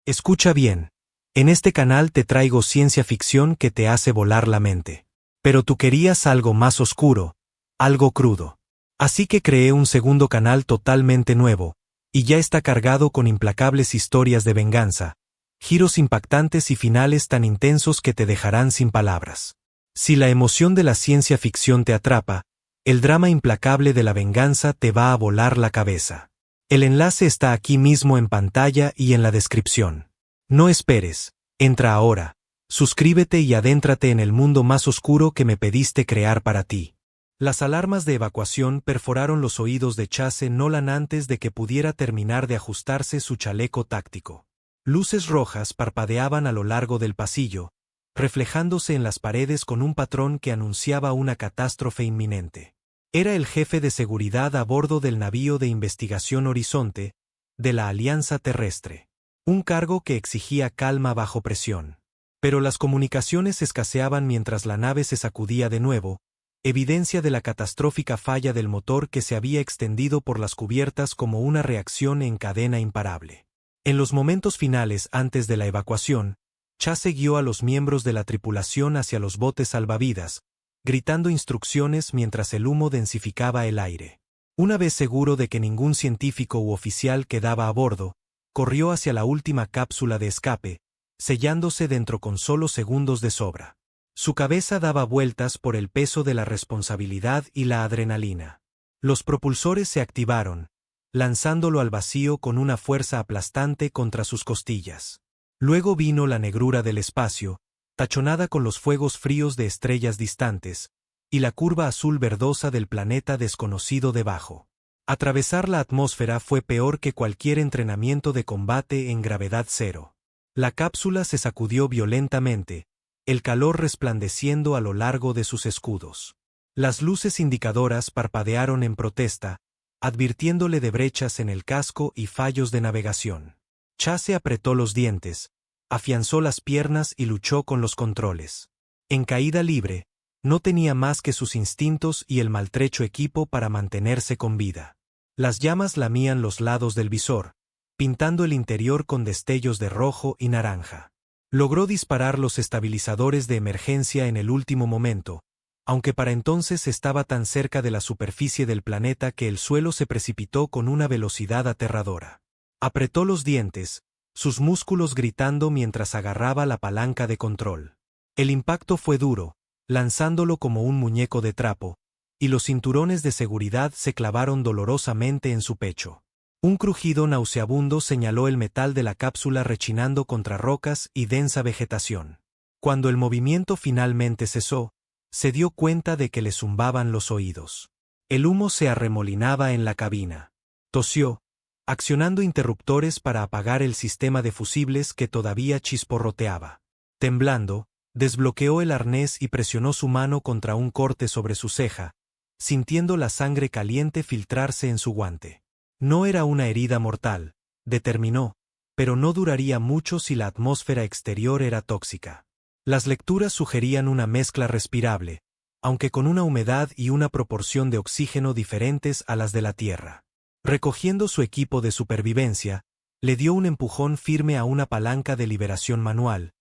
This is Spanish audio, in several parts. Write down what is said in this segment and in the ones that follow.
Escucha bien. En este canal te traigo ciencia ficción que te hace volar la mente. Pero tú querías algo más oscuro, algo crudo. Así que creé un segundo canal totalmente nuevo, y ya está cargado con implacables historias de venganza, giros impactantes y finales tan intensos que te dejarán sin palabras. Si la emoción de la ciencia ficción te atrapa, el drama implacable de la venganza te va a volar la cabeza. El enlace está aquí mismo en pantalla y en la descripción. No esperes, entra ahora, suscríbete y adéntrate en el mundo más oscuro que me pediste crear para ti. Las alarmas de evacuación perforaron los oídos de Chase Nolan antes de que pudiera terminar de ajustarse su chaleco táctico. Luces rojas parpadeaban a lo largo del pasillo, reflejándose en las paredes con un patrón que anunciaba una catástrofe inminente. Era el jefe de seguridad a bordo del navío de investigación Horizonte, de la Alianza Terrestre. Un cargo que exigía calma bajo presión. Pero las comunicaciones escaseaban mientras la nave se sacudía de nuevo, evidencia de la catastrófica falla del motor que se había extendido por las cubiertas como una reacción en cadena imparable. En los momentos finales antes de la evacuación, Chase guió a los miembros de la tripulación hacia los botes salvavidas, gritando instrucciones mientras el humo densificaba el aire. Una vez seguro de que ningún científico u oficial quedaba a bordo, corrió hacia la última cápsula de escape, sellándose dentro con solo segundos de sobra. Su cabeza daba vueltas por el peso de la responsabilidad y la adrenalina. Los propulsores se activaron, lanzándolo al vacío con una fuerza aplastante contra sus costillas. Luego vino la negrura del espacio, tachonada con los fuegos fríos de estrellas distantes, y la curva azul verdosa del planeta desconocido debajo. Atravesar la atmósfera fue peor que cualquier entrenamiento de combate en gravedad cero. La cápsula se sacudió violentamente, el calor resplandeciendo a lo largo de sus escudos. Las luces indicadoras parpadearon en protesta, advirtiéndole de brechas en el casco y fallos de navegación. Chase apretó los dientes, afianzó las piernas y luchó con los controles. En caída libre, no tenía más que sus instintos y el maltrecho equipo para mantenerse con vida. Las llamas lamían los lados del visor, pintando el interior con destellos de rojo y naranja. Logró disparar los estabilizadores de emergencia en el último momento, aunque para entonces estaba tan cerca de la superficie del planeta que el suelo se precipitó con una velocidad aterradora. Apretó los dientes, sus músculos gritando mientras agarraba la palanca de control. El impacto fue duro, lanzándolo como un muñeco de trapo, y los cinturones de seguridad se clavaron dolorosamente en su pecho. Un crujido nauseabundo señaló el metal de la cápsula rechinando contra rocas y densa vegetación. Cuando el movimiento finalmente cesó, se dio cuenta de que le zumbaban los oídos. El humo se arremolinaba en la cabina. Tosió, accionando interruptores para apagar el sistema de fusibles que todavía chisporroteaba. Temblando, desbloqueó el arnés y presionó su mano contra un corte sobre su ceja, sintiendo la sangre caliente filtrarse en su guante. No era una herida mortal, determinó, pero no duraría mucho si la atmósfera exterior era tóxica. Las lecturas sugerían una mezcla respirable, aunque con una humedad y una proporción de oxígeno diferentes a las de la Tierra. Recogiendo su equipo de supervivencia, le dio un empujón firme a una palanca de liberación manual,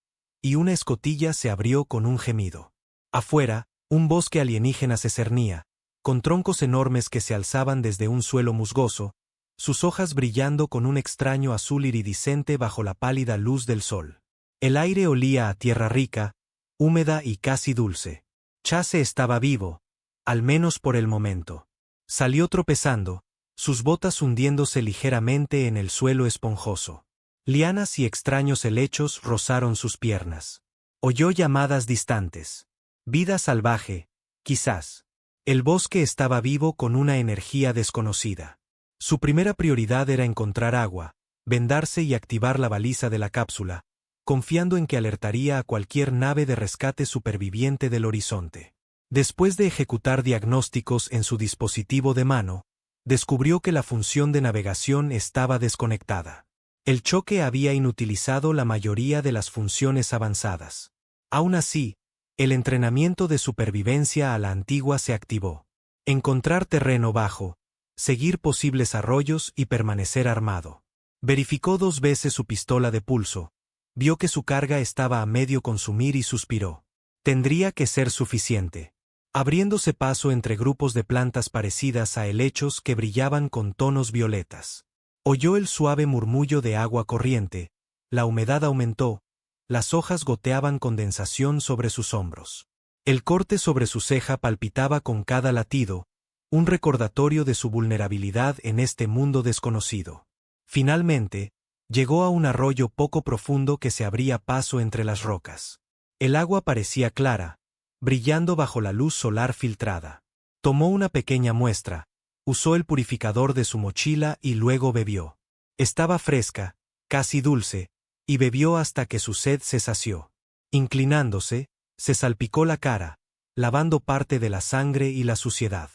y una escotilla se abrió con un gemido. Afuera, un bosque alienígena se cernía, con troncos enormes que se alzaban desde un suelo musgoso, sus hojas brillando con un extraño azul iridiscente bajo la pálida luz del sol. El aire olía a tierra rica, húmeda y casi dulce. Chase estaba vivo, al menos por el momento. Salió tropezando, sus botas hundiéndose ligeramente en el suelo esponjoso. Lianas y extraños helechos rozaron sus piernas. Oyó llamadas distantes. Vida salvaje, quizás. El bosque estaba vivo con una energía desconocida. Su primera prioridad era encontrar agua, vendarse y activar la baliza de la cápsula, confiando en que alertaría a cualquier nave de rescate superviviente del horizonte. Después de ejecutar diagnósticos en su dispositivo de mano, descubrió que la función de navegación estaba desconectada. El choque había inutilizado la mayoría de las funciones avanzadas. Aún así, el entrenamiento de supervivencia a la antigua se activó. Encontrar terreno bajo, seguir posibles arroyos y permanecer armado. Verificó 2 veces su pistola de pulso, vio que su carga estaba a medio consumir y suspiró. Tendría que ser suficiente. Abriéndose paso entre grupos de plantas parecidas a helechos que brillaban con tonos violetas. Oyó el suave murmullo de agua corriente, la humedad aumentó, las hojas goteaban condensación sobre sus hombros. El corte sobre su ceja palpitaba con cada latido, un recordatorio de su vulnerabilidad en este mundo desconocido. Finalmente, llegó a un arroyo poco profundo que se abría paso entre las rocas. El agua parecía clara, brillando bajo la luz solar filtrada. Tomó una pequeña muestra, usó el purificador de su mochila y luego bebió. Estaba fresca, casi dulce, y bebió hasta que su sed se sació. Inclinándose, se salpicó la cara, lavando parte de la sangre y la suciedad.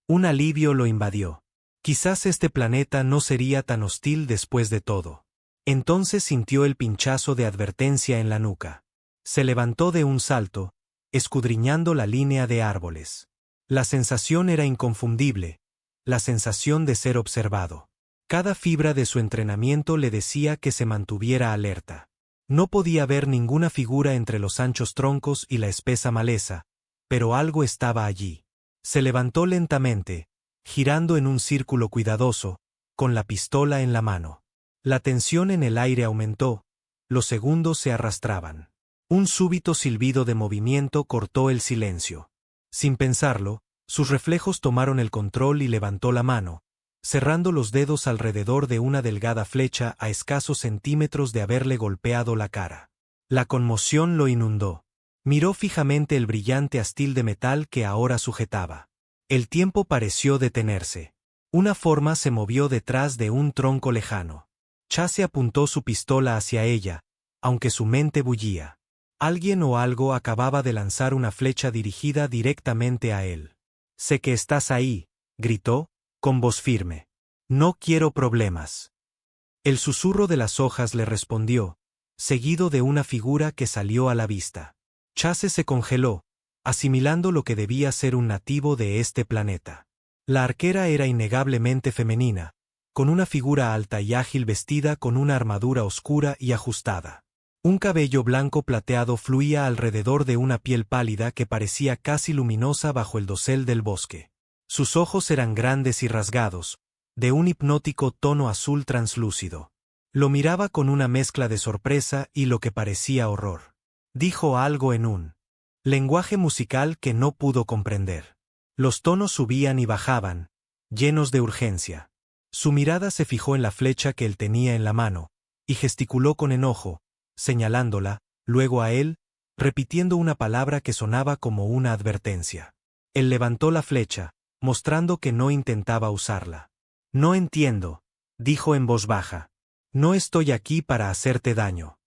Un alivio lo invadió. Quizás este planeta no sería tan hostil después de todo. Entonces sintió el pinchazo de advertencia en la nuca. Se levantó de un salto, escudriñando la línea de árboles. La sensación era inconfundible, la sensación de ser observado. Cada fibra de su entrenamiento le decía que se mantuviera alerta. No podía ver ninguna figura entre los anchos troncos y la espesa maleza, pero algo estaba allí. Se levantó lentamente, girando en un círculo cuidadoso, con la pistola en la mano. La tensión en el aire aumentó, los segundos se arrastraban. Un súbito silbido de movimiento cortó el silencio. Sin pensarlo, sus reflejos tomaron el control y levantó la mano, cerrando los dedos alrededor de una delgada flecha a escasos centímetros de haberle golpeado la cara. La conmoción lo inundó. Miró fijamente el brillante astil de metal que ahora sujetaba. El tiempo pareció detenerse. Una forma se movió detrás de un tronco lejano. Chase apuntó su pistola hacia ella, aunque su mente bullía. Alguien o algo acababa de lanzar una flecha dirigida directamente a él. «Sé que estás ahí», gritó, con voz firme. «No quiero problemas». El susurro de las hojas le respondió, seguido de una figura que salió a la vista. Chase se congeló, asimilando lo que debía ser un nativo de este planeta. La arquera era innegablemente femenina, con una figura alta y ágil vestida con una armadura oscura y ajustada. Un cabello blanco plateado fluía alrededor de una piel pálida que parecía casi luminosa bajo el dosel del bosque. Sus ojos eran grandes y rasgados, de un hipnótico tono azul translúcido. Lo miraba con una mezcla de sorpresa y lo que parecía horror. Dijo algo en un lenguaje musical que no pudo comprender. Los tonos subían y bajaban, llenos de urgencia. Su mirada se fijó en la flecha que él tenía en la mano, y gesticuló con enojo, señalándola, luego a él, repitiendo una palabra que sonaba como una advertencia. Él levantó la flecha, mostrando que no intentaba usarla. «No entiendo», dijo en voz baja. «No estoy aquí para hacerte daño».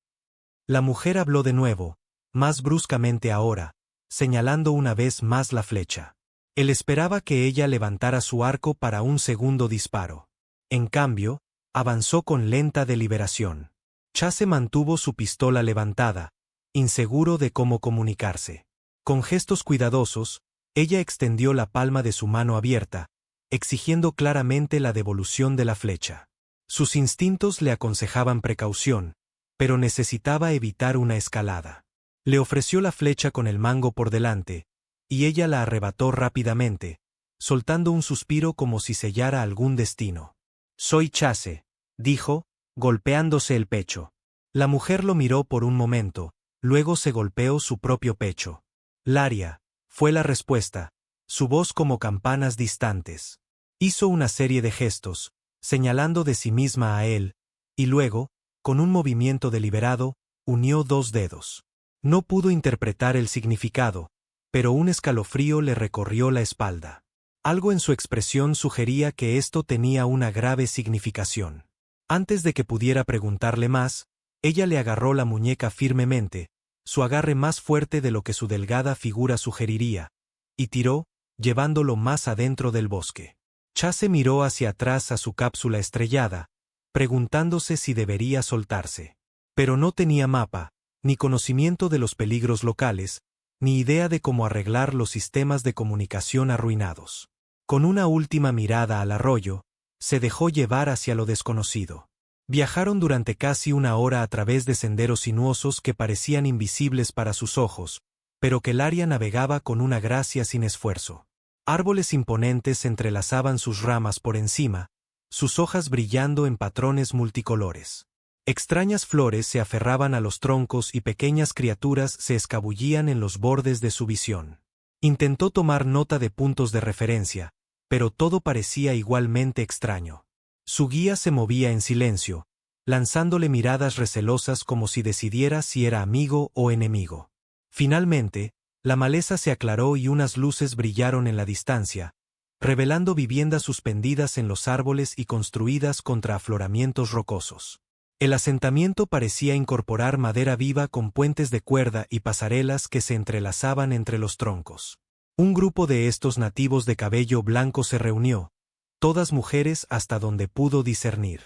La mujer habló de nuevo, más bruscamente ahora, señalando una vez más la flecha. Él esperaba que ella levantara su arco para un segundo disparo. En cambio, avanzó con lenta deliberación. Chase mantuvo su pistola levantada, inseguro de cómo comunicarse. Con gestos cuidadosos, ella extendió la palma de su mano abierta, exigiendo claramente la devolución de la flecha. Sus instintos le aconsejaban precaución, pero necesitaba evitar una escalada. Le ofreció la flecha con el mango por delante, y ella la arrebató rápidamente, soltando un suspiro como si sellara algún destino. «Soy Chase», dijo, golpeándose el pecho. La mujer lo miró por un momento, luego se golpeó su propio pecho. «Laria», fue la respuesta, su voz como campanas distantes. Hizo una serie de gestos, señalando de sí misma a él, y luego, con un movimiento deliberado, unió 2 dedos. No pudo interpretar el significado, pero un escalofrío le recorrió la espalda. Algo en su expresión sugería que esto tenía una grave significación. Antes de que pudiera preguntarle más, ella le agarró la muñeca firmemente, su agarre más fuerte de lo que su delgada figura sugeriría, y tiró, llevándolo más adentro del bosque. Chase miró hacia atrás a su cápsula estrellada, preguntándose si debería soltarse. Pero no tenía mapa, ni conocimiento de los peligros locales, ni idea de cómo arreglar los sistemas de comunicación arruinados. Con una última mirada al arroyo, se dejó llevar hacia lo desconocido. Viajaron durante casi una hora a través de senderos sinuosos que parecían invisibles para sus ojos, pero que Laria navegaba con una gracia sin esfuerzo. Árboles imponentes entrelazaban sus ramas por encima, sus hojas brillando en patrones multicolores. Extrañas flores se aferraban a los troncos y pequeñas criaturas se escabullían en los bordes de su visión. Intentó tomar nota de puntos de referencia, pero todo parecía igualmente extraño. Su guía se movía en silencio, lanzándole miradas recelosas como si decidiera si era amigo o enemigo. Finalmente, la maleza se aclaró y unas luces brillaron en la distancia, revelando viviendas suspendidas en los árboles y construidas contra afloramientos rocosos. El asentamiento parecía incorporar madera viva con puentes de cuerda y pasarelas que se entrelazaban entre los troncos. Un grupo de estos nativos de cabello blanco se reunió, todas mujeres hasta donde pudo discernir.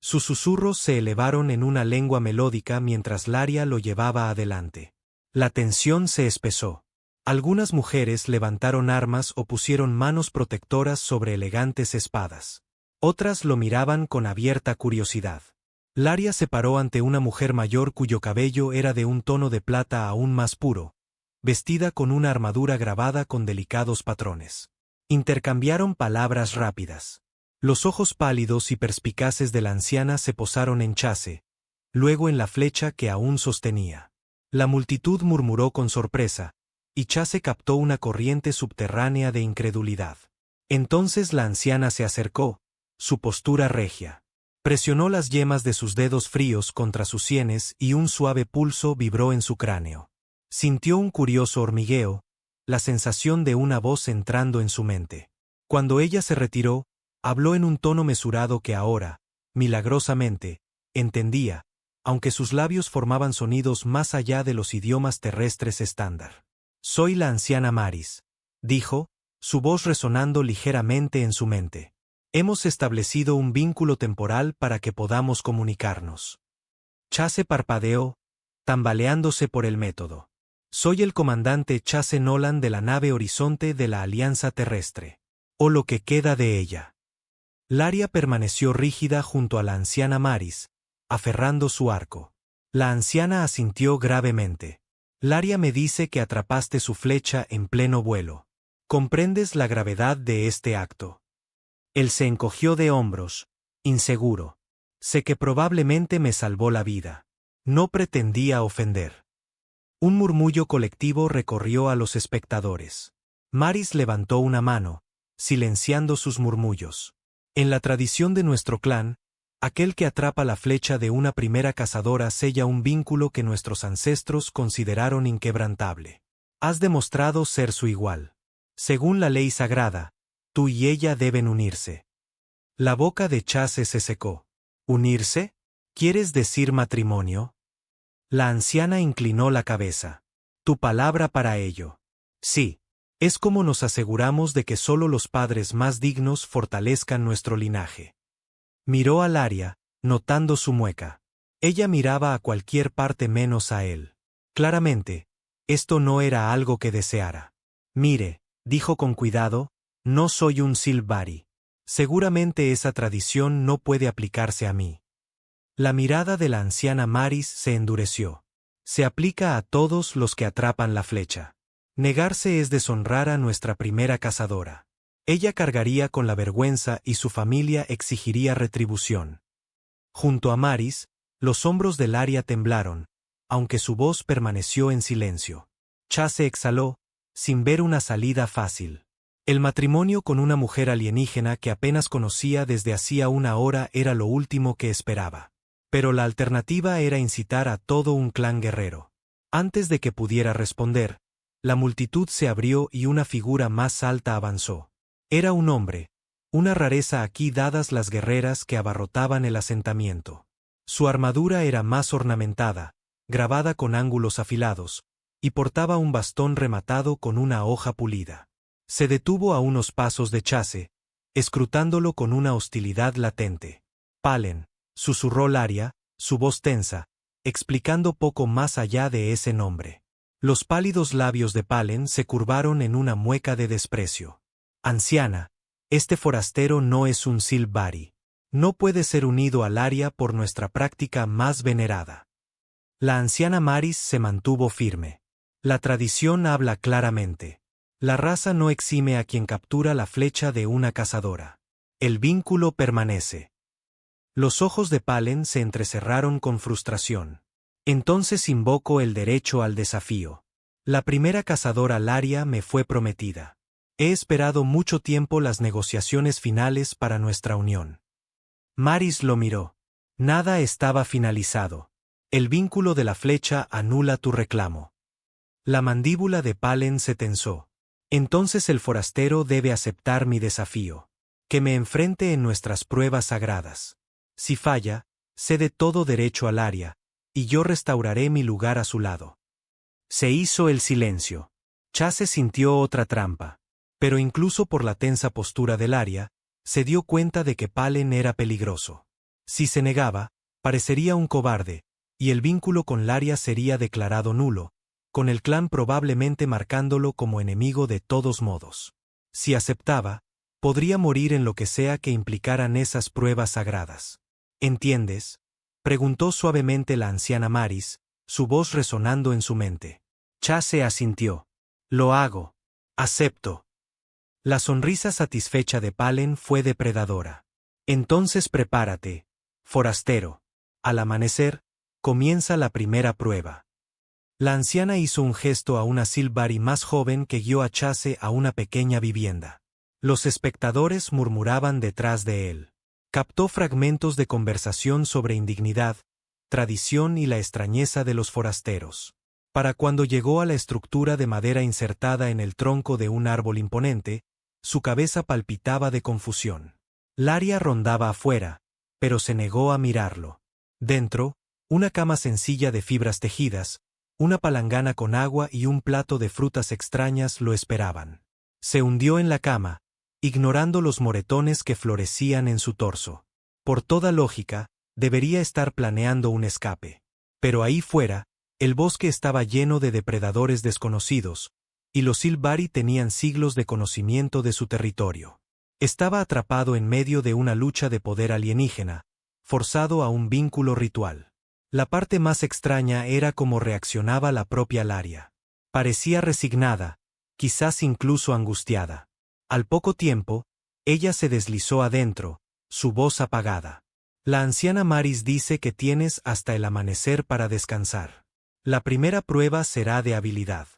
Sus susurros se elevaron en una lengua melódica mientras Laria lo llevaba adelante. La tensión se espesó. Algunas mujeres levantaron armas o pusieron manos protectoras sobre elegantes espadas. Otras lo miraban con abierta curiosidad. Laria se paró ante una mujer mayor cuyo cabello era de un tono de plata aún más puro, vestida con una armadura grabada con delicados patrones. Intercambiaron palabras rápidas. Los ojos pálidos y perspicaces de la anciana se posaron en Chase, luego en la flecha que aún sostenía. La multitud murmuró con sorpresa, y Chase captó una corriente subterránea de incredulidad. Entonces la anciana se acercó, su postura regia. Presionó las yemas de sus dedos fríos contra sus sienes y un suave pulso vibró en su cráneo. Sintió un curioso hormigueo, la sensación de una voz entrando en su mente. Cuando ella se retiró, habló en un tono mesurado que ahora, milagrosamente, entendía, aunque sus labios formaban sonidos más allá de los idiomas terrestres estándar. «Soy la anciana Maris», dijo, su voz resonando ligeramente en su mente. «Hemos establecido un vínculo temporal para que podamos comunicarnos». Chase parpadeó, tambaleándose por el método. «Soy el comandante Chase Nolan de la nave Horizonte de la Alianza Terrestre. O lo que queda de ella». Laria permaneció rígida junto a la anciana Maris, aferrando su arco. La anciana asintió gravemente. «Laria me dice que atrapaste su flecha en pleno vuelo. ¿Comprendes la gravedad de este acto?» Él se encogió de hombros, inseguro. «Sé que probablemente me salvó la vida. No pretendía ofender». Un murmullo colectivo recorrió a los espectadores. Maris levantó una mano, silenciando sus murmullos. «En la tradición de nuestro clan, aquel que atrapa la flecha de una primera cazadora sella un vínculo que nuestros ancestros consideraron inquebrantable. Has demostrado ser su igual. Según la ley sagrada, tú y ella deben unirse». La boca de Chase se secó. «¿Unirse? ¿Quieres decir matrimonio?» La anciana inclinó la cabeza. «¿Tu palabra para ello?» «Sí. Es como nos aseguramos de que solo los padres más dignos fortalezcan nuestro linaje». Miró a Laria, notando su mueca. Ella miraba a cualquier parte menos a él. Claramente, esto no era algo que deseara. «Mire», dijo con cuidado, «no soy un Silvari. Seguramente esa tradición no puede aplicarse a mí». La mirada de la anciana Maris se endureció. «Se aplica a todos los que atrapan la flecha. Negarse es deshonrar a nuestra primera cazadora. Ella cargaría con la vergüenza y su familia exigiría retribución». Junto a Maris, los hombros de Laria temblaron, aunque su voz permaneció en silencio. Chase exhaló, sin ver una salida fácil. El matrimonio con una mujer alienígena que apenas conocía desde hacía una hora era lo último que esperaba. Pero la alternativa era incitar a todo un clan guerrero. Antes de que pudiera responder, la multitud se abrió y una figura más alta avanzó. Era un hombre, una rareza aquí dadas las guerreras que abarrotaban el asentamiento. Su armadura era más ornamentada, grabada con ángulos afilados, y portaba un bastón rematado con una hoja pulida. Se detuvo a unos pasos de Chase, escrutándolo con una hostilidad latente. «Palen», susurró Laria, su voz tensa, explicando poco más allá de ese nombre. Los pálidos labios de Palen se curvaron en una mueca de desprecio. «Anciana, este forastero no es un Silvari. no puede ser unido al Aria por nuestra práctica más venerada. La anciana Maris se mantuvo firme. La tradición habla claramente. La raza no exime a quien captura la flecha de una cazadora. El vínculo permanece. Los ojos de Palen se entrecerraron con frustración. Entonces invoco el derecho al desafío. La primera cazadora Laria me fue prometida. He esperado mucho tiempo las negociaciones finales para nuestra unión. Maris lo miró. Nada estaba finalizado. El vínculo de la flecha anula tu reclamo. La mandíbula de Palen se tensó. Entonces el forastero debe aceptar mi desafío. Que me enfrente en nuestras pruebas sagradas. Si falla, cede todo derecho al Aria, y yo restauraré mi lugar a su lado. Se hizo el silencio. Chase sintió otra trampa. Pero incluso por la tensa postura del Aria, se dio cuenta de que Palen era peligroso. Si se negaba, parecería un cobarde, y el vínculo con Laria sería declarado nulo, con el clan probablemente marcándolo como enemigo de todos modos. Si aceptaba, podría morir en lo que sea que implicaran esas pruebas sagradas. ¿Entiendes?, preguntó suavemente la anciana Maris, su voz resonando en su mente. Chase asintió. Lo hago. Acepto. La sonrisa satisfecha de Palen fue depredadora. Entonces prepárate, forastero. Al amanecer, comienza la primera prueba. La anciana hizo un gesto a una Silvari más joven que guió a Chase a una pequeña vivienda. Los espectadores murmuraban detrás de él. Captó fragmentos de conversación sobre indignidad, tradición y la extrañeza de los forasteros. Para cuando llegó a la estructura de madera insertada en el tronco de un árbol imponente, su cabeza palpitaba de confusión. Laria rondaba afuera, pero se negó a mirarlo. Dentro, una cama sencilla de fibras tejidas, una palangana con agua y un plato de frutas extrañas lo esperaban. Se hundió en la cama, ignorando los moretones que florecían en su torso. Por toda lógica, debería estar planeando un escape. Pero ahí fuera, el bosque estaba lleno de depredadores desconocidos, y los Silvari tenían siglos de conocimiento de su territorio. Estaba atrapado en medio de una lucha de poder alienígena, forzado a un vínculo ritual. La parte más extraña era cómo reaccionaba la propia Laria. Parecía resignada, quizás incluso angustiada. Al poco tiempo, ella se deslizó adentro, su voz apagada. La anciana Maris dice que tienes hasta el amanecer para descansar. La primera prueba será de habilidad.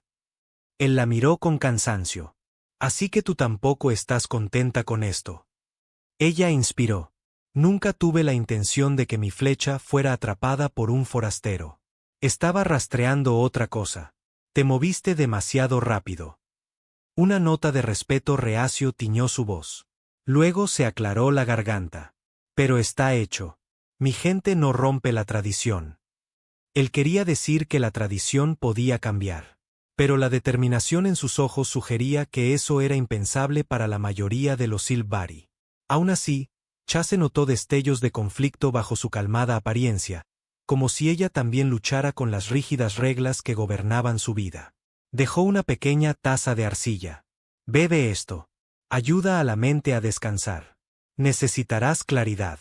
Él la miró con cansancio. Así que tú tampoco estás contenta con esto. Ella inspiró. Nunca tuve la intención de que mi flecha fuera atrapada por un forastero. Estaba rastreando otra cosa. Te moviste demasiado rápido. Una nota de respeto reacio tiñó su voz. Luego se aclaró la garganta. Pero está hecho. Mi gente no rompe la tradición. Él quería decir que la tradición podía cambiar. Pero la determinación en sus ojos sugería que eso era impensable para la mayoría de los Silvari. Aún así, Chase notó destellos de conflicto bajo su calmada apariencia, como si ella también luchara con las rígidas reglas que gobernaban su vida. Dejó una pequeña taza de arcilla. Bebe esto. Ayuda a la mente a descansar. Necesitarás claridad.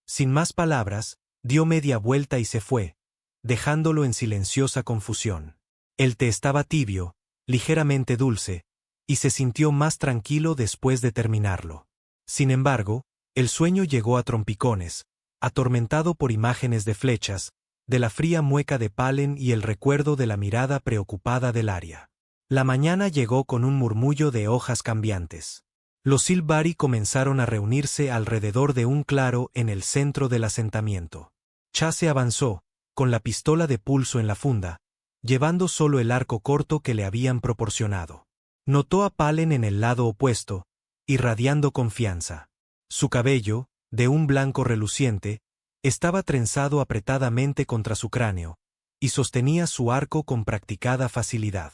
Sin más palabras, dio media vuelta y se fue, dejándolo en silenciosa confusión. El té estaba tibio, ligeramente dulce, y se sintió más tranquilo después de terminarlo. Sin embargo, el sueño llegó a trompicones, atormentado por imágenes de flechas, de la fría mueca de Palen y el recuerdo de la mirada preocupada del Aria. La mañana llegó con un murmullo de hojas cambiantes. Los Silvari comenzaron a reunirse alrededor de un claro en el centro del asentamiento. Chase avanzó, con la pistola de pulso en la funda, llevando solo el arco corto que le habían proporcionado. Notó a Palen en el lado opuesto, irradiando confianza. Su cabello, de un blanco reluciente, estaba trenzado apretadamente contra su cráneo, y sostenía su arco con practicada facilidad.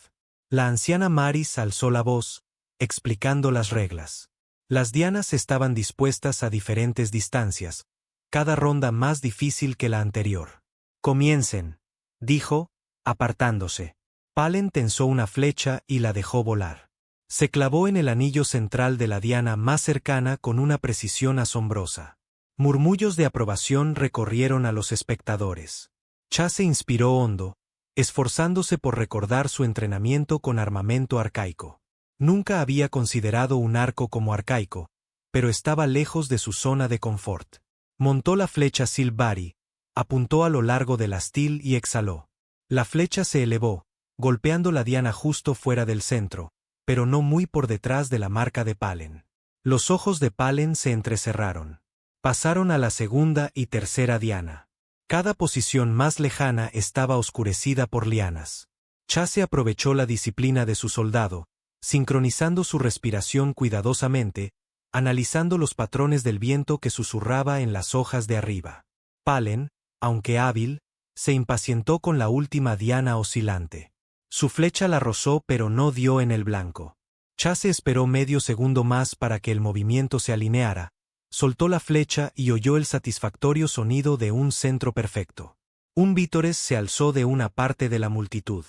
La anciana Maris alzó la voz, explicando las reglas. Las dianas estaban dispuestas a diferentes distancias, cada ronda más difícil que la anterior. Comiencen, dijo, apartándose. Palen tensó una flecha y la dejó volar. Se clavó en el anillo central de la diana más cercana con una precisión asombrosa. Murmullos de aprobación recorrieron a los espectadores. Chase inspiró hondo, esforzándose por recordar su entrenamiento con armamento arcaico. Nunca había considerado un arco como arcaico, pero estaba lejos de su zona de confort. Montó la flecha Silvari, apuntó a lo largo del astil y exhaló. La flecha se elevó, golpeando la diana justo fuera del centro, pero no muy por detrás de la marca de Palen. Los ojos de Palen se entrecerraron. Pasaron a la segunda y tercera diana. Cada posición más lejana estaba oscurecida por lianas. Chase aprovechó la disciplina de su soldado, sincronizando su respiración cuidadosamente, analizando los patrones del viento que susurraba en las hojas de arriba. Palen, aunque hábil, se impacientó con la última diana oscilante. Su flecha la rozó pero no dio en el blanco. Chase esperó medio segundo más para que el movimiento se alineara, soltó la flecha y oyó el satisfactorio sonido de un centro perfecto. Un vítores se alzó de una parte de la multitud.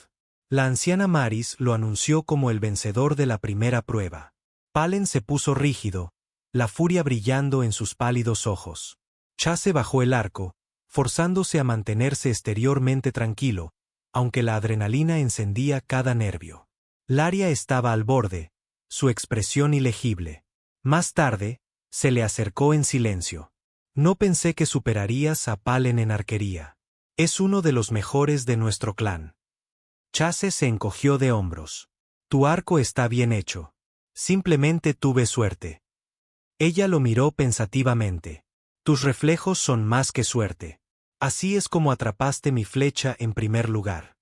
La anciana Maris lo anunció como el vencedor de la primera prueba. Palen se puso rígido, la furia brillando en sus pálidos ojos. Chase bajó el arco, forzándose a mantenerse exteriormente tranquilo, aunque la adrenalina encendía cada nervio. Laria estaba al borde, su expresión ilegible. Más tarde, se le acercó en silencio. No pensé que superarías a Palen en arquería. Es uno de los mejores de nuestro clan. Chase se encogió de hombros. Tu arco está bien hecho. Simplemente tuve suerte. Ella lo miró pensativamente. Tus reflejos son más que suerte. Así es como atrapaste mi flecha en primer lugar.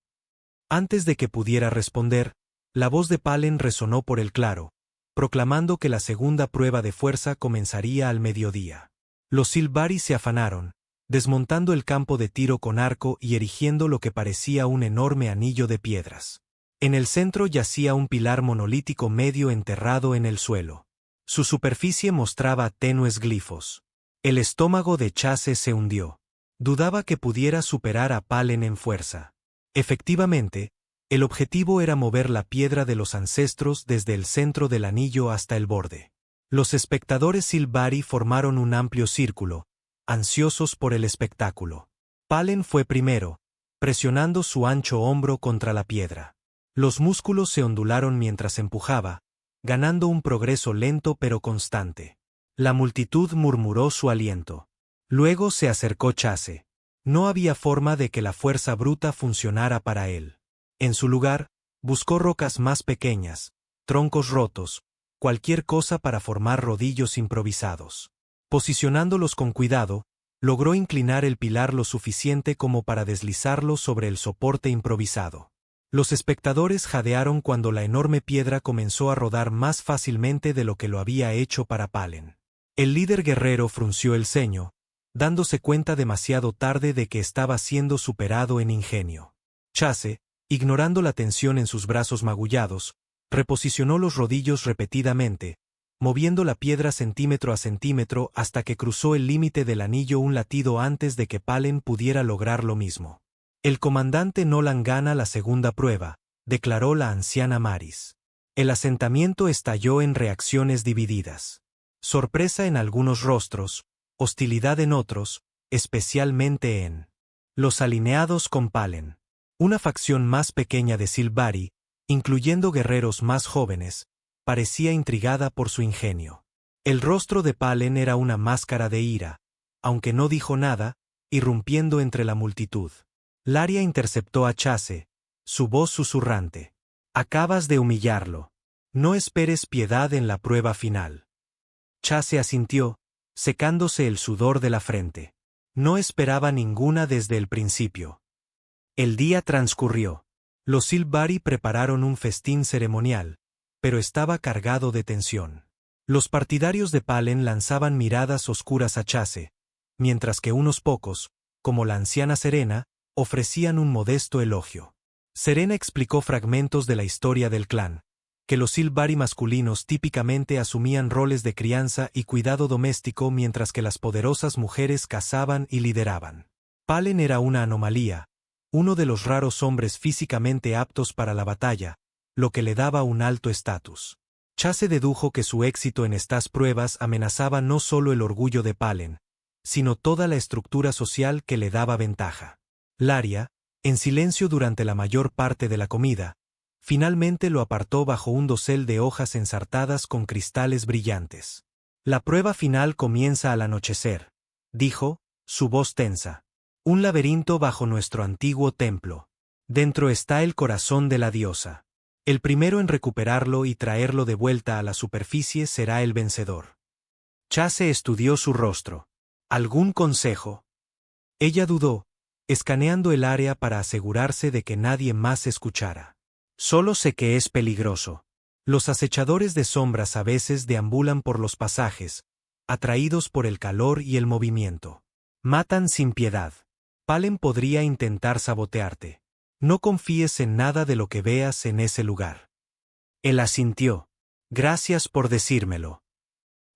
Antes de que pudiera responder, la voz de Palen resonó por el claro, proclamando que la segunda prueba de fuerza comenzaría al mediodía. Los Silvari se afanaron, desmontando el campo de tiro con arco y erigiendo lo que parecía un enorme anillo de piedras. En el centro yacía un pilar monolítico medio enterrado en el suelo. Su superficie mostraba tenues glifos. El estómago de Chase se hundió. Dudaba que pudiera superar a Palen en fuerza. Efectivamente, el objetivo era mover la piedra de los ancestros desde el centro del anillo hasta el borde. Los espectadores Silvari formaron un amplio círculo, ansiosos por el espectáculo. Palen fue primero, presionando su ancho hombro contra la piedra. Los músculos se ondularon mientras empujaba, ganando un progreso lento pero constante. La multitud murmuró su aliento. Luego se acercó Chase. No había forma de que la fuerza bruta funcionara para él. En su lugar, buscó rocas más pequeñas, troncos rotos, cualquier cosa para formar rodillos improvisados. Posicionándolos con cuidado, logró inclinar el pilar lo suficiente como para deslizarlo sobre el soporte improvisado. Los espectadores jadearon cuando la enorme piedra comenzó a rodar más fácilmente de lo que lo había hecho para Palen. El líder guerrero frunció el ceño, dándose cuenta demasiado tarde de que estaba siendo superado en ingenio. Chase, ignorando la tensión en sus brazos magullados, reposicionó los rodillos repetidamente, moviendo la piedra centímetro a centímetro hasta que cruzó el límite del anillo un latido antes de que Palen pudiera lograr lo mismo. El comandante Nolan gana la segunda prueba, declaró la anciana Maris. El asentamiento estalló en reacciones divididas. Sorpresa en algunos rostros, hostilidad en otros, especialmente en los alineados con Palen. Una facción más pequeña de Silvari, incluyendo guerreros más jóvenes, parecía intrigada por su ingenio. El rostro de Palen era una máscara de ira, aunque no dijo nada, irrumpiendo entre la multitud. Laria interceptó a Chase, su voz susurrante. Acabas de humillarlo. No esperes piedad en la prueba final. Chase asintió, secándose el sudor de la frente. No esperaba ninguna desde el principio. El día transcurrió. Los Silvari prepararon un festín ceremonial, pero estaba cargado de tensión. Los partidarios de Palen lanzaban miradas oscuras a Chase, mientras que unos pocos, como la anciana Serena, ofrecían un modesto elogio. Serena explicó fragmentos de la historia del clan, que los Silvari masculinos típicamente asumían roles de crianza y cuidado doméstico mientras que las poderosas mujeres cazaban y lideraban. Palen era una anomalía, uno de los raros hombres físicamente aptos para la batalla, lo que le daba un alto estatus. Chase dedujo que su éxito en estas pruebas amenazaba no solo el orgullo de Palen, sino toda la estructura social que le daba ventaja. Laria, en silencio durante la mayor parte de la comida, finalmente lo apartó bajo un dosel de hojas ensartadas con cristales brillantes. La prueba final comienza al anochecer, dijo, su voz tensa. Un laberinto bajo nuestro antiguo templo. Dentro está el corazón de la diosa. El primero en recuperarlo y traerlo de vuelta a la superficie será el vencedor. Chase estudió su rostro. ¿Algún consejo? Ella dudó, escaneando el área para asegurarse de que nadie más escuchara. Solo sé que es peligroso. Los acechadores de sombras a veces deambulan por los pasajes, atraídos por el calor y el movimiento. Matan sin piedad. Palen podría intentar sabotearte. No confíes en nada de lo que veas en ese lugar. Él asintió. Gracias por decírmelo.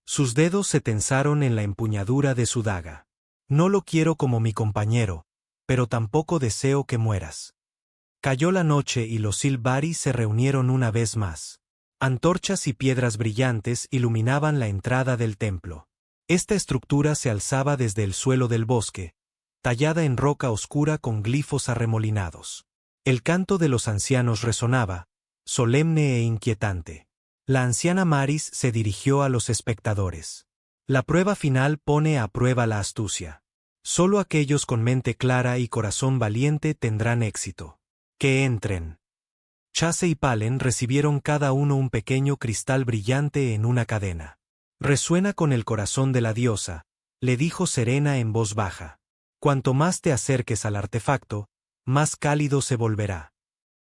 Sus dedos se tensaron en la empuñadura de su daga. No lo quiero como mi compañero, pero tampoco deseo que mueras. Cayó la noche y los Silvari se reunieron una vez más. Antorchas y piedras brillantes iluminaban la entrada del templo. Esta estructura se alzaba desde el suelo del bosque, tallada en roca oscura con glifos arremolinados. El canto de los ancianos resonaba, solemne e inquietante. La anciana Maris se dirigió a los espectadores. La prueba final pone a prueba la astucia. Solo aquellos con mente clara y corazón valiente tendrán éxito. Que entren. Chase y Palen recibieron cada uno un pequeño cristal brillante en una cadena. Resuena con el corazón de la diosa, le dijo Serena en voz baja. Cuanto más te acerques al artefacto, más cálido se volverá.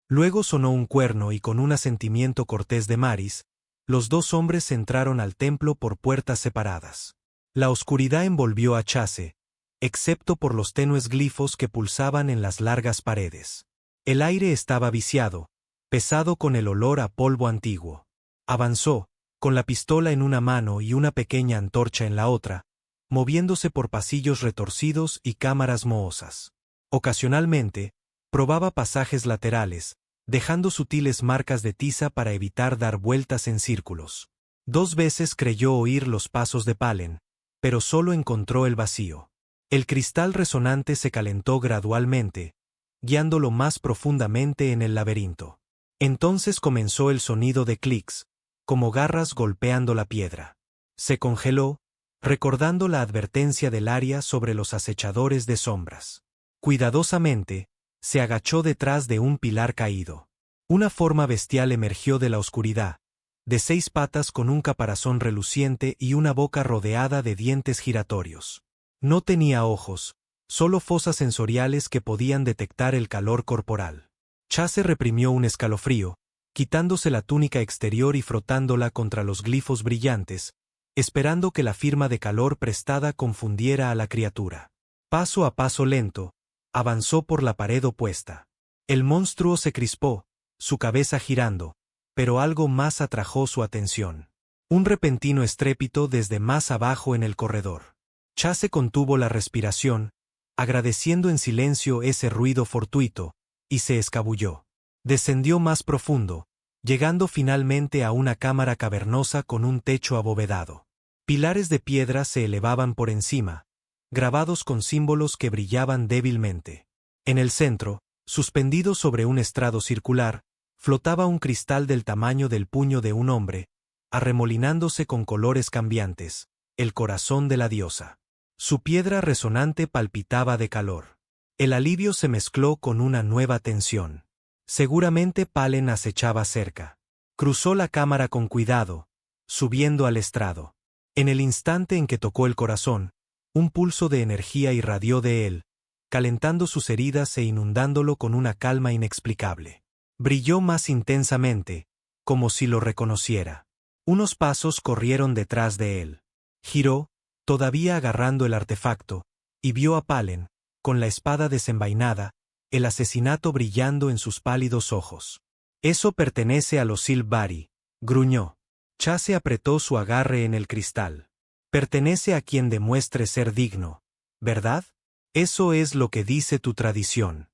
Luego sonó un cuerno y con un asentimiento cortés de Maris, los dos hombres entraron al templo por puertas separadas. La oscuridad envolvió a Chase, excepto por los tenues glifos que pulsaban en las largas paredes. El aire estaba viciado, pesado con el olor a polvo antiguo. Avanzó, con la pistola en una mano y una pequeña antorcha en la otra, moviéndose por pasillos retorcidos y cámaras mohosas. Ocasionalmente, probaba pasajes laterales, dejando sutiles marcas de tiza para evitar dar vueltas en círculos. 2 veces creyó oír los pasos de Palen, pero solo encontró el vacío. El cristal resonante se calentó gradualmente, guiándolo más profundamente en el laberinto. Entonces comenzó el sonido de clics, como garras golpeando la piedra. Se congeló, recordando la advertencia del Laria sobre los acechadores de sombras. Cuidadosamente, se agachó detrás de un pilar caído. Una forma bestial emergió de la oscuridad, de 6 patas con un caparazón reluciente y una boca rodeada de dientes giratorios. No tenía ojos, solo fosas sensoriales que podían detectar el calor corporal. Chase reprimió un escalofrío, quitándose la túnica exterior y frotándola contra los glifos brillantes, esperando que la firma de calor prestada confundiera a la criatura. Paso a paso lento, avanzó por la pared opuesta. El monstruo se crispó, su cabeza girando, pero algo más atrajo su atención. Un repentino estrépito desde más abajo en el corredor. Chase contuvo la respiración, agradeciendo en silencio ese ruido fortuito, y se escabulló. Descendió más profundo, llegando finalmente a una cámara cavernosa con un techo abovedado. Pilares de piedra se elevaban por encima, grabados con símbolos que brillaban débilmente. En el centro, suspendido sobre un estrado circular, flotaba un cristal del tamaño del puño de un hombre, arremolinándose con colores cambiantes, el corazón de la diosa. Su piedra resonante palpitaba de calor. El alivio se mezcló con una nueva tensión. Seguramente Palen acechaba cerca. Cruzó la cámara con cuidado, subiendo al estrado. En el instante en que tocó el corazón, un pulso de energía irradió de él, calentando sus heridas e inundándolo con una calma inexplicable. Brilló más intensamente, como si lo reconociera. Unos pasos corrieron detrás de él. Giró, todavía agarrando el artefacto, y vio a Palen, con la espada desenvainada, el asesinato brillando en sus pálidos ojos. Eso pertenece a los Silvari, gruñó. Chase apretó su agarre en el cristal. Pertenece a quien demuestre ser digno, ¿verdad? Eso es lo que dice tu tradición.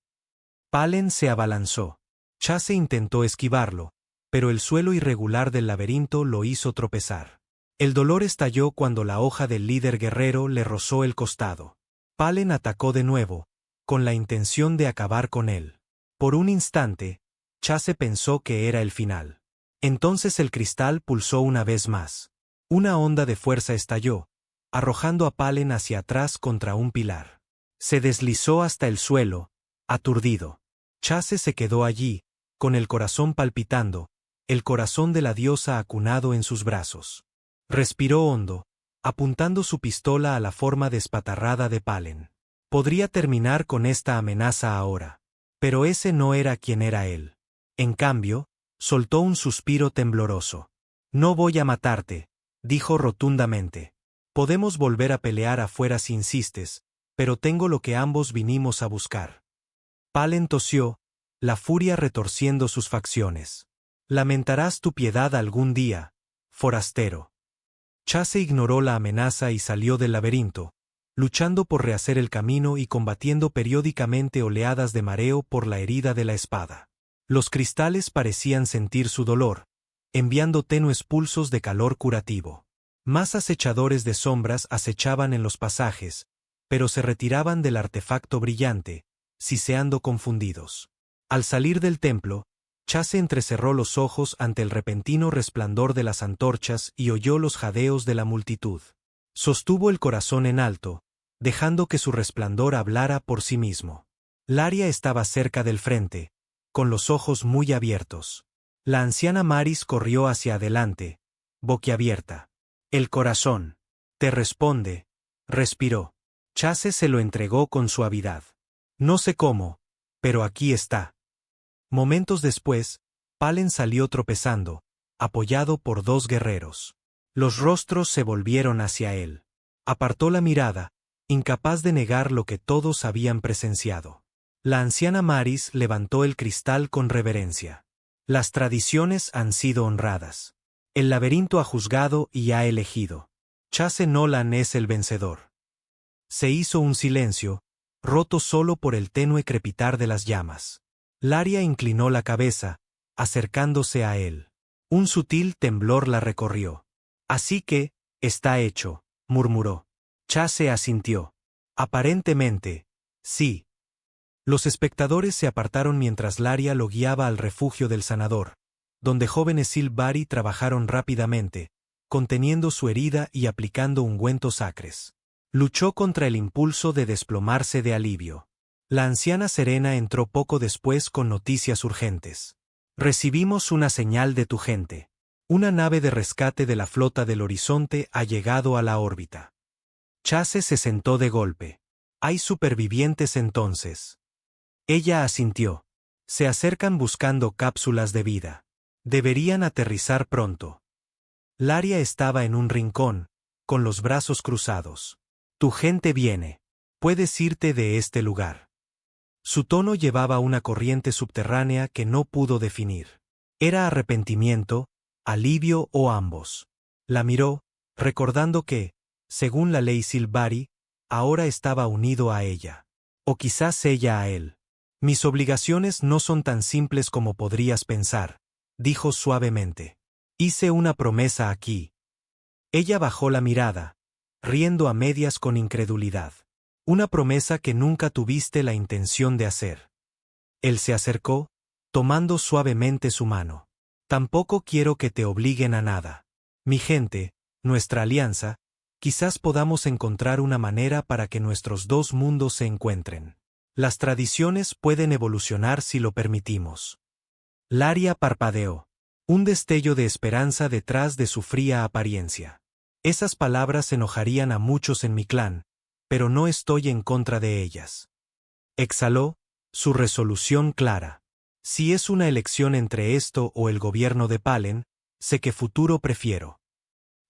Palen se abalanzó. Chase intentó esquivarlo, pero el suelo irregular del laberinto lo hizo tropezar. El dolor estalló cuando la hoja del líder guerrero le rozó el costado. Palen atacó de nuevo, con la intención de acabar con él. Por un instante, Chase pensó que era el final. Entonces el cristal pulsó una vez más. Una onda de fuerza estalló, arrojando a Palen hacia atrás contra un pilar. Se deslizó hasta el suelo, aturdido. Chase se quedó allí, con el corazón palpitando, el corazón de la diosa acunado en sus brazos. Respiró hondo, apuntando su pistola a la forma despatarrada de Palen. Podría terminar con esta amenaza ahora. Pero ese no era quien era él. En cambio, soltó un suspiro tembloroso. No voy a matarte, dijo rotundamente. Podemos volver a pelear afuera si insistes, pero tengo lo que ambos vinimos a buscar. Palen tosió, la furia retorciendo sus facciones. Lamentarás tu piedad algún día, forastero. Chase ignoró la amenaza y salió del laberinto, luchando por rehacer el camino y combatiendo periódicamente oleadas de mareo por la herida de la espada. Los cristales parecían sentir su dolor, enviando tenues pulsos de calor curativo. Más acechadores de sombras acechaban en los pasajes, pero se retiraban del artefacto brillante, siseando confundidos. Al salir del templo, Chase entrecerró los ojos ante el repentino resplandor de las antorchas y oyó los jadeos de la multitud. Sostuvo el corazón en alto, dejando que su resplandor hablara por sí mismo. Laria estaba cerca del frente, con los ojos muy abiertos. La anciana Maris corrió hacia adelante, boquiabierta. El corazón. Te responde, respiró. Chase se lo entregó con suavidad. No sé cómo, pero aquí está. Momentos después, Palen salió tropezando, apoyado por dos guerreros. Los rostros se volvieron hacia él. Apartó la mirada, incapaz de negar lo que todos habían presenciado. La anciana Maris levantó el cristal con reverencia. Las tradiciones han sido honradas. El laberinto ha juzgado y ha elegido. Chase Nolan es el vencedor. Se hizo un silencio, roto solo por el tenue crepitar de las llamas. Laria inclinó la cabeza, acercándose a él. Un sutil temblor la recorrió. Así que, está hecho, murmuró. Chase asintió. Aparentemente, sí. Los espectadores se apartaron mientras Laria lo guiaba al refugio del sanador, donde jóvenes Silvari trabajaron rápidamente, conteniendo su herida y aplicando ungüentos acres. Luchó contra el impulso de desplomarse de alivio. La anciana Serena entró poco después con noticias urgentes. Recibimos una señal de tu gente. Una nave de rescate de la flota del horizonte ha llegado a la órbita. Chase se sentó de golpe. ¿Hay supervivientes entonces? Ella asintió. Se acercan buscando cápsulas de vida. Deberían aterrizar pronto. Laria estaba en un rincón, con los brazos cruzados. Tu gente viene. Puedes irte de este lugar. Su tono llevaba una corriente subterránea que no pudo definir. Era arrepentimiento, alivio o ambos. La miró, recordando que, según la ley Silvari, ahora estaba unido a ella. O quizás ella a él. Mis obligaciones no son tan simples como podrías pensar, dijo suavemente. Hice una promesa aquí. Ella bajó la mirada, riendo a medias con incredulidad. Una promesa que nunca tuviste la intención de hacer. Él se acercó, tomando suavemente su mano. Tampoco quiero que te obliguen a nada. Mi gente, nuestra alianza, quizás podamos encontrar una manera para que nuestros dos mundos se encuentren. Las tradiciones pueden evolucionar si lo permitimos. Laria parpadeó. Un destello de esperanza detrás de su fría apariencia. Esas palabras enojarían a muchos en mi clan, pero no estoy en contra de ellas. Exhaló, su resolución clara. Si es una elección entre esto o el gobierno de Palen, sé qué futuro prefiero.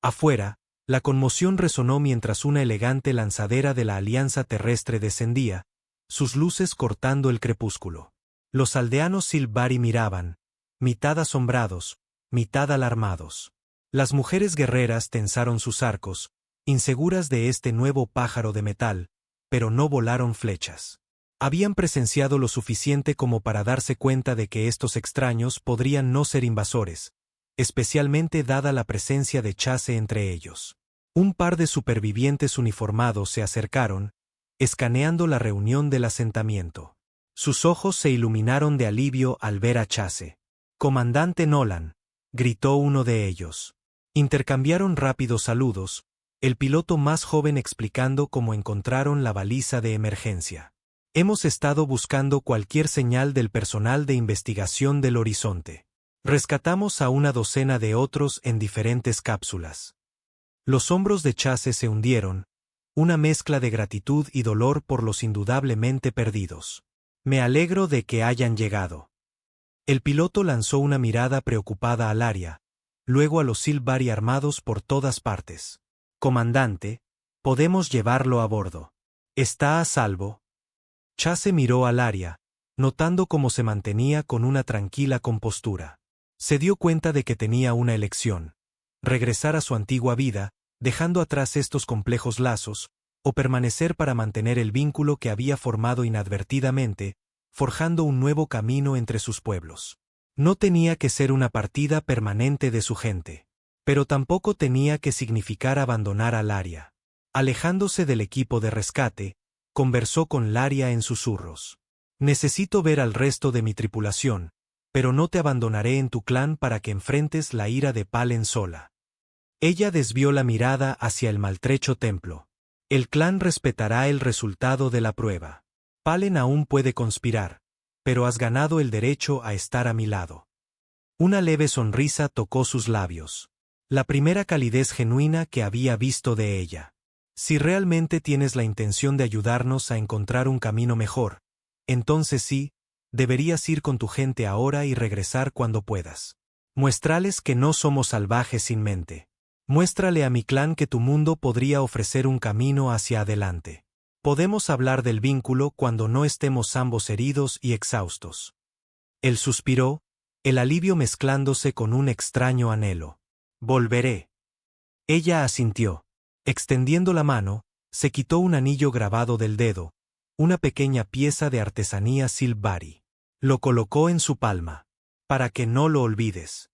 Afuera, la conmoción resonó mientras una elegante lanzadera de la Alianza Terrestre descendía, sus luces cortando el crepúsculo. Los aldeanos Silvari miraban, mitad asombrados, mitad alarmados. Las mujeres guerreras tensaron sus arcos, inseguras de este nuevo pájaro de metal, pero no volaron flechas. Habían presenciado lo suficiente como para darse cuenta de que estos extraños podrían no ser invasores, especialmente dada la presencia de Chase entre ellos. Un par de supervivientes uniformados se acercaron, escaneando la reunión del asentamiento. Sus ojos se iluminaron de alivio al ver a Chase. «Comandante Nolan», gritó uno de ellos. Intercambiaron rápidos saludos, el piloto más joven explicando cómo encontraron la baliza de emergencia. «Hemos estado buscando cualquier señal del personal de investigación del horizonte. Rescatamos a una docena de otros en diferentes cápsulas». Los hombros de Chase se hundieron, una mezcla de gratitud y dolor por los indudablemente perdidos. «Me alegro de que hayan llegado». El piloto lanzó una mirada preocupada al área, luego a los Silvari armados por todas partes. «Comandante, podemos llevarlo a bordo. ¿Está a salvo?» Chase miró al área, notando cómo se mantenía con una tranquila compostura. Se dio cuenta de que tenía una elección: regresar a su antigua vida, dejando atrás estos complejos lazos, o permanecer para mantener el vínculo que había formado inadvertidamente, forjando un nuevo camino entre sus pueblos. No tenía que ser una partida permanente de su gente, pero tampoco tenía que significar abandonar a Laria. Alejándose del equipo de rescate, conversó con Laria en susurros. «Necesito ver al resto de mi tripulación, pero no te abandonaré en tu clan para que enfrentes la ira de Palen sola». Ella desvió la mirada hacia el maltrecho templo. «El clan respetará el resultado de la prueba. Palen aún puede conspirar, pero has ganado el derecho a estar a mi lado». Una leve sonrisa tocó sus labios. La primera calidez genuina que había visto de ella. «Si realmente tienes la intención de ayudarnos a encontrar un camino mejor, entonces sí, deberías ir con tu gente ahora y regresar cuando puedas. Muéstrales que no somos salvajes sin mente. Muéstrale a mi clan que tu mundo podría ofrecer un camino hacia adelante. Podemos hablar del vínculo cuando no estemos ambos heridos y exhaustos». Él suspiró, el alivio mezclándose con un extraño anhelo. «Volveré». Ella asintió. Extendiendo la mano, se quitó un anillo grabado del dedo, una pequeña pieza de artesanía Silvari. Lo colocó en su palma. «Para que no lo olvides».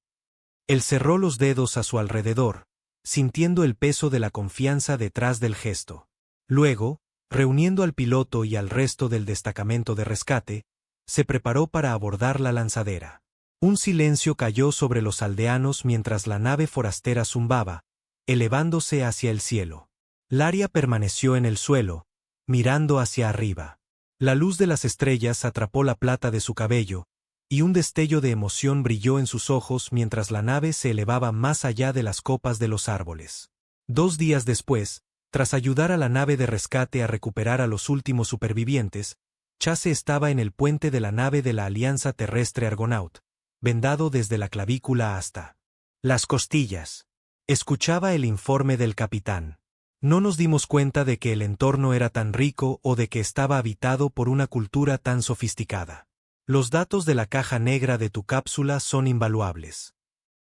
Él cerró los dedos a su alrededor, sintiendo el peso de la confianza detrás del gesto. Luego, reuniendo al piloto y al resto del destacamento de rescate, se preparó para abordar la lanzadera. Un silencio cayó sobre los aldeanos mientras la nave forastera zumbaba, elevándose hacia el cielo. Laria permaneció en el suelo, mirando hacia arriba. La luz de las estrellas atrapó la plata de su cabello, y un destello de emoción brilló en sus ojos mientras la nave se elevaba más allá de las copas de los árboles. 2 días después, tras ayudar a la nave de rescate a recuperar a los últimos supervivientes, Chase estaba en el puente de la nave de la Alianza Terrestre Argonaut, vendado desde la clavícula hasta las costillas. Escuchaba el informe del capitán. «No nos dimos cuenta de que el entorno era tan rico o de que estaba habitado por una cultura tan sofisticada. Los datos de la caja negra de tu cápsula son invaluables».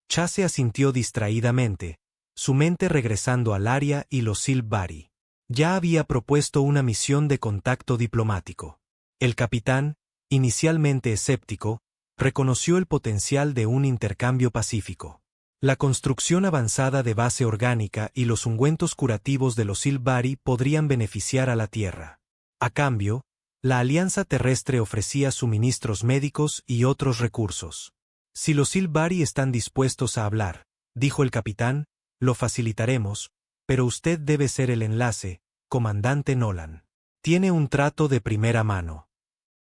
Chase asintió distraídamente, su mente regresando al área y los Silvari. Ya había propuesto una misión de contacto diplomático. El capitán, inicialmente escéptico, reconoció el potencial de un intercambio pacífico. La construcción avanzada de base orgánica y los ungüentos curativos de los Silvari podrían beneficiar a la Tierra. A cambio, la Alianza Terrestre ofrecía suministros médicos y otros recursos. «Si los Silvari están dispuestos a hablar», dijo el capitán, «lo facilitaremos, pero usted debe ser el enlace, comandante Nolan. Tiene un trato de primera mano».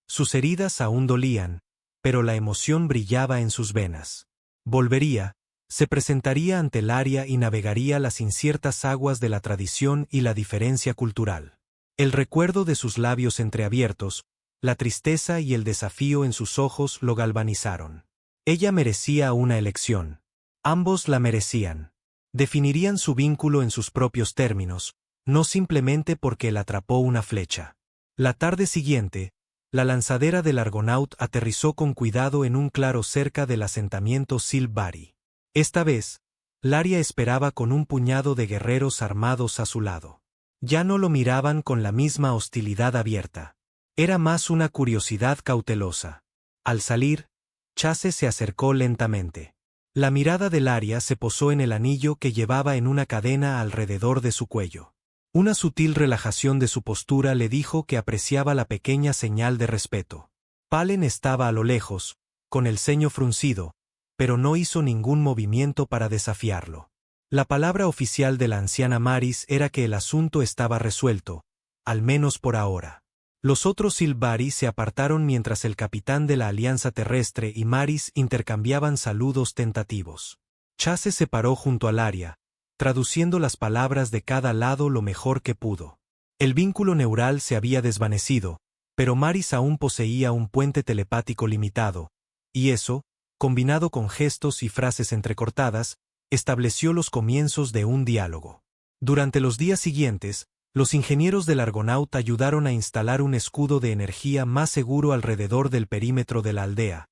Sus heridas aún dolían, pero la emoción brillaba en sus venas. Volvería, se presentaría ante el área y navegaría las inciertas aguas de la tradición y la diferencia cultural. El recuerdo de sus labios entreabiertos, la tristeza y el desafío en sus ojos lo galvanizaron. Ella merecía una elección. Ambos la merecían. Definirían su vínculo en sus propios términos, no simplemente porque él atrapó una flecha. La tarde siguiente, la lanzadera del Argonaut aterrizó con cuidado en un claro cerca del asentamiento Silvari. Esta vez, Laria esperaba con un puñado de guerreros armados a su lado. Ya no lo miraban con la misma hostilidad abierta. Era más una curiosidad cautelosa. Al salir, Chase se acercó lentamente. La mirada de Laria se posó en el anillo que llevaba en una cadena alrededor de su cuello. Una sutil relajación de su postura le dijo que apreciaba la pequeña señal de respeto. Palen estaba a lo lejos, con el ceño fruncido, pero no hizo ningún movimiento para desafiarlo. La palabra oficial de la anciana Maris era que el asunto estaba resuelto, al menos por ahora. Los otros Silvari se apartaron mientras el capitán de la Alianza Terrestre y Maris intercambiaban saludos tentativos. Chase se paró junto al área, traduciendo las palabras de cada lado lo mejor que pudo. El vínculo neural se había desvanecido, pero Maris aún poseía un puente telepático limitado, y eso, combinado con gestos y frases entrecortadas, estableció los comienzos de un diálogo. Durante los días siguientes, los ingenieros del Argonaut ayudaron a instalar un escudo de energía más seguro alrededor del perímetro de la aldea,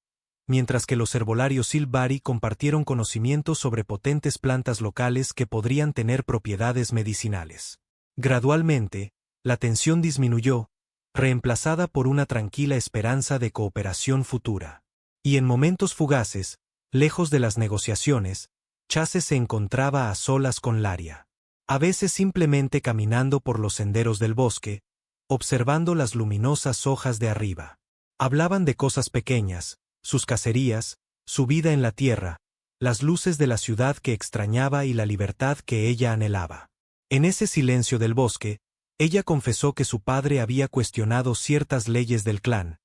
mientras que los herbolarios Silvari compartieron conocimientos sobre potentes plantas locales que podrían tener propiedades medicinales. Gradualmente, la tensión disminuyó, reemplazada por una tranquila esperanza de cooperación futura. Y en momentos fugaces, lejos de las negociaciones, Chase se encontraba a solas con Laria. A veces simplemente caminando por los senderos del bosque, observando las luminosas hojas de arriba. Hablaban de cosas pequeñas, sus cacerías, su vida en la tierra, las luces de la ciudad que extrañaba y la libertad que ella anhelaba. En ese silencio del bosque, ella confesó que su padre había cuestionado ciertas leyes del clan,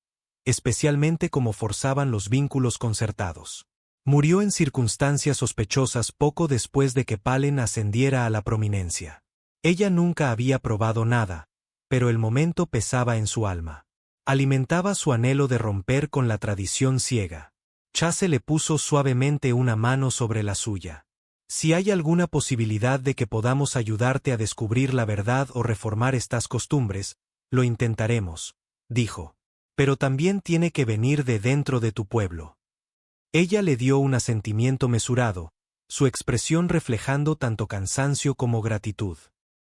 especialmente cómo forzaban los vínculos concertados. Murió en circunstancias sospechosas poco después de que Palen ascendiera a la prominencia. Ella nunca había probado nada, pero el momento pesaba en su alma. Alimentaba su anhelo de romper con la tradición ciega. Chase le puso suavemente una mano sobre la suya. Si hay alguna posibilidad de que podamos ayudarte a descubrir la verdad o reformar estas costumbres, lo intentaremos, dijo. Pero también tiene que venir de dentro de tu pueblo. Ella le dio un asentimiento mesurado, su expresión reflejando tanto cansancio como gratitud.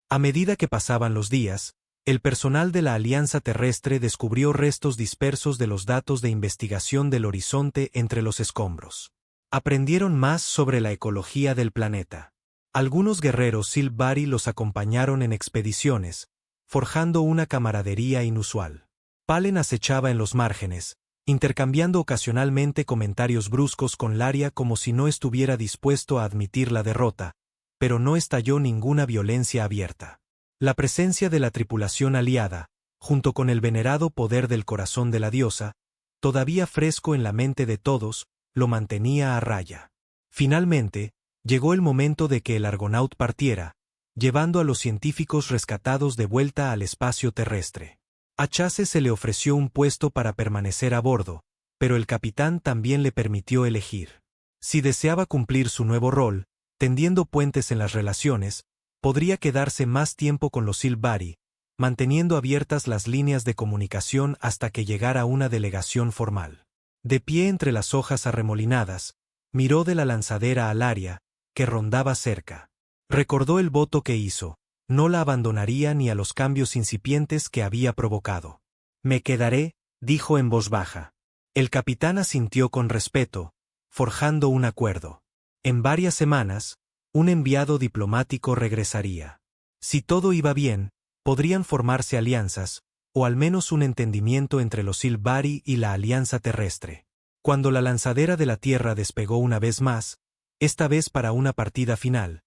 A medida que pasaban los días, el personal de la Alianza Terrestre descubrió restos dispersos de los datos de investigación del horizonte entre los escombros. Aprendieron más sobre la ecología del planeta. Algunos guerreros Silvari los acompañaron en expediciones, forjando una camaradería inusual. Palen acechaba en los márgenes, intercambiando ocasionalmente comentarios bruscos con Laria como si no estuviera dispuesto a admitir la derrota, pero no estalló ninguna violencia abierta. La presencia de la tripulación aliada, junto con el venerado poder del corazón de la diosa, todavía fresco en la mente de todos, lo mantenía a raya. Finalmente, llegó el momento de que el Argonaut partiera, llevando a los científicos rescatados de vuelta al espacio terrestre. A Chase se le ofreció un puesto para permanecer a bordo, pero el capitán también le permitió elegir. Si deseaba cumplir su nuevo rol, tendiendo puentes en las relaciones, podría quedarse más tiempo con los Silvari, manteniendo abiertas las líneas de comunicación hasta que llegara una delegación formal. De pie entre las hojas arremolinadas, miró de la lanzadera al área, que rondaba cerca. Recordó el voto que hizo. No la abandonaría ni a los cambios incipientes que había provocado. Me quedaré, dijo en voz baja. El capitán asintió con respeto, forjando un acuerdo. En varias semanas, un enviado diplomático regresaría. Si todo iba bien, podrían formarse alianzas, o al menos un entendimiento entre los Silvari y la Alianza Terrestre. Cuando la lanzadera de la Tierra despegó una vez más, esta vez para una partida final,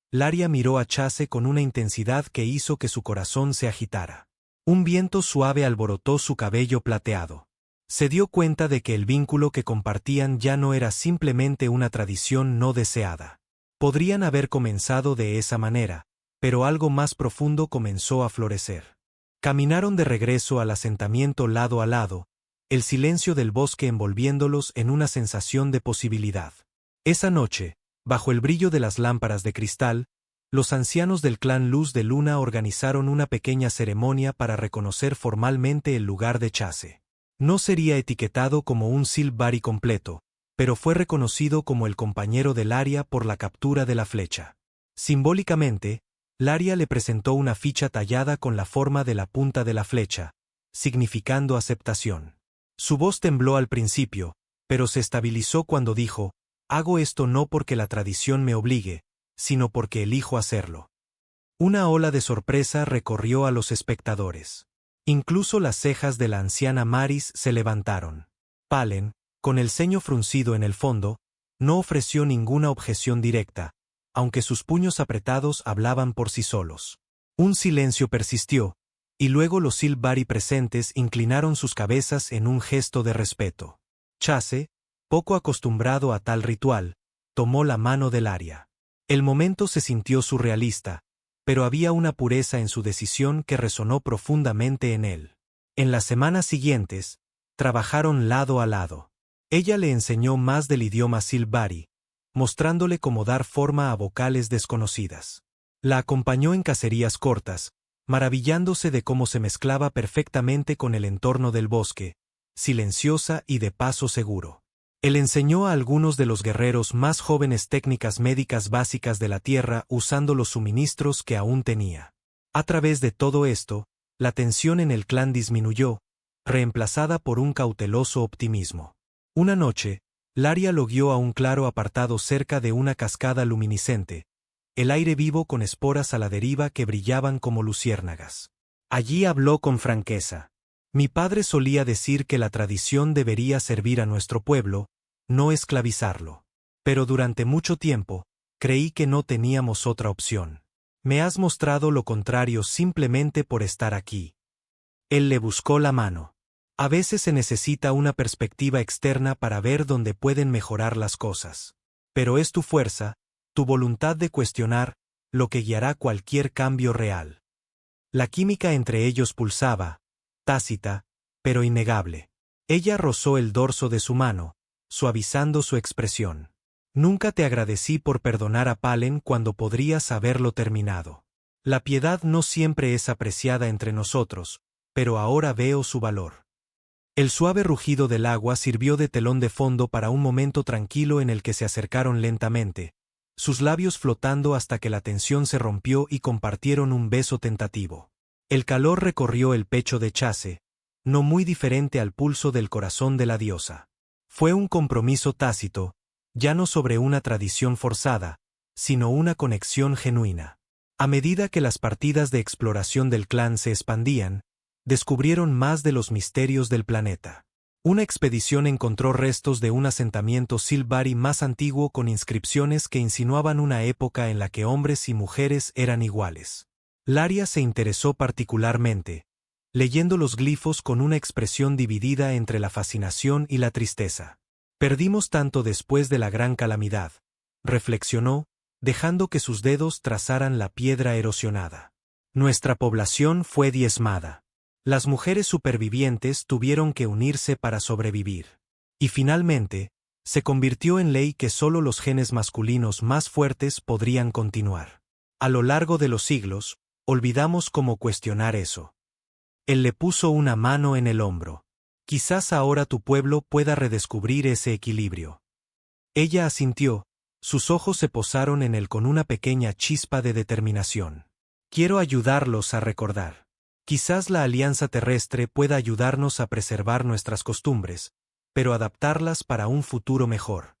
Laria miró a Chase con una intensidad que hizo que su corazón se agitara. Un viento suave alborotó su cabello plateado. Se dio cuenta de que el vínculo que compartían ya no era simplemente una tradición no deseada. Podrían haber comenzado de esa manera, pero algo más profundo comenzó a florecer. Caminaron de regreso al asentamiento lado a lado, el silencio del bosque envolviéndolos en una sensación de posibilidad. Esa noche, bajo el brillo de las lámparas de cristal, los ancianos del clan Luz de Luna organizaron una pequeña ceremonia para reconocer formalmente el lugar de Chase. No sería etiquetado como un Silvari completo, pero fue reconocido como el compañero de Laria por la captura de la flecha. Simbólicamente, Laria le presentó una ficha tallada con la forma de la punta de la flecha, significando aceptación. Su voz tembló al principio, pero se estabilizó cuando dijo: Hago esto no porque la tradición me obligue, sino porque elijo hacerlo. Una ola de sorpresa recorrió a los espectadores. Incluso las cejas de la anciana Maris se levantaron. Palen, con el ceño fruncido en el fondo, no ofreció ninguna objeción directa, aunque sus puños apretados hablaban por sí solos. Un silencio persistió, y luego los Silvari presentes inclinaron sus cabezas en un gesto de respeto. Chase, poco acostumbrado a tal ritual, tomó la mano de Laria. El momento se sintió surrealista, pero había una pureza en su decisión que resonó profundamente en él. En las semanas siguientes, trabajaron lado a lado. Ella le enseñó más del idioma Silvari, mostrándole cómo dar forma a vocales desconocidas. La acompañó en cacerías cortas, maravillándose de cómo se mezclaba perfectamente con el entorno del bosque, silenciosa y de paso seguro. Él enseñó a algunos de los guerreros más jóvenes técnicas médicas básicas de la Tierra usando los suministros que aún tenía. A través de todo esto, la tensión en el clan disminuyó, reemplazada por un cauteloso optimismo. Una noche, Laria lo guió a un claro apartado cerca de una cascada luminiscente, el aire vivo con esporas a la deriva que brillaban como luciérnagas. Allí habló con franqueza. Mi padre solía decir que la tradición debería servir a nuestro pueblo, no esclavizarlo. Pero durante mucho tiempo, creí que no teníamos otra opción. Me has mostrado lo contrario simplemente por estar aquí. Él le buscó la mano. A veces se necesita una perspectiva externa para ver dónde pueden mejorar las cosas. Pero es tu fuerza, tu voluntad de cuestionar, lo que guiará cualquier cambio real. La química entre ellos pulsaba, tácita, pero innegable. Ella rozó el dorso de su mano, suavizando su expresión. Nunca te agradecí por perdonar a Palen cuando podrías haberlo terminado. La piedad no siempre es apreciada entre nosotros, pero ahora veo su valor. El suave rugido del agua sirvió de telón de fondo para un momento tranquilo en el que se acercaron lentamente, sus labios flotando hasta que la tensión se rompió y compartieron un beso tentativo. El calor recorrió el pecho de Chase, no muy diferente al pulso del corazón de la diosa. Fue un compromiso tácito, ya no sobre una tradición forzada, sino una conexión genuina. A medida que las partidas de exploración del clan se expandían, descubrieron más de los misterios del planeta. Una expedición encontró restos de un asentamiento Silvari más antiguo con inscripciones que insinuaban una época en la que hombres y mujeres eran iguales. Laria se interesó particularmente, leyendo los glifos con una expresión dividida entre la fascinación y la tristeza. Perdimos tanto después de la gran calamidad, reflexionó, dejando que sus dedos trazaran la piedra erosionada. Nuestra población fue diezmada. Las mujeres supervivientes tuvieron que unirse para sobrevivir. Y finalmente, se convirtió en ley que solo los genes masculinos más fuertes podrían continuar. A lo largo de los siglos, olvidamos cómo cuestionar eso. Él le puso una mano en el hombro. Quizás ahora tu pueblo pueda redescubrir ese equilibrio. Ella asintió, sus ojos se posaron en él con una pequeña chispa de determinación. Quiero ayudarlos a recordar. Quizás la alianza terrestre pueda ayudarnos a preservar nuestras costumbres, pero adaptarlas para un futuro mejor.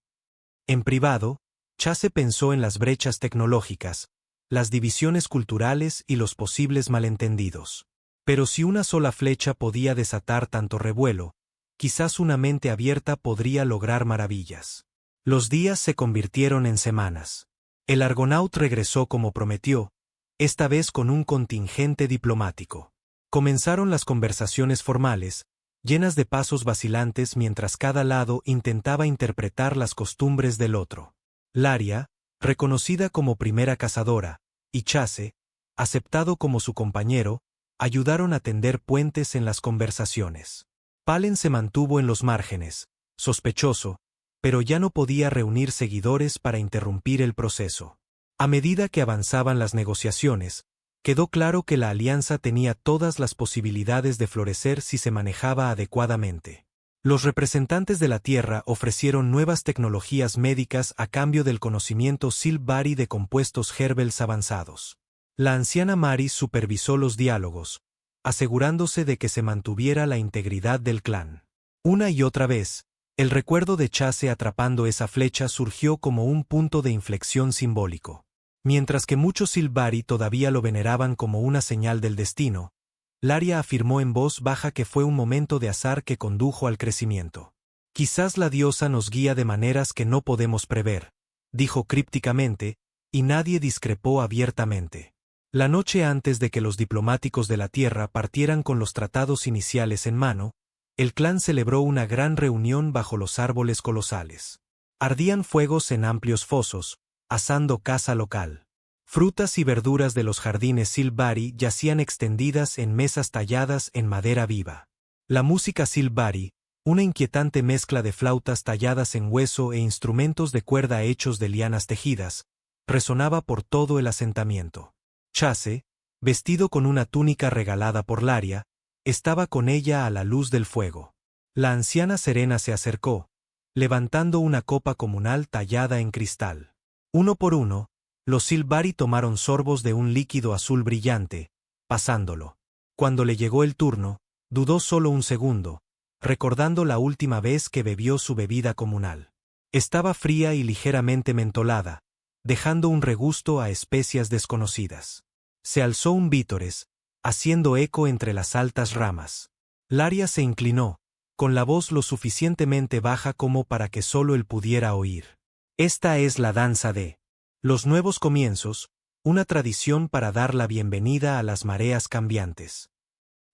En privado, Chase pensó en las brechas tecnológicas, las divisiones culturales y los posibles malentendidos. Pero si una sola flecha podía desatar tanto revuelo, quizás una mente abierta podría lograr maravillas. Los días se convirtieron en semanas. El Argonaut regresó como prometió, esta vez con un contingente diplomático. Comenzaron las conversaciones formales, llenas de pasos vacilantes mientras cada lado intentaba interpretar las costumbres del otro. Laria, reconocida como primera cazadora, y Chase, aceptado como su compañero, ayudaron a tender puentes en las conversaciones. Palen se mantuvo en los márgenes, sospechoso, pero ya no podía reunir seguidores para interrumpir el proceso. A medida que avanzaban las negociaciones, quedó claro que la alianza tenía todas las posibilidades de florecer si se manejaba adecuadamente. Los representantes de la Tierra ofrecieron nuevas tecnologías médicas a cambio del conocimiento Silvari de compuestos Herbels avanzados. La anciana Maris supervisó los diálogos, asegurándose de que se mantuviera la integridad del clan. Una y otra vez, El recuerdo de Chase atrapando esa flecha surgió como un punto de inflexión simbólico. Mientras que muchos Silvari todavía lo veneraban como una señal del destino, Laria afirmó en voz baja que fue un momento de azar que condujo al crecimiento. Quizás la diosa nos guía de maneras que no podemos prever, dijo crípticamente, y nadie discrepó abiertamente. La noche antes de que los diplomáticos de la Tierra partieran con los tratados iniciales en mano, el clan celebró una gran reunión bajo los árboles colosales. Ardían fuegos en amplios fosos, asando caza local. Frutas y verduras de los jardines Silvari yacían extendidas en mesas talladas en madera viva. La música Silvari, una inquietante mezcla de flautas talladas en hueso e instrumentos de cuerda hechos de lianas tejidas, resonaba por todo el asentamiento. Chase, vestido con una túnica regalada por Laria, estaba con ella a la luz del fuego. La anciana Serena se acercó, levantando una copa comunal tallada en cristal. Uno por uno, los Silvari tomaron sorbos de un líquido azul brillante, pasándolo. Cuando le llegó el turno, dudó solo un segundo, recordando la última vez que bebió su bebida comunal. Estaba fría y ligeramente mentolada, dejando un regusto a especias desconocidas. Se alzó un vítores, haciendo eco entre las altas ramas. Laria se inclinó, con la voz lo suficientemente baja como para que solo él pudiera oír. Esta es la danza de los nuevos comienzos, una tradición para dar la bienvenida a las mareas cambiantes.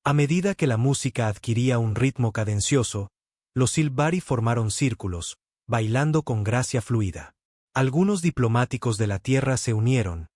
A medida que la música adquiría un ritmo cadencioso, los Silvari formaron círculos, bailando con gracia fluida. Algunos diplomáticos de la Tierra se unieron,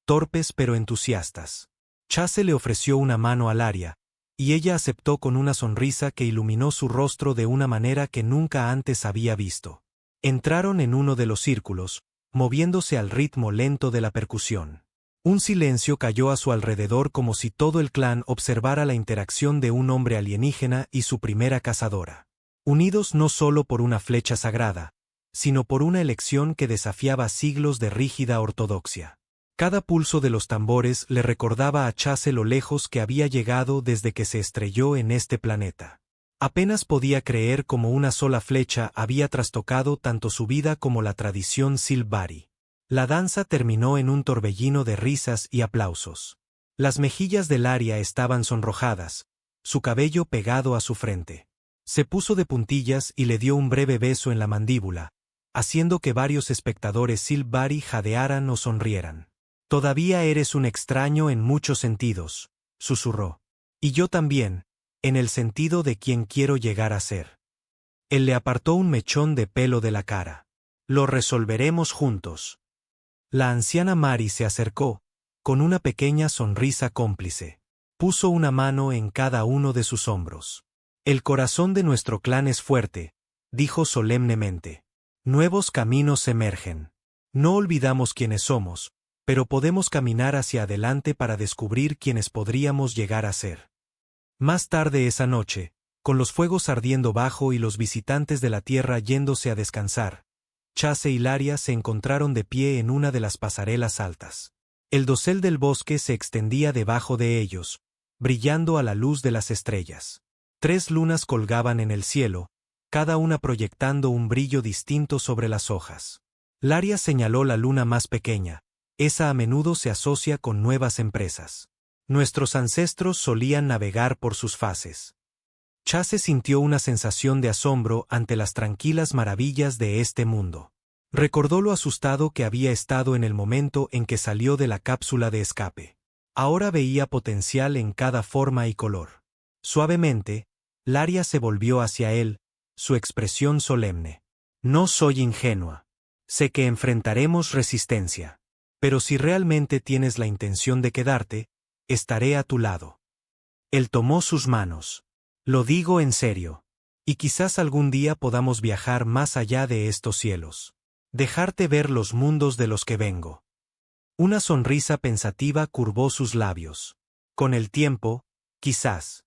torpes pero entusiastas. Chase le ofreció una mano a Laria, y ella aceptó con una sonrisa que iluminó su rostro de una manera que nunca antes había visto. Entraron en uno de los círculos, moviéndose al ritmo lento de la percusión. Un silencio cayó a su alrededor como si todo el clan observara la interacción de un hombre alienígena y su primera cazadora. Unidos no solo por una flecha sagrada, sino por una elección que desafiaba siglos de rígida ortodoxia. Cada pulso de los tambores le recordaba a Chase lo lejos que había llegado desde que se estrelló en este planeta. Apenas podía creer cómo una sola flecha había trastocado tanto su vida como la tradición Silvari. La danza terminó en un torbellino de risas y aplausos. Las mejillas de Laria estaban sonrojadas, su cabello pegado a su frente. Se puso de puntillas y le dio un breve beso en la mandíbula, haciendo que varios espectadores Silvari jadearan o sonrieran. «Todavía eres un extraño en muchos sentidos», susurró. «Y yo también, en el sentido de quien quiero llegar a ser». Él le apartó un mechón de pelo de la cara. «Lo resolveremos juntos». La anciana Mari se acercó, con una pequeña sonrisa cómplice. Puso una mano en cada uno de sus hombros. «El corazón de nuestro clan es fuerte», dijo solemnemente. «Nuevos caminos emergen. No olvidamos quiénes somos, pero podemos caminar hacia adelante para descubrir quiénes podríamos llegar a ser». Más tarde esa noche, con los fuegos ardiendo bajo y los visitantes de la Tierra yéndose a descansar, Chase y Laria se encontraron de pie en una de las pasarelas altas. El dosel del bosque se extendía debajo de ellos, brillando a la luz de las estrellas. 3 lunas colgaban en el cielo, cada una proyectando un brillo distinto sobre las hojas. Laria señaló la luna más pequeña. Esa a menudo se asocia con nuevas empresas. Nuestros ancestros solían navegar por sus fases. Chase sintió una sensación de asombro ante las tranquilas maravillas de este mundo. Recordó lo asustado que había estado en el momento en que salió de la cápsula de escape. Ahora veía potencial en cada forma y color. Suavemente, Laria se volvió hacia él, su expresión solemne. «No soy ingenua. Sé que enfrentaremos resistencia. Pero si realmente tienes la intención de quedarte, estaré a tu lado». Él tomó sus manos. «Lo digo en serio. Y quizás algún día podamos viajar más allá de estos cielos. Dejarte ver los mundos de los que vengo». Una sonrisa pensativa curvó sus labios. «Con el tiempo, quizás».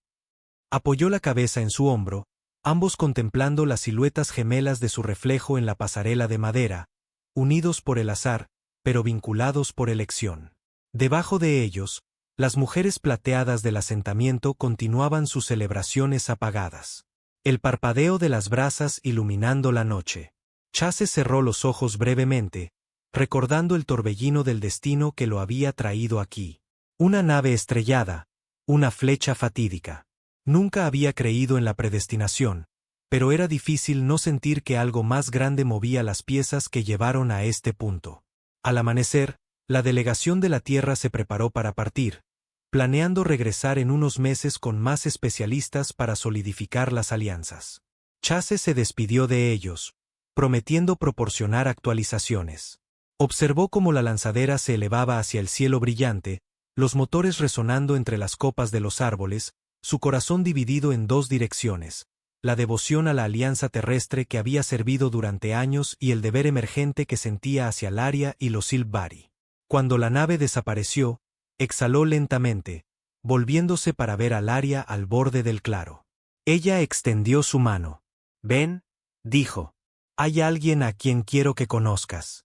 Apoyó la cabeza en su hombro, ambos contemplando las siluetas gemelas de su reflejo en la pasarela de madera, unidos por el azar, pero vinculados por elección. Debajo de ellos, las mujeres plateadas del asentamiento continuaban sus celebraciones apagadas. el parpadeo de las brasas iluminando la noche. Chase cerró los ojos brevemente, recordando el torbellino del destino que lo había traído aquí. Una nave estrellada, una flecha fatídica. Nunca había creído en la predestinación, pero era difícil no sentir que algo más grande movía las piezas que llevaron a este punto. Al amanecer, la delegación de la Tierra se preparó para partir, planeando regresar en unos meses con más especialistas para solidificar las alianzas. Chase se despidió de ellos, prometiendo proporcionar actualizaciones. Observó cómo la lanzadera se elevaba hacia el cielo brillante, los motores resonando entre las copas de los árboles, su corazón dividido en dos direcciones, la devoción a la alianza terrestre que había servido durante años y el deber emergente que sentía hacia Laria y los Silvari. Cuando la nave desapareció, exhaló lentamente, volviéndose para ver a Laria al borde del claro. Ella extendió su mano. «Ven», dijo. «Hay alguien a quien quiero que conozcas».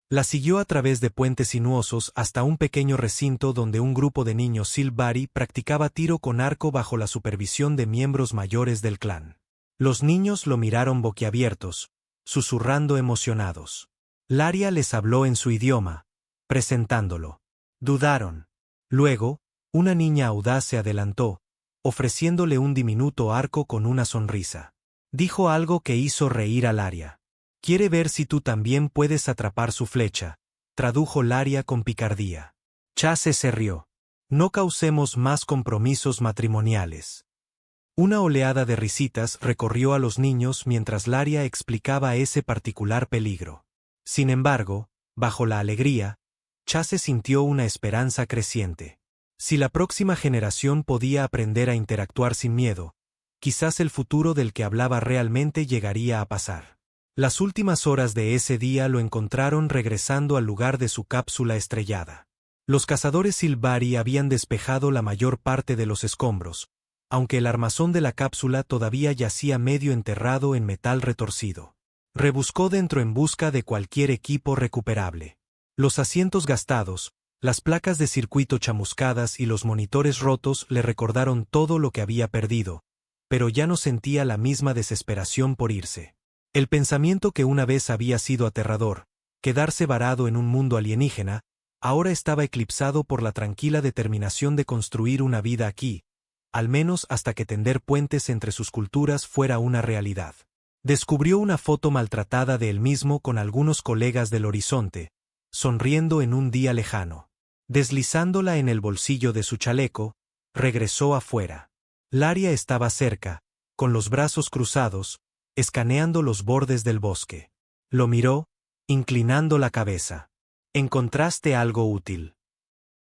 La siguió a través de puentes sinuosos hasta un pequeño recinto donde un grupo de niños Silvari practicaba tiro con arco bajo la supervisión de miembros mayores del clan. Los niños lo miraron boquiabiertos, susurrando emocionados. Laria les habló en su idioma, presentándolo. Dudaron. Luego, una niña audaz se adelantó, ofreciéndole un diminuto arco con una sonrisa. Dijo algo que hizo reír a Laria. «Quiere ver si tú también puedes atrapar su flecha», tradujo Laria con picardía. Chase se rió. «No causemos más compromisos matrimoniales». Una oleada de risitas recorrió a los niños mientras Laria explicaba ese particular peligro. Sin embargo, bajo la alegría, Chase sintió una esperanza creciente. Si la próxima generación podía aprender a interactuar sin miedo, quizás el futuro del que hablaba realmente llegaría a pasar. Las últimas horas de ese día lo encontraron regresando al lugar de su cápsula estrellada. Los cazadores Silvari habían despejado la mayor parte de los escombros, aunque el armazón de la cápsula todavía yacía medio enterrado en metal retorcido. Rebuscó dentro en busca de cualquier equipo recuperable. Los asientos gastados, las placas de circuito chamuscadas y los monitores rotos le recordaron todo lo que había perdido, pero ya no sentía la misma desesperación por irse. El pensamiento que una vez había sido aterrador, quedarse varado en un mundo alienígena, ahora estaba eclipsado por la tranquila determinación de construir una vida aquí, al menos hasta que tender puentes entre sus culturas fuera una realidad. Descubrió una foto maltratada de él mismo con algunos colegas del horizonte, sonriendo en un día lejano. Deslizándola en el bolsillo de su chaleco, regresó afuera. Laria estaba cerca, con los brazos cruzados, escaneando los bordes del bosque. Lo miró, inclinando la cabeza. «¿Encontraste algo útil?»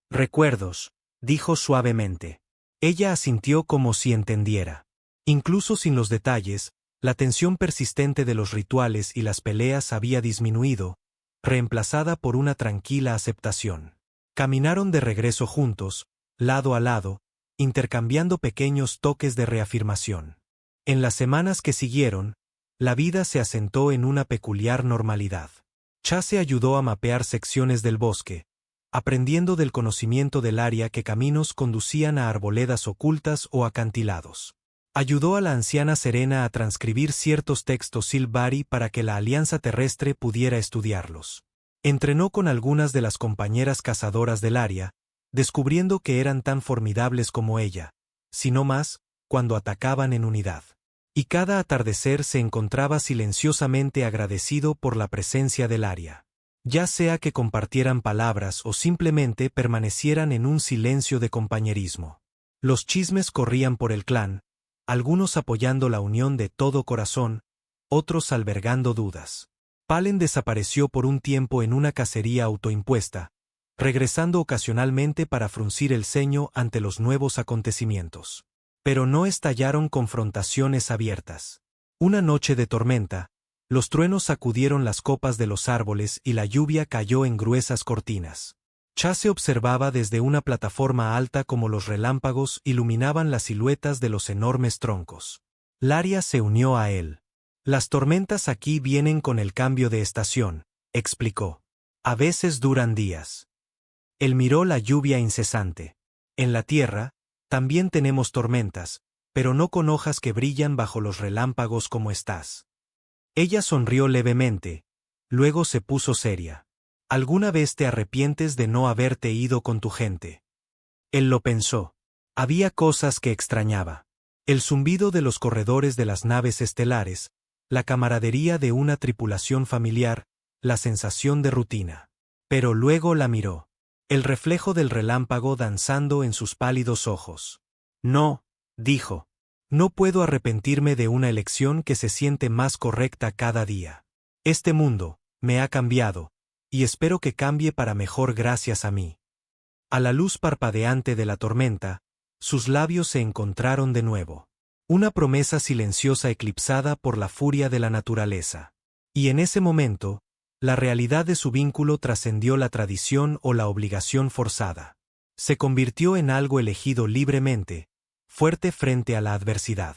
«Recuerdos», dijo suavemente. Ella asintió como si entendiera. Incluso sin los detalles, la tensión persistente de los rituales y las peleas había disminuido, reemplazada por una tranquila aceptación. Caminaron de regreso juntos, lado a lado, intercambiando pequeños toques de reafirmación. En las semanas que siguieron, la vida se asentó en una peculiar normalidad. Chase ayudó a mapear secciones del bosque, aprendiendo del conocimiento del área qué caminos conducían a arboledas ocultas o acantilados. Ayudó a la anciana Serena a transcribir ciertos textos Silvari para que la Alianza Terrestre pudiera estudiarlos. Entrenó con algunas de las compañeras cazadoras del área, descubriendo que eran tan formidables como ella, si no más, cuando atacaban en unidad. Y cada atardecer se encontraba silenciosamente agradecido por la presencia del área. Ya sea que compartieran palabras o simplemente permanecieran en un silencio de compañerismo. Los chismes corrían por el clan, algunos apoyando la unión de todo corazón, otros albergando dudas. Palen desapareció por un tiempo en una cacería autoimpuesta, regresando ocasionalmente para fruncir el ceño ante los nuevos acontecimientos. Pero no estallaron confrontaciones abiertas. Una noche de tormenta, los truenos sacudieron las copas de los árboles y la lluvia cayó en gruesas cortinas. Chase observaba desde una plataforma alta cómo los relámpagos iluminaban las siluetas de los enormes troncos. Laria se unió a él. «Las tormentas aquí vienen con el cambio de estación», explicó. «A veces duran días». Él miró la lluvia incesante. «En la Tierra, también tenemos tormentas, pero no con hojas que brillan bajo los relámpagos como estás. Ella sonrió levemente, luego se puso seria. ¿Alguna vez te arrepientes de no haberte ido con tu gente? Él lo pensó. Había cosas que extrañaba. El zumbido de los corredores de las naves estelares, la camaradería de una tripulación familiar, la sensación de rutina. Pero luego la miró. El reflejo del relámpago danzando en sus pálidos ojos. No, dijo. No puedo arrepentirme de una elección que se siente más correcta cada día. Este mundo me ha cambiado, y espero que cambie para mejor gracias a mí. A la luz parpadeante de la tormenta, sus labios se encontraron de nuevo. Una promesa silenciosa eclipsada por la furia de la naturaleza. Y en ese momento, la realidad de su vínculo trascendió la tradición o la obligación forzada. Se convirtió en algo elegido libremente, fuerte frente a la adversidad.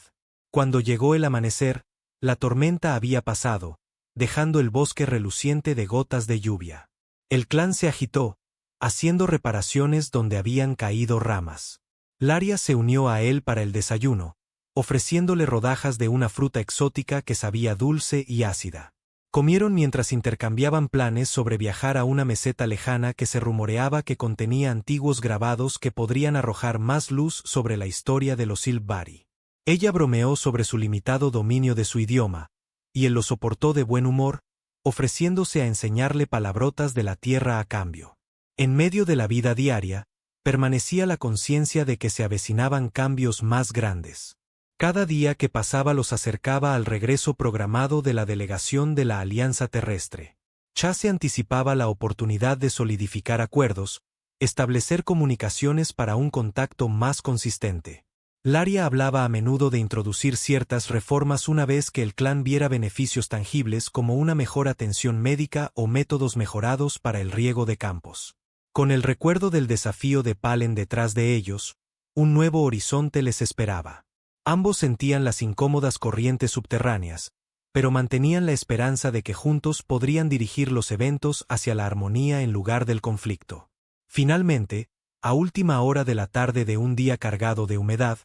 Cuando llegó el amanecer, la tormenta había pasado, dejando el bosque reluciente de gotas de lluvia. El clan se agitó, haciendo reparaciones donde habían caído ramas. Laria se unió a él para el desayuno, ofreciéndole rodajas de una fruta exótica que sabía dulce y ácida. Comieron mientras intercambiaban planes sobre viajar a una meseta lejana que se rumoreaba que contenía antiguos grabados que podrían arrojar más luz sobre la historia de los Silvari. Ella bromeó sobre su limitado dominio de su idioma, y él lo soportó de buen humor, ofreciéndose a enseñarle palabrotas de la tierra a cambio. En medio de la vida diaria, permanecía la conciencia de que se avecinaban cambios más grandes. Cada día que pasaba los acercaba al regreso programado de la delegación de la Alianza Terrestre. Chase anticipaba la oportunidad de solidificar acuerdos, establecer comunicaciones para un contacto más consistente. Laria hablaba a menudo de introducir ciertas reformas una vez que el clan viera beneficios tangibles como una mejor atención médica o métodos mejorados para el riego de campos. Con el recuerdo del desafío de Palen detrás de ellos, un nuevo horizonte les esperaba. Ambos sentían las incómodas corrientes subterráneas, pero mantenían la esperanza de que juntos podrían dirigir los eventos hacia la armonía en lugar del conflicto. Finalmente, a última hora de la tarde de un día cargado de humedad,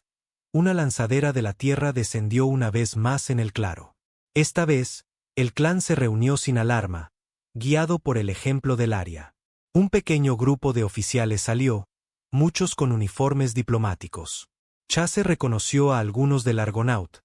una lanzadera de la tierra descendió una vez más en el claro. Esta vez, el clan se reunió sin alarma, guiado por el ejemplo de Laria. Un pequeño grupo de oficiales salió, muchos con uniformes diplomáticos. Chase reconoció a algunos del Argonaut,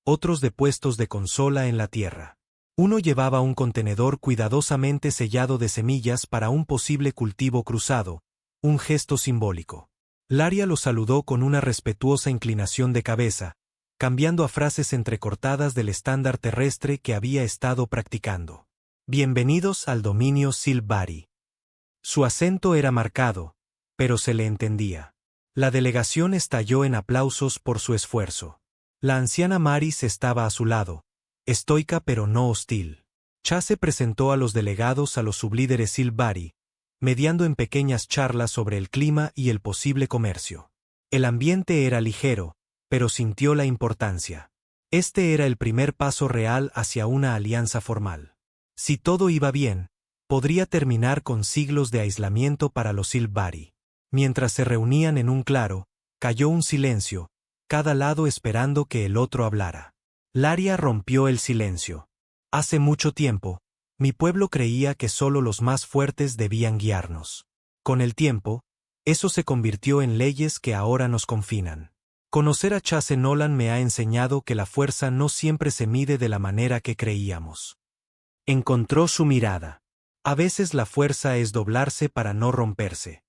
otros de puestos de consola en la tierra. Uno llevaba un contenedor cuidadosamente sellado de semillas para un posible cultivo cruzado, un gesto simbólico. Laria lo saludó con una respetuosa inclinación de cabeza, cambiando a frases entrecortadas del estándar terrestre que había estado practicando. Bienvenidos al dominio Silvari. Su acento era marcado, pero se le entendía. La delegación estalló en aplausos por su esfuerzo. La anciana Maris estaba a su lado, estoica pero no hostil. Chase presentó a los delegados a los sublíderes Silvari, mediando en pequeñas charlas sobre el clima y el posible comercio. El ambiente era ligero, pero sintió la importancia. Este era el primer paso real hacia una alianza formal. Si todo iba bien, podría terminar con siglos de aislamiento para los Silvari. Mientras se reunían en un claro, cayó un silencio, cada lado esperando que el otro hablara. Laria rompió el silencio. Hace mucho tiempo, mi pueblo creía que solo los más fuertes debían guiarnos. Con el tiempo, eso se convirtió en leyes que ahora nos confinan. Conocer a Chase Nolan me ha enseñado que la fuerza no siempre se mide de la manera que creíamos. Encontró su mirada. A veces la fuerza es doblarse para no romperse.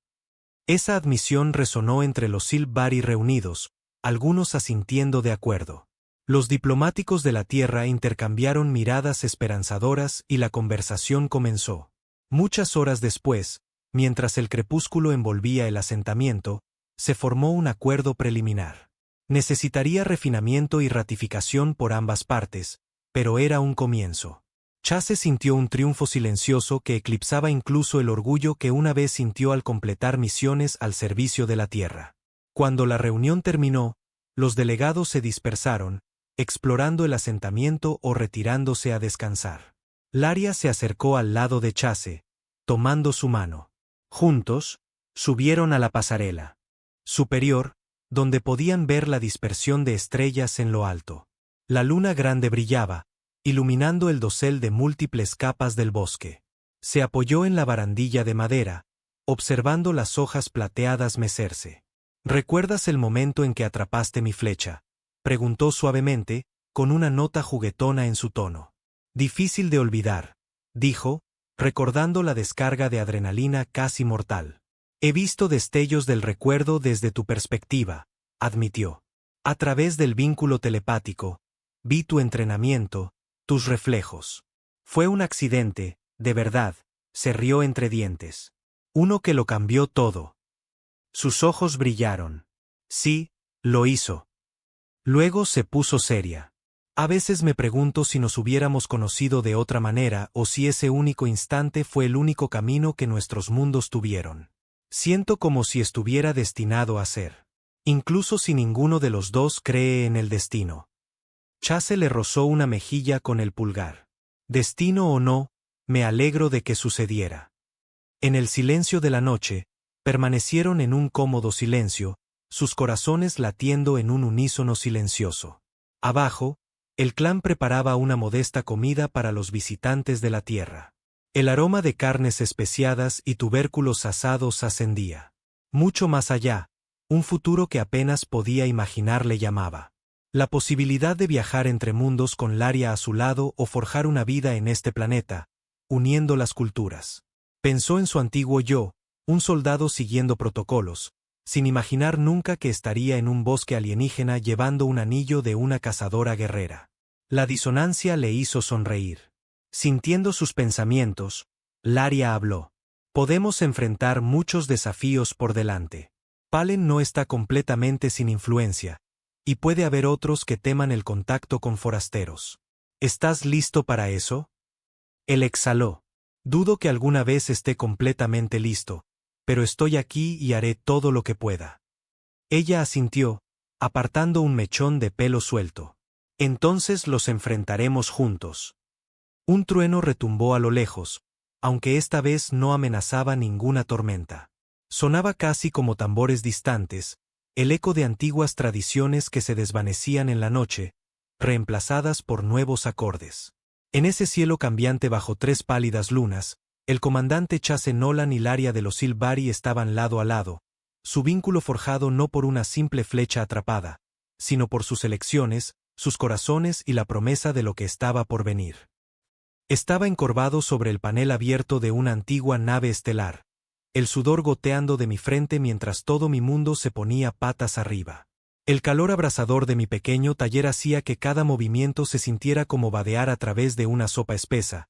Esa admisión resonó entre los Silvari reunidos, algunos asintiendo de acuerdo. Los diplomáticos de la tierra intercambiaron miradas esperanzadoras y la conversación comenzó. Muchas horas después, mientras el crepúsculo envolvía el asentamiento, se formó un acuerdo preliminar. Necesitaría refinamiento y ratificación por ambas partes, pero era un comienzo. Chase sintió un triunfo silencioso que eclipsaba incluso el orgullo que una vez sintió al completar misiones al servicio de la tierra. Cuando la reunión terminó, los delegados se dispersaron, explorando el asentamiento o retirándose a descansar. Laria se acercó al lado de Chase, tomando su mano. Juntos, subieron a la pasarela. Superior, donde podían ver la dispersión de estrellas en lo alto. La luna grande brillaba, iluminando el dosel de múltiples capas del bosque. Se apoyó en la barandilla de madera, observando las hojas plateadas mecerse. ¿Recuerdas el momento en que atrapaste mi flecha?, preguntó suavemente, con una nota juguetona en su tono. Difícil de olvidar, dijo, recordando la descarga de adrenalina casi mortal. He visto destellos del recuerdo desde tu perspectiva, admitió. A través del vínculo telepático, vi tu entrenamiento, tus reflejos. Fue un accidente, de verdad, se rió entre dientes. Uno que lo cambió todo. Sus ojos brillaron. Sí, lo hizo. Luego se puso seria. A veces me pregunto si nos hubiéramos conocido de otra manera o si ese único instante fue el único camino que nuestros mundos tuvieron. Siento como si estuviera destinado a ser. Incluso si ninguno de los dos cree en el destino. Chase le rozó una mejilla con el pulgar. Destino o no, me alegro de que sucediera. En el silencio de la noche, permanecieron en un cómodo silencio, sus corazones latiendo en un unísono silencioso. Abajo, el clan preparaba una modesta comida para los visitantes de la tierra. El aroma de carnes especiadas y tubérculos asados ascendía. Mucho más allá, un futuro que apenas podía imaginar le llamaba. La posibilidad de viajar entre mundos con Laria a su lado o forjar una vida en este planeta, uniendo las culturas. Pensó en su antiguo yo, un soldado siguiendo protocolos, sin imaginar nunca que estaría en un bosque alienígena llevando un anillo de una cazadora guerrera. La disonancia le hizo sonreír. Sintiendo sus pensamientos, Laria habló. Podemos enfrentar muchos desafíos por delante. Palen no está completamente sin influencia, y puede haber otros que teman el contacto con forasteros. ¿Estás listo para eso? Él exhaló. Dudo que alguna vez esté completamente listo, pero estoy aquí y haré todo lo que pueda. Ella asintió, apartando un mechón de pelo suelto. Entonces los enfrentaremos juntos. Un trueno retumbó a lo lejos, aunque esta vez no amenazaba ninguna tormenta. Sonaba casi como tambores distantes, el eco de antiguas tradiciones que se desvanecían en la noche, reemplazadas por nuevos acordes. En ese cielo cambiante bajo 3 pálidas lunas, el comandante Chase Nolan y Laria de los Silvari estaban lado a lado, su vínculo forjado no por una simple flecha atrapada, sino por sus elecciones, sus corazones y la promesa de lo que estaba por venir. Estaba encorvado sobre el panel abierto de una antigua nave estelar, el sudor goteando de mi frente mientras todo mi mundo se ponía patas arriba. El calor abrasador de mi pequeño taller hacía que cada movimiento se sintiera como vadear a través de una sopa espesa,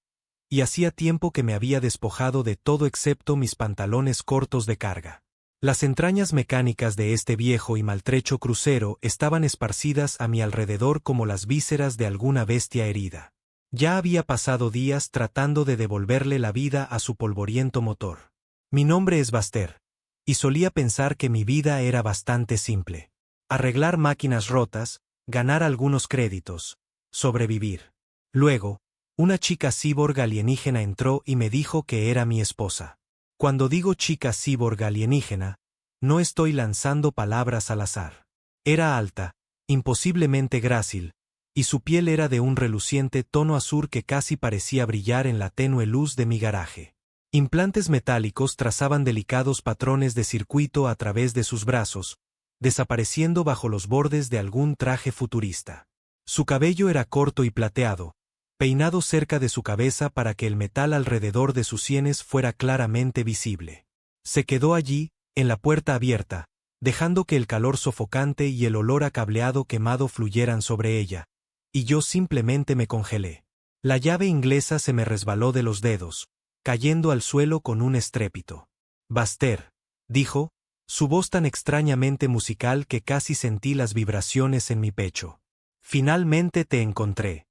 y hacía tiempo que me había despojado de todo excepto mis pantalones cortos de carga. Las entrañas mecánicas de este viejo y maltrecho crucero estaban esparcidas a mi alrededor como las vísceras de alguna bestia herida. Ya había pasado días tratando de devolverle la vida a su polvoriento motor. Mi nombre es Baster, y solía pensar que mi vida era bastante simple. Arreglar máquinas rotas, ganar algunos créditos, sobrevivir. Luego, una chica cyborg alienígena entró y me dijo que era mi esposa. Cuando digo chica cyborg alienígena, no estoy lanzando palabras al azar. Era alta, imposiblemente grácil, y su piel era de un reluciente tono azul que casi parecía brillar en la tenue luz de mi garaje. Implantes metálicos trazaban delicados patrones de circuito a través de sus brazos, desapareciendo bajo los bordes de algún traje futurista. Su cabello era corto y plateado, peinado cerca de su cabeza para que el metal alrededor de sus sienes fuera claramente visible. Se quedó allí, en la puerta abierta, dejando que el calor sofocante y el olor a cableado quemado fluyeran sobre ella, y yo simplemente me congelé. La llave inglesa se me resbaló de los dedos, cayendo al suelo con un estrépito. Baster, dijo, su voz tan extrañamente musical que casi sentí las vibraciones en mi pecho. Finalmente te encontré.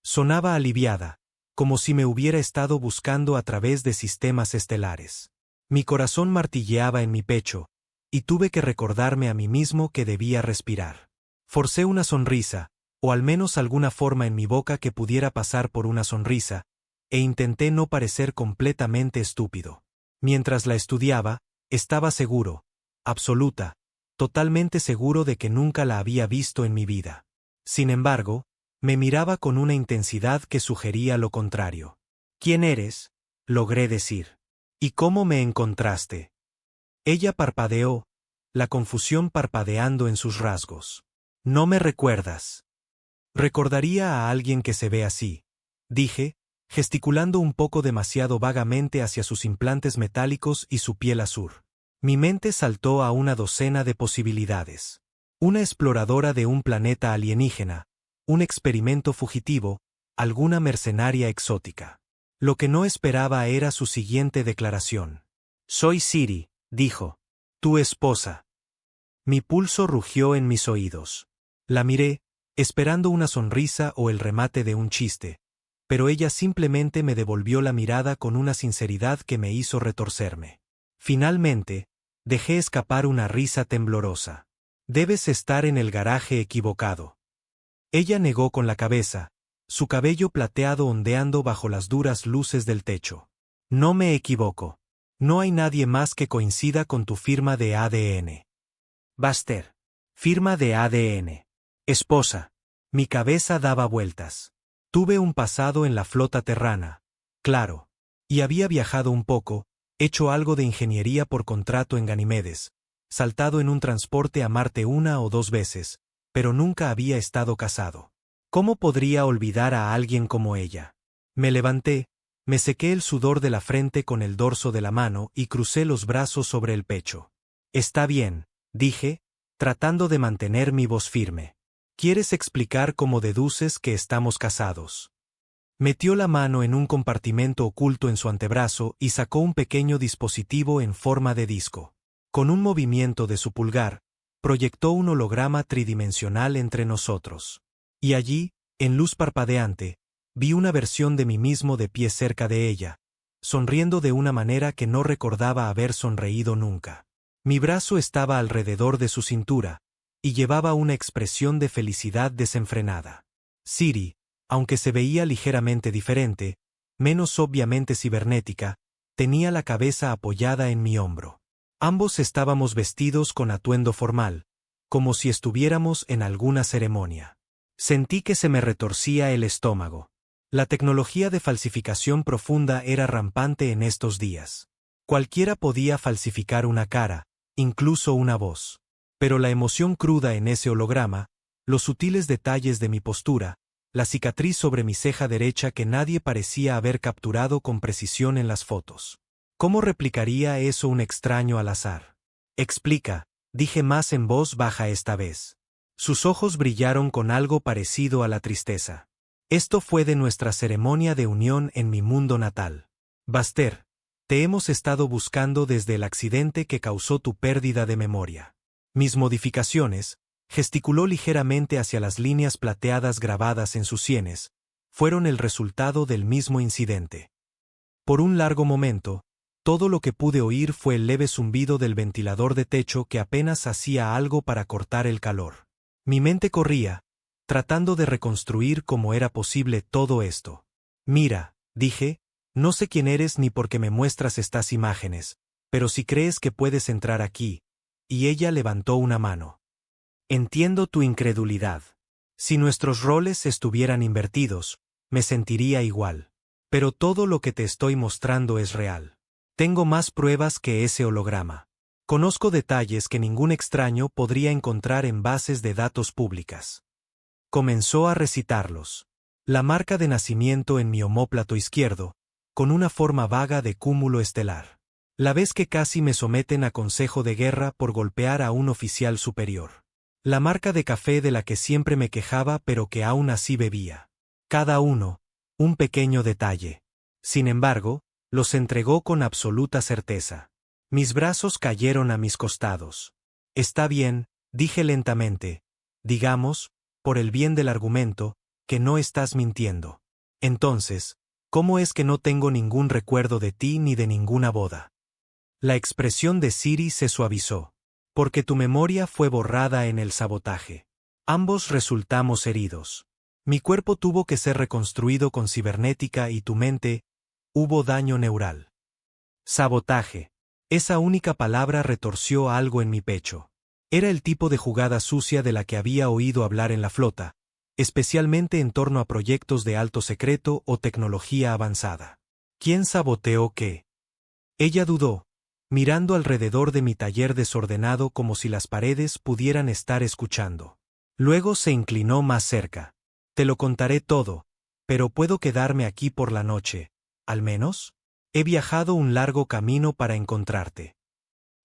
Sonaba aliviada, como si me hubiera estado buscando a través de sistemas estelares. Mi corazón martilleaba en mi pecho, y tuve que recordarme a mí mismo que debía respirar. Forcé una sonrisa, o al menos alguna forma en mi boca que pudiera pasar por una sonrisa, e intenté no parecer completamente estúpido. Mientras la estudiaba, estaba seguro, absoluta, totalmente seguro de que nunca la había visto en mi vida. Sin embargo, me miraba con una intensidad que sugería lo contrario. ¿Quién eres?, logré decir. ¿Y cómo me encontraste? Ella parpadeó, la confusión parpadeando en sus rasgos. No me recuerdas. Recordaría a alguien que se ve así, dije, gesticulando un poco demasiado vagamente hacia sus implantes metálicos y su piel azul. Mi mente saltó a una docena de posibilidades. Una exploradora de un planeta alienígena, un experimento fugitivo, alguna mercenaria exótica. Lo que no esperaba era su siguiente declaración. Soy Siri, dijo. Tu esposa. Mi pulso rugió en mis oídos. La miré, esperando una sonrisa o el remate de un chiste, pero ella simplemente me devolvió la mirada con una sinceridad que me hizo retorcerme. Finalmente, dejé escapar una risa temblorosa. Debes estar en el garaje equivocado. Ella negó con la cabeza, su cabello plateado ondeando bajo las duras luces del techo. No me equivoco. No hay nadie más que coincida con tu firma de ADN. Buster. Firma de ADN. Esposa. Mi cabeza daba vueltas. Tuve un pasado en la flota terrana, claro, y había viajado un poco, hecho algo de ingeniería por contrato en Ganimedes, saltado en un transporte a Marte una o dos veces, pero nunca había estado casado. ¿Cómo podría olvidar a alguien como ella? Me levanté, me sequé el sudor de la frente con el dorso de la mano y crucé los brazos sobre el pecho. Está bien, dije, tratando de mantener mi voz firme. ¿Quieres explicar cómo deduces que estamos casados? Metió la mano en un compartimento oculto en su antebrazo y sacó un pequeño dispositivo en forma de disco. Con un movimiento de su pulgar, proyectó un holograma tridimensional entre nosotros. Y allí, en luz parpadeante, vi una versión de mí mismo de pie cerca de ella, sonriendo de una manera que no recordaba haber sonreído nunca. Mi brazo estaba alrededor de su cintura, y llevaba una expresión de felicidad desenfrenada. Siri, aunque se veía ligeramente diferente, menos obviamente cibernética, tenía la cabeza apoyada en mi hombro. Ambos estábamos vestidos con atuendo formal, como si estuviéramos en alguna ceremonia. Sentí que se me retorcía el estómago. La tecnología de falsificación profunda era rampante en estos días. Cualquiera podía falsificar una cara, incluso una voz. Pero la emoción cruda en ese holograma, los sutiles detalles de mi postura, la cicatriz sobre mi ceja derecha que nadie parecía haber capturado con precisión en las fotos. ¿Cómo replicaría eso un extraño al azar? Explica, dije más en voz baja esta vez. Sus ojos brillaron con algo parecido a la tristeza. Esto fue de nuestra ceremonia de unión en mi mundo natal. Buster, te hemos estado buscando desde el accidente que causó tu pérdida de memoria. Mis modificaciones, gesticuló ligeramente hacia las líneas plateadas grabadas en sus sienes, fueron el resultado del mismo incidente. Por un largo momento, todo lo que pude oír fue el leve zumbido del ventilador de techo que apenas hacía algo para cortar el calor. Mi mente corría, tratando de reconstruir cómo era posible todo esto. Mira, dije, no sé quién eres ni por qué me muestras estas imágenes, pero si crees que puedes entrar aquí, y ella levantó una mano. Entiendo tu incredulidad. Si nuestros roles estuvieran invertidos, me sentiría igual. Pero todo lo que te estoy mostrando es real. Tengo más pruebas que ese holograma. Conozco detalles que ningún extraño podría encontrar en bases de datos públicas. Comenzó a recitarlos. La marca de nacimiento en mi omóplato izquierdo, con una forma vaga de cúmulo estelar. La vez que casi me someten a consejo de guerra por golpear a un oficial superior. La marca de café de la que siempre me quejaba pero que aún así bebía. Cada uno, un pequeño detalle. Sin embargo, los entregó con absoluta certeza. Mis brazos cayeron a mis costados. Está bien, dije lentamente. Digamos, por el bien del argumento, que no estás mintiendo. Entonces, ¿cómo es que no tengo ningún recuerdo de ti ni de ninguna boda? La expresión de Siri se suavizó. Porque tu memoria fue borrada en el sabotaje. Ambos resultamos heridos. Mi cuerpo tuvo que ser reconstruido con cibernética y tu mente, hubo daño neural. Sabotaje. Esa única palabra retorció algo en mi pecho. Era el tipo de jugada sucia de la que había oído hablar en la flota, especialmente en torno a proyectos de alto secreto o tecnología avanzada. ¿Quién saboteó qué? Ella dudó, mirando alrededor de mi taller desordenado como si las paredes pudieran estar escuchando. Luego se inclinó más cerca. Te lo contaré todo, pero puedo quedarme aquí por la noche, ¿al menos? He viajado un largo camino para encontrarte.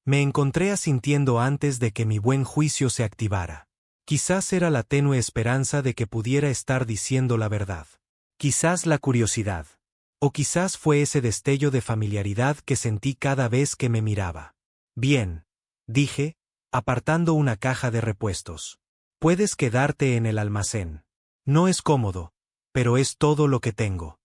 Me encontré asintiendo antes de que mi buen juicio se activara. Quizás era la tenue esperanza de que pudiera estar diciendo la verdad. Quizás la curiosidad. O quizás fue ese destello de familiaridad que sentí cada vez que me miraba. Bien, dije, apartando una caja de repuestos. Puedes quedarte en el almacén. No es cómodo, pero es todo lo que tengo.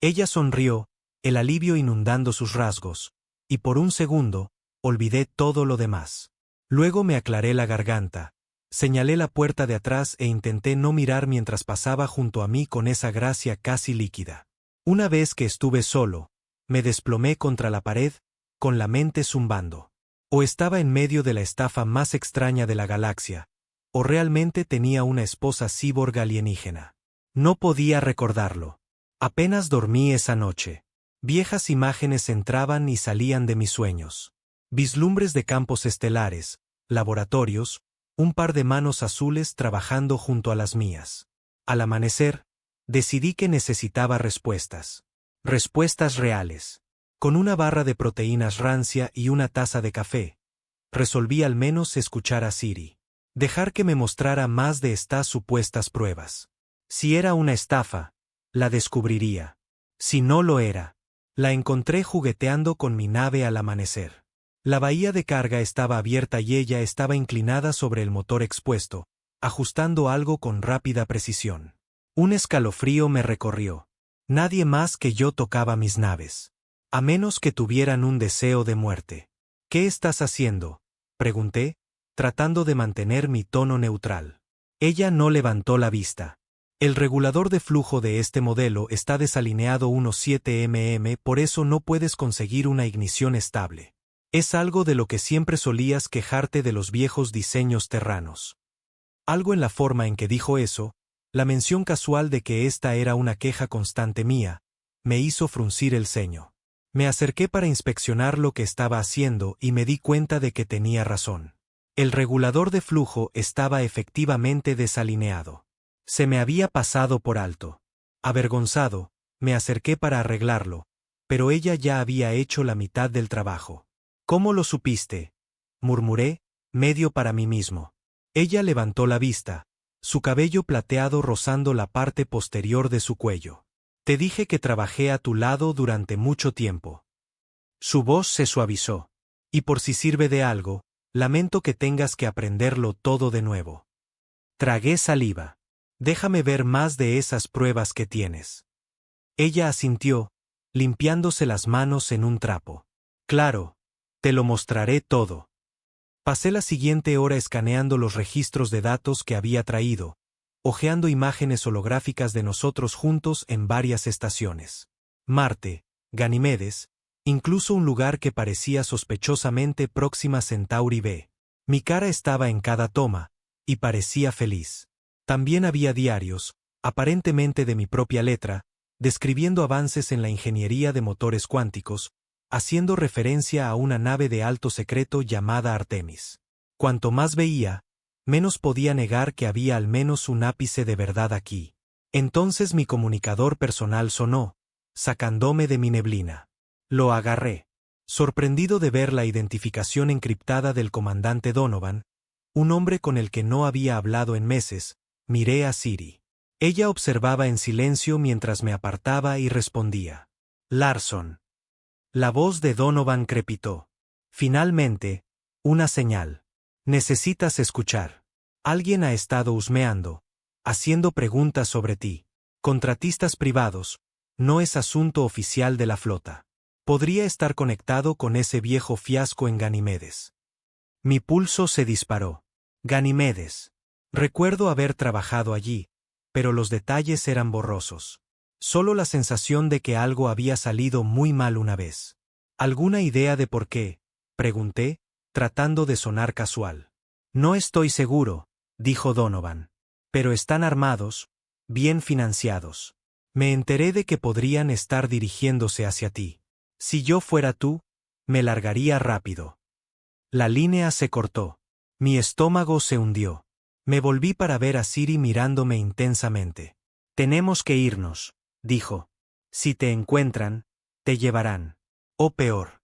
Ella sonrió, el alivio inundando sus rasgos, y por un segundo, olvidé todo lo demás. Luego me aclaré la garganta, señalé la puerta de atrás e intenté no mirar mientras pasaba junto a mí con esa gracia casi líquida. Una vez que estuve solo, me desplomé contra la pared, con la mente zumbando. O estaba en medio de la estafa más extraña de la galaxia, o realmente tenía una esposa cyborg alienígena. No podía recordarlo. Apenas dormí esa noche. Viejas imágenes entraban y salían de mis sueños. Vislumbres de campos estelares, laboratorios, un par de manos azules trabajando junto a las mías. Al amanecer, decidí que necesitaba respuestas. Respuestas reales. Con una barra de proteínas rancia y una taza de café, resolví al menos escuchar a Siri. Dejar que me mostrara más de estas supuestas pruebas. Si era una estafa, la descubriría. Si no lo era, la encontré jugueteando con mi nave al amanecer. La bahía de carga estaba abierta y ella estaba inclinada sobre el motor expuesto, ajustando algo con rápida precisión. Un escalofrío me recorrió. Nadie más que yo tocaba mis naves. A menos que tuvieran un deseo de muerte. ¿Qué estás haciendo?, pregunté, tratando de mantener mi tono neutral. Ella no levantó la vista. El regulador de flujo de este modelo está desalineado unos 7 mm, por eso no puedes conseguir una ignición estable. Es algo de lo que siempre solías quejarte de los viejos diseños terranos. Algo en la forma en que dijo eso, la mención casual de que esta era una queja constante mía, me hizo fruncir el ceño. Me acerqué para inspeccionar lo que estaba haciendo y me di cuenta de que tenía razón. El regulador de flujo estaba efectivamente desalineado. Se me había pasado por alto. Avergonzado, me acerqué para arreglarlo, pero ella ya había hecho la mitad del trabajo. ¿Cómo lo supiste?, murmuré, medio para mí mismo. Ella levantó la vista, su cabello plateado rozando la parte posterior de su cuello. Te dije que trabajé a tu lado durante mucho tiempo. Su voz se suavizó. Y por si sirve de algo, lamento que tengas que aprenderlo todo de nuevo. Tragué saliva. Déjame ver más de esas pruebas que tienes. Ella asintió, limpiándose las manos en un trapo. Claro, te lo mostraré todo. Pasé la siguiente hora escaneando los registros de datos que había traído, hojeando imágenes holográficas de nosotros juntos en varias estaciones. Marte, Ganimedes, incluso un lugar que parecía sospechosamente próxima a Centauri B. Mi cara estaba en cada toma, y parecía feliz. También había diarios, aparentemente de mi propia letra, describiendo avances en la ingeniería de motores cuánticos, haciendo referencia a una nave de alto secreto llamada Artemis. Cuanto más veía, menos podía negar que había al menos un ápice de verdad aquí. Entonces mi comunicador personal sonó, sacándome de mi neblina. Lo agarré. Sorprendido de ver la identificación encriptada del comandante Donovan, un hombre con el que no había hablado en meses, miré a Siri. Ella observaba en silencio mientras me apartaba y respondía. Larson. La voz de Donovan crepitó. Finalmente, una señal. Necesitas escuchar. Alguien ha estado husmeando, haciendo preguntas sobre ti. Contratistas privados, no es asunto oficial de la flota. Podría estar conectado con ese viejo fiasco en Ganimedes. Mi pulso se disparó. Ganimedes. Recuerdo haber trabajado allí, pero los detalles eran borrosos. Solo la sensación de que algo había salido muy mal una vez. ¿Alguna idea de por qué?, pregunté, tratando de sonar casual. No estoy seguro, dijo Donovan. Pero están armados, bien financiados. Me enteré de que podrían estar dirigiéndose hacia ti. Si yo fuera tú, me largaría rápido. La línea se cortó. Mi estómago se hundió. Me volví para ver a Ciri mirándome intensamente. Tenemos que irnos, dijo. Si te encuentran, te llevarán. O peor.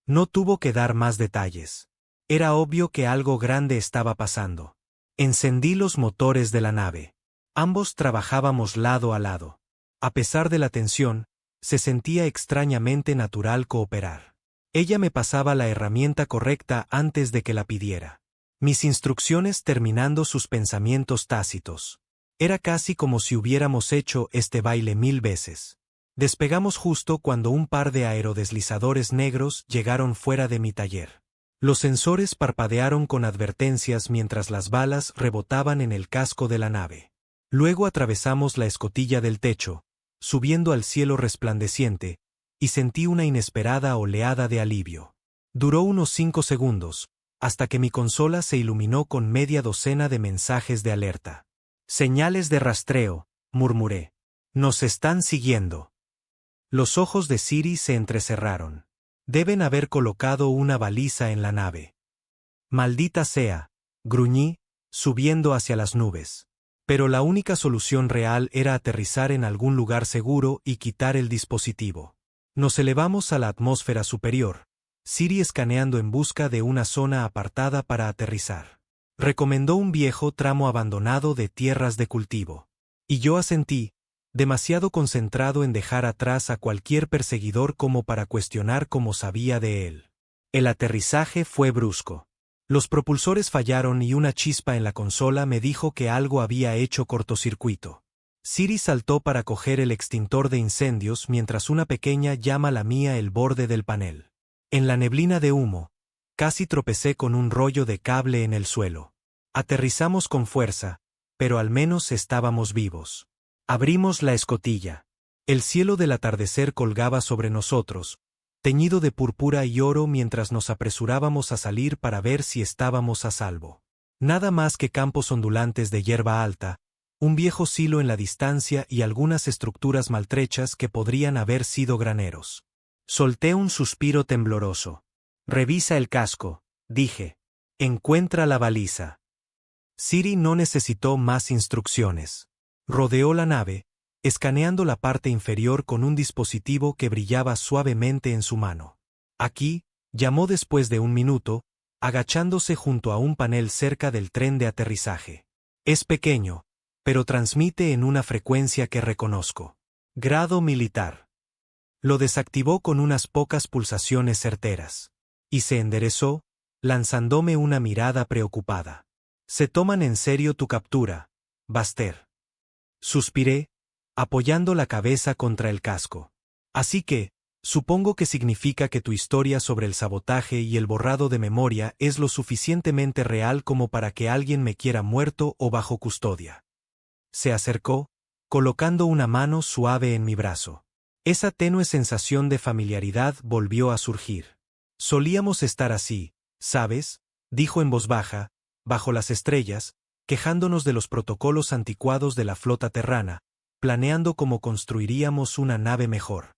No tuvo que dar más detalles. Era obvio que algo grande estaba pasando. Encendí los motores de la nave. Ambos trabajábamos lado a lado. A pesar de la tensión, se sentía extrañamente natural cooperar. Ella me pasaba la herramienta correcta antes de que la pidiera. Mis instrucciones terminando sus pensamientos tácitos. Era casi como si hubiéramos hecho este baile 1000 veces. Despegamos justo cuando un par de aerodeslizadores negros llegaron fuera de mi taller. Los sensores parpadearon con advertencias mientras las balas rebotaban en el casco de la nave. Luego atravesamos la escotilla del techo, subiendo al cielo resplandeciente, y sentí una inesperada oleada de alivio. Duró unos 5 segundos, hasta que mi consola se iluminó con media docena de mensajes de alerta. Señales de rastreo, murmuré. Nos están siguiendo. Los ojos de Ciri se entrecerraron. Deben haber colocado una baliza en la nave. Maldita sea, gruñí, subiendo hacia las nubes. Pero la única solución real era aterrizar en algún lugar seguro y quitar el dispositivo. Nos elevamos a la atmósfera superior, Ciri escaneando en busca de una zona apartada para aterrizar. Recomendó un viejo tramo abandonado de tierras de cultivo. Y yo asentí, demasiado concentrado en dejar atrás a cualquier perseguidor como para cuestionar cómo sabía de él. El aterrizaje fue brusco. Los propulsores fallaron y una chispa en la consola me dijo que algo había hecho cortocircuito. Ciri saltó para coger el extintor de incendios mientras una pequeña llama lamía el borde del panel. En la neblina de humo, casi tropecé con un rollo de cable en el suelo. Aterrizamos con fuerza, pero al menos estábamos vivos. Abrimos la escotilla. El cielo del atardecer colgaba sobre nosotros, teñido de púrpura y oro mientras nos apresurábamos a salir para ver si estábamos a salvo. Nada más que campos ondulantes de hierba alta, un viejo silo en la distancia y algunas estructuras maltrechas que podrían haber sido graneros. Solté un suspiro tembloroso. Revisa el casco, dije. Encuentra la baliza. Ciri no necesitó más instrucciones. Rodeó la nave, escaneando la parte inferior con un dispositivo que brillaba suavemente en su mano. Aquí, llamó después de un minuto, agachándose junto a un panel cerca del tren de aterrizaje. Es pequeño, pero transmite en una frecuencia que reconozco. Grado militar. Lo desactivó con unas pocas pulsaciones certeras. Y se enderezó, lanzándome una mirada preocupada. Se toman en serio tu captura, Baster. Suspiré, apoyando la cabeza contra el casco. Así que, supongo que significa que tu historia sobre el sabotaje y el borrado de memoria es lo suficientemente real como para que alguien me quiera muerto o bajo custodia. Se acercó, colocando una mano suave en mi brazo. Esa tenue sensación de familiaridad volvió a surgir. Solíamos estar así, ¿sabes? Dijo en voz baja, bajo las estrellas, quejándonos de los protocolos anticuados de la flota terrana, planeando cómo construiríamos una nave mejor.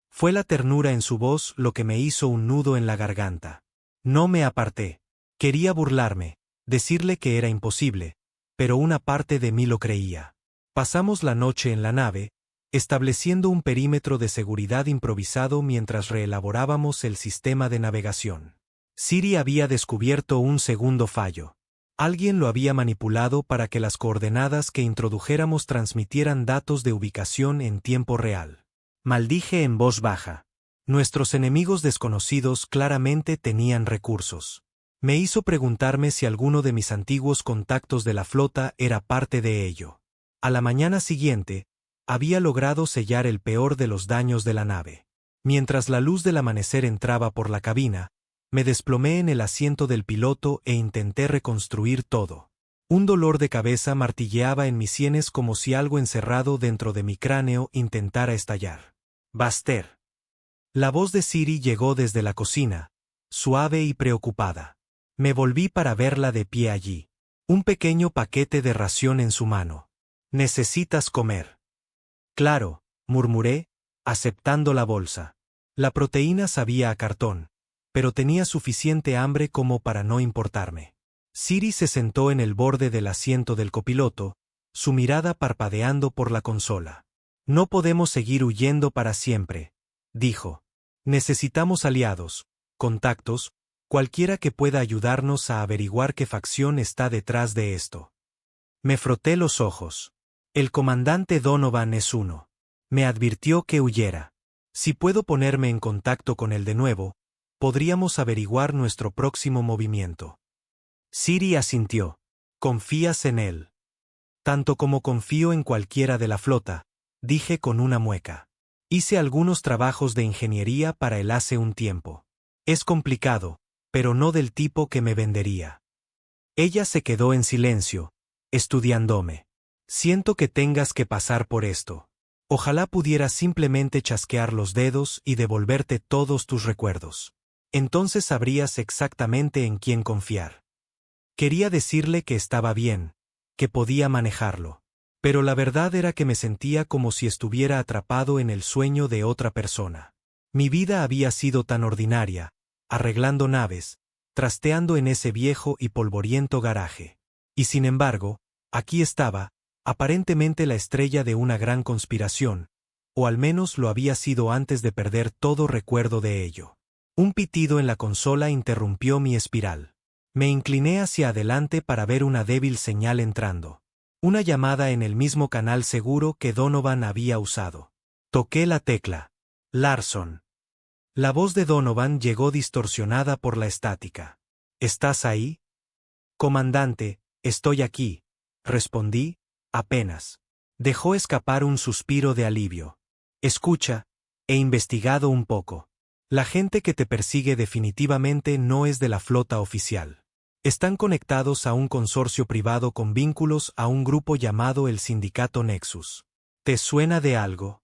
Fue la ternura en su voz lo que me hizo un nudo en la garganta. No me aparté. Quería burlarme, decirle que era imposible, pero una parte de mí lo creía. Pasamos la noche en la nave, estableciendo un perímetro de seguridad improvisado mientras reelaborábamos el sistema de navegación. Ciri había descubierto un segundo fallo. Alguien lo había manipulado para que las coordenadas que introdujéramos transmitieran datos de ubicación en tiempo real. Maldije en voz baja. Nuestros enemigos desconocidos claramente tenían recursos. Me hizo preguntarme si alguno de mis antiguos contactos de la flota era parte de ello. A la mañana siguiente, había logrado sellar el peor de los daños de la nave. Mientras la luz del amanecer entraba por la cabina, me desplomé en el asiento del piloto e intenté reconstruir todo. Un dolor de cabeza martilleaba en mis sienes como si algo encerrado dentro de mi cráneo intentara estallar. Baster. La voz de Ciri llegó desde la cocina, suave y preocupada. Me volví para verla de pie allí. Un pequeño paquete de ración en su mano. «Necesitas comer». «Claro», murmuré, aceptando la bolsa. La proteína sabía a cartón, pero tenía suficiente hambre como para no importarme. Siri se sentó en el borde del asiento del copiloto, su mirada parpadeando por la consola. «No podemos seguir huyendo para siempre», dijo. «Necesitamos aliados, contactos, cualquiera que pueda ayudarnos a averiguar qué facción está detrás de esto». Me froté los ojos. «El comandante Donovan es uno. Me advirtió que huyera. Si puedo ponerme en contacto con él de nuevo, podríamos averiguar nuestro próximo movimiento». Siri asintió. «¿Confías en él?» «Tanto como confío en cualquiera de la flota», dije con una mueca. «Hice algunos trabajos de ingeniería para él hace un tiempo. Es complicado, pero no del tipo que me vendería». Ella se quedó en silencio, estudiándome. «Siento que tengas que pasar por esto. Ojalá pudiera simplemente chasquear los dedos y devolverte todos tus recuerdos. Entonces sabrías exactamente en quién confiar». Quería decirle que estaba bien, que podía manejarlo. Pero la verdad era que me sentía como si estuviera atrapado en el sueño de otra persona. Mi vida había sido tan ordinaria, arreglando naves, trasteando en ese viejo y polvoriento garaje. Y sin embargo, aquí estaba, aparentemente la estrella de una gran conspiración, o al menos lo había sido antes de perder todo recuerdo de ello. Un pitido en la consola interrumpió mi espiral. Me incliné hacia adelante para ver una débil señal entrando. Una llamada en el mismo canal seguro que Donovan había usado. Toqué la tecla. «Larson». La voz de Donovan llegó distorsionada por la estática. «¿Estás ahí?» «Comandante, estoy aquí», respondí, apenas. Dejó escapar un suspiro de alivio. «Escucha, he investigado un poco. La gente que te persigue definitivamente no es de la flota oficial. Están conectados a un consorcio privado con vínculos a un grupo llamado el Sindicato Nexus. ¿Te suena de algo?»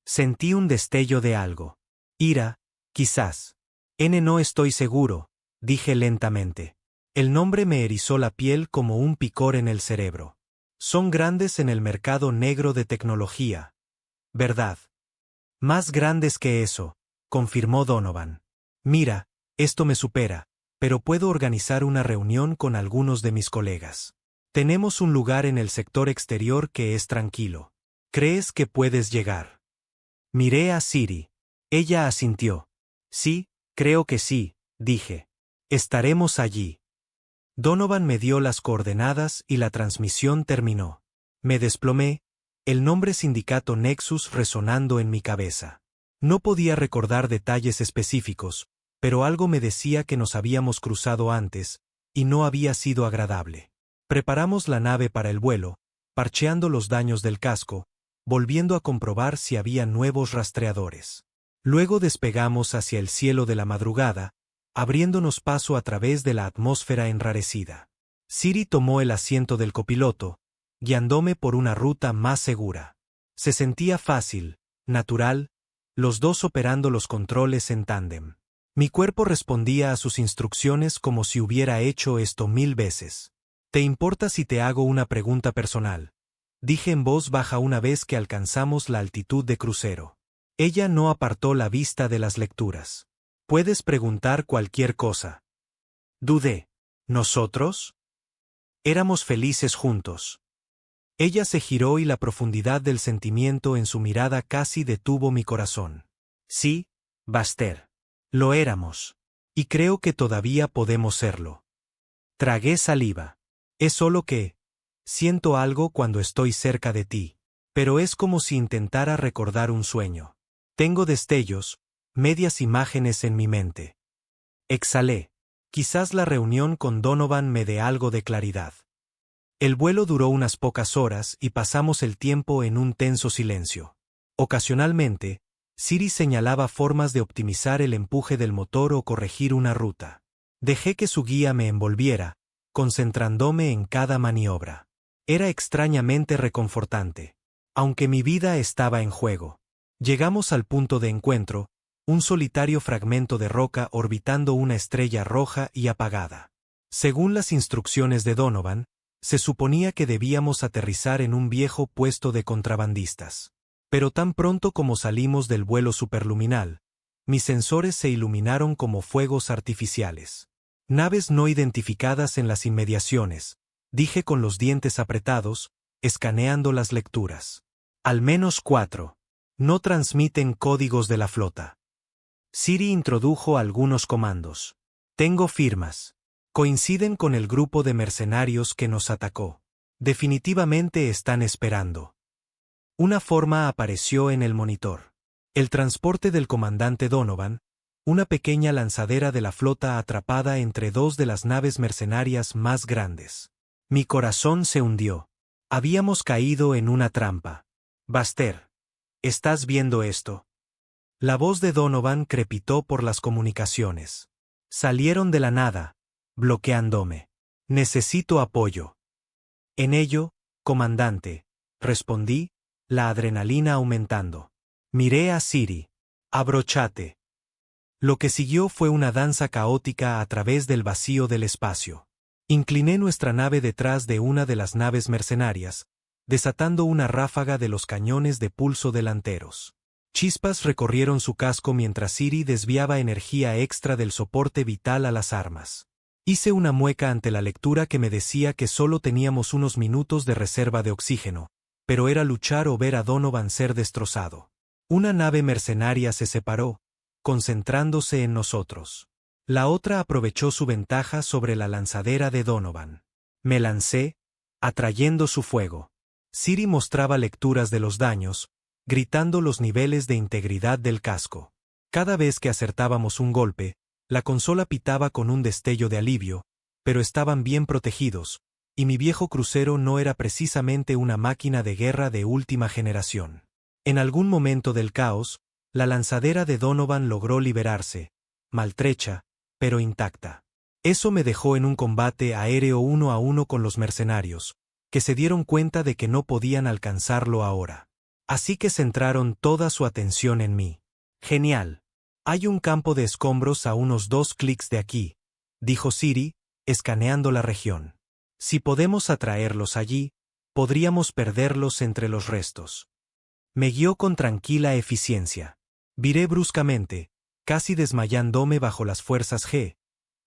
Sentí un destello de algo. «Ira, quizás. No estoy seguro», dije lentamente. El nombre me erizó la piel como un picor en el cerebro. «Son grandes en el mercado negro de tecnología, ¿verdad?» «Más grandes que eso», confirmó Donovan. «Mira, esto me supera, pero puedo organizar una reunión con algunos de mis colegas. Tenemos un lugar en el sector exterior que es tranquilo. ¿Crees que puedes llegar?» Miré a Siri. Ella asintió. «Sí, creo que sí», dije. «Estaremos allí». Donovan me dio las coordenadas y la transmisión terminó. Me desplomé, el nombre Sindicato Nexus resonando en mi cabeza. No podía recordar detalles específicos, pero algo me decía que nos habíamos cruzado antes, y no había sido agradable. Preparamos la nave para el vuelo, parcheando los daños del casco, volviendo a comprobar si había nuevos rastreadores. Luego despegamos hacia el cielo de la madrugada, abriéndonos paso a través de la atmósfera enrarecida. Siri tomó el asiento del copiloto, guiándome por una ruta más segura. Se sentía fácil, natural, los dos operando los controles en tándem. Mi cuerpo respondía a sus instrucciones como si hubiera hecho esto 1000 veces. «¿Te importa si te hago una pregunta personal?», dije en voz baja una vez que alcanzamos la altitud de crucero. Ella no apartó la vista de las lecturas. «Puedes preguntar cualquier cosa». Dudé. ¿Nosotros? Éramos felices juntos. Ella se giró y la profundidad del sentimiento en su mirada casi detuvo mi corazón. «Sí, Baster. Lo éramos. Y creo que todavía podemos serlo». Tragué saliva. «Es solo que siento algo cuando estoy cerca de ti, pero es como si intentara recordar un sueño. Tengo destellos, medias imágenes en mi mente». Exhalé. Quizás la reunión con Donovan me dé algo de claridad. El vuelo duró unas pocas horas y pasamos el tiempo en un tenso silencio. Ocasionalmente, Siri señalaba formas de optimizar el empuje del motor o corregir una ruta. Dejé que su guía me envolviera, concentrándome en cada maniobra. Era extrañamente reconfortante. Aunque mi vida estaba en juego. Llegamos al punto de encuentro, un solitario fragmento de roca orbitando una estrella roja y apagada. Según las instrucciones de Donovan, se suponía que debíamos aterrizar en un viejo puesto de contrabandistas. Pero tan pronto como salimos del vuelo superluminal, mis sensores se iluminaron como fuegos artificiales. Naves no identificadas en las inmediaciones, dije con los dientes apretados, escaneando las lecturas. Al menos 4. No transmiten códigos de la flota. Siri introdujo algunos comandos. Tengo firmas. Coinciden con el grupo de mercenarios que nos atacó. Definitivamente están esperando. Una forma apareció en el monitor. El transporte del comandante Donovan, una pequeña lanzadera de la flota atrapada entre dos de las naves mercenarias más grandes. Mi corazón se hundió. Habíamos caído en una trampa. Buster, ¿estás viendo esto? La voz de Donovan crepitó por las comunicaciones. Salieron de la nada, bloqueándome. Necesito apoyo. En ello, comandante, respondí, la adrenalina aumentando. Miré a Siri. Abróchate. Lo que siguió fue una danza caótica a través del vacío del espacio. Incliné nuestra nave detrás de una de las naves mercenarias, desatando una ráfaga de los cañones de pulso delanteros. Chispas recorrieron su casco mientras Siri desviaba energía extra del soporte vital a las armas. Hice una mueca ante la lectura que me decía que solo teníamos unos minutos de reserva de oxígeno, pero era luchar o ver a Donovan ser destrozado. Una nave mercenaria se separó, concentrándose en nosotros. La otra aprovechó su ventaja sobre la lanzadera de Donovan. Me lancé, atrayendo su fuego. Siri mostraba lecturas de los daños, gritando los niveles de integridad del casco. Cada vez que acertábamos un golpe, la consola pitaba con un destello de alivio, pero estaban bien protegidos, y mi viejo crucero no era precisamente una máquina de guerra de última generación. En algún momento del caos, la lanzadera de Donovan logró liberarse, maltrecha, pero intacta. Eso me dejó en un combate aéreo 1 a 1 con los mercenarios, que se dieron cuenta de que no podían alcanzarlo ahora. Así que centraron toda su atención en mí. Genial. Hay un campo de escombros a unos 2 clics de aquí, dijo Siri, escaneando la región. Si podemos atraerlos allí, podríamos perderlos entre los restos. Me guió con tranquila eficiencia. Viré bruscamente, casi desmayándome bajo las fuerzas G,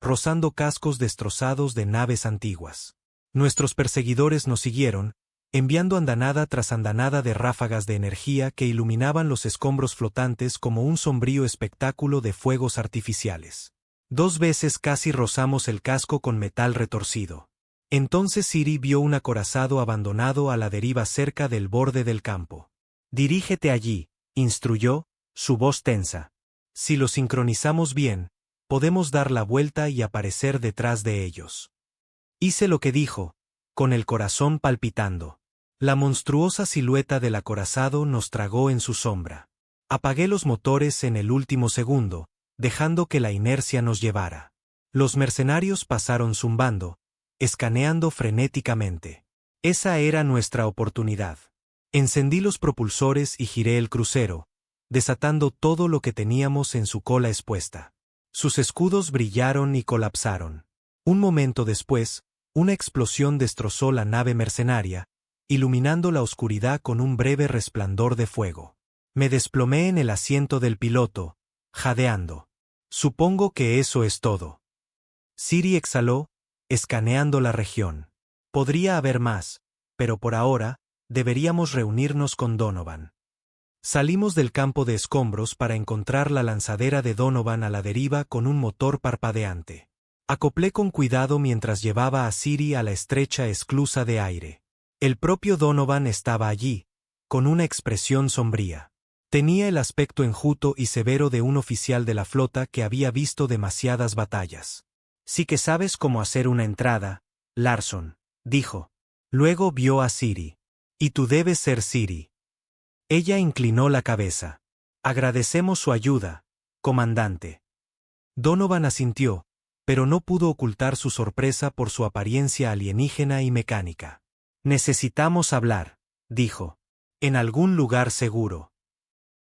rozando cascos destrozados de naves antiguas. Nuestros perseguidores nos siguieron, enviando andanada tras andanada de ráfagas de energía que iluminaban los escombros flotantes como un sombrío espectáculo de fuegos artificiales. 2 veces casi rozamos el casco con metal retorcido. Entonces Siri vio un acorazado abandonado a la deriva cerca del borde del campo. Dirígete allí, instruyó, su voz tensa. Si lo sincronizamos bien, podemos dar la vuelta y aparecer detrás de ellos. Hice lo que dijo, con el corazón palpitando. La monstruosa silueta del acorazado nos tragó en su sombra. Apagué los motores en el último segundo, dejando que la inercia nos llevara. Los mercenarios pasaron zumbando, escaneando frenéticamente. Esa era nuestra oportunidad. Encendí los propulsores y giré el crucero, desatando todo lo que teníamos en su cola expuesta. Sus escudos brillaron y colapsaron. Un momento después, una explosión destrozó la nave mercenaria, iluminando la oscuridad con un breve resplandor de fuego. Me desplomé en el asiento del piloto, jadeando. Supongo que eso es todo. Siri exhaló, escaneando la región. Podría haber más, pero por ahora, deberíamos reunirnos con Donovan. Salimos del campo de escombros para encontrar la lanzadera de Donovan a la deriva con un motor parpadeante. Acoplé con cuidado mientras llevaba a Siri a la estrecha esclusa de aire. El propio Donovan estaba allí, con una expresión sombría. Tenía el aspecto enjuto y severo de un oficial de la flota que había visto demasiadas batallas. Sí que sabes cómo hacer una entrada, Larson, dijo. Luego vio a Siri. Y tú debes ser Siri. Ella inclinó la cabeza. Agradecemos su ayuda, comandante. Donovan asintió, pero no pudo ocultar su sorpresa por su apariencia alienígena y mecánica. Necesitamos hablar, dijo. En algún lugar seguro.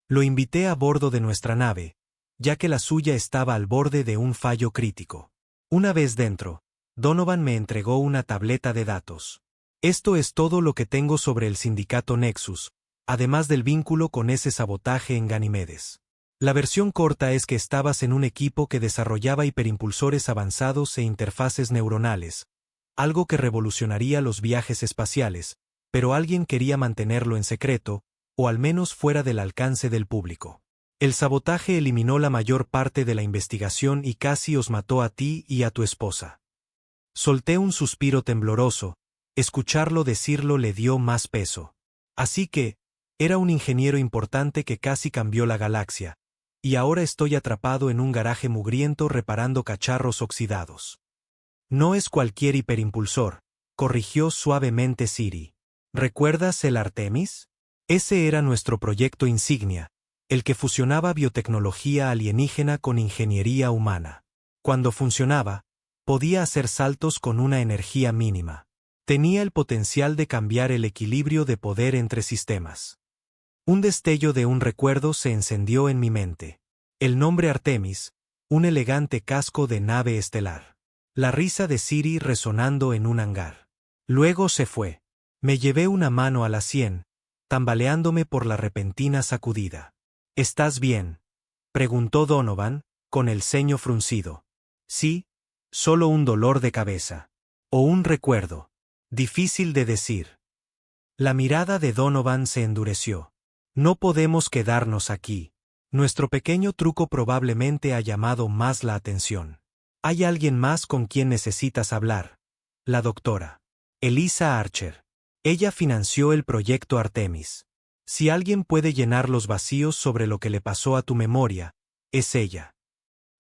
Lo invité a bordo de nuestra nave, ya que la suya estaba al borde de un fallo crítico. Una vez dentro, Donovan me entregó una tableta de datos. Esto es todo lo que tengo sobre el sindicato Nexus, además del vínculo con ese sabotaje en Ganimedes. La versión corta es que estabas en un equipo que desarrollaba hiperimpulsores avanzados e interfaces neuronales, algo que revolucionaría los viajes espaciales, pero alguien quería mantenerlo en secreto, o al menos fuera del alcance del público. El sabotaje eliminó la mayor parte de la investigación y casi os mató a ti y a tu esposa. Solté un suspiro tembloroso, escucharlo decirlo le dio más peso. Así que, era un ingeniero importante que casi cambió la galaxia, y ahora estoy atrapado en un garaje mugriento reparando cacharros oxidados. No es cualquier hiperimpulsor, corrigió suavemente Siri. ¿Recuerdas el Artemis? Ese era nuestro proyecto insignia, el que fusionaba biotecnología alienígena con ingeniería humana. Cuando funcionaba, podía hacer saltos con una energía mínima. Tenía el potencial de cambiar el equilibrio de poder entre sistemas. Un destello de un recuerdo se encendió en mi mente. El nombre Artemis, un elegante casco de nave estelar. La risa de Siri resonando en un hangar. Luego se fue. Me llevé una mano a la sien, tambaleándome por la repentina sacudida. ¿Estás bien?, preguntó Donovan, con el ceño fruncido. Sí, solo un dolor de cabeza. O un recuerdo. Difícil de decir. La mirada de Donovan se endureció. No podemos quedarnos aquí. Nuestro pequeño truco probablemente ha llamado más la atención. Hay alguien más con quien necesitas hablar. La doctora. Elisa Archer. Ella financió el proyecto Artemis. Si alguien puede llenar los vacíos sobre lo que le pasó a tu memoria, es ella.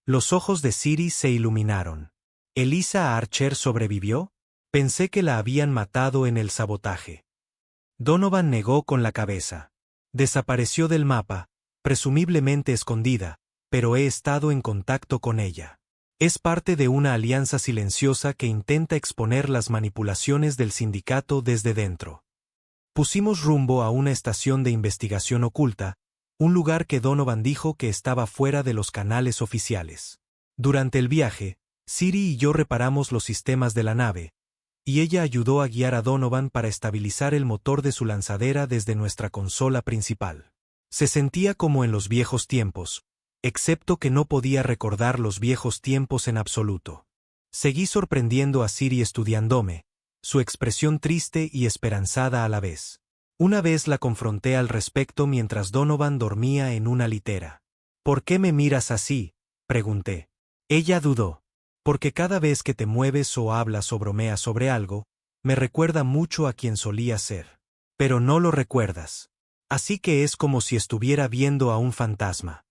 Los ojos de Siri se iluminaron. ¿Elisa Archer sobrevivió? Pensé que la habían matado en el sabotaje. Donovan negó con la cabeza. Desapareció del mapa, presumiblemente escondida, pero he estado en contacto con ella. Es parte de una alianza silenciosa que intenta exponer las manipulaciones del sindicato desde dentro. Pusimos rumbo a una estación de investigación oculta, un lugar que Donovan dijo que estaba fuera de los canales oficiales. Durante el viaje, Siri y yo reparamos los sistemas de la nave, y ella ayudó a guiar a Donovan para estabilizar el motor de su lanzadera desde nuestra consola principal. Se sentía como en los viejos tiempos, excepto que no podía recordar los viejos tiempos en absoluto. Seguí sorprendiendo a Siri estudiándome, su expresión triste y esperanzada a la vez. Una vez la confronté al respecto mientras Donovan dormía en una litera. ¿Por qué me miras así?, pregunté. Ella dudó. Porque cada vez que te mueves o hablas o bromeas sobre algo, me recuerda mucho a quien solía ser. Pero no lo recuerdas. Así que es como si estuviera viendo a un fantasma.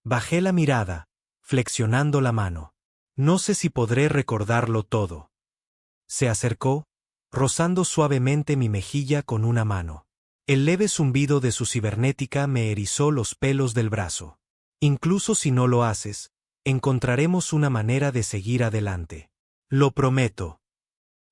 Bajé la mirada, flexionando la mano. No sé si podré recordarlo todo. Se acercó, rozando suavemente mi mejilla con una mano. El leve zumbido de su cibernética me erizó los pelos del brazo. Incluso si no lo haces, encontraremos una manera de seguir adelante. Lo prometo.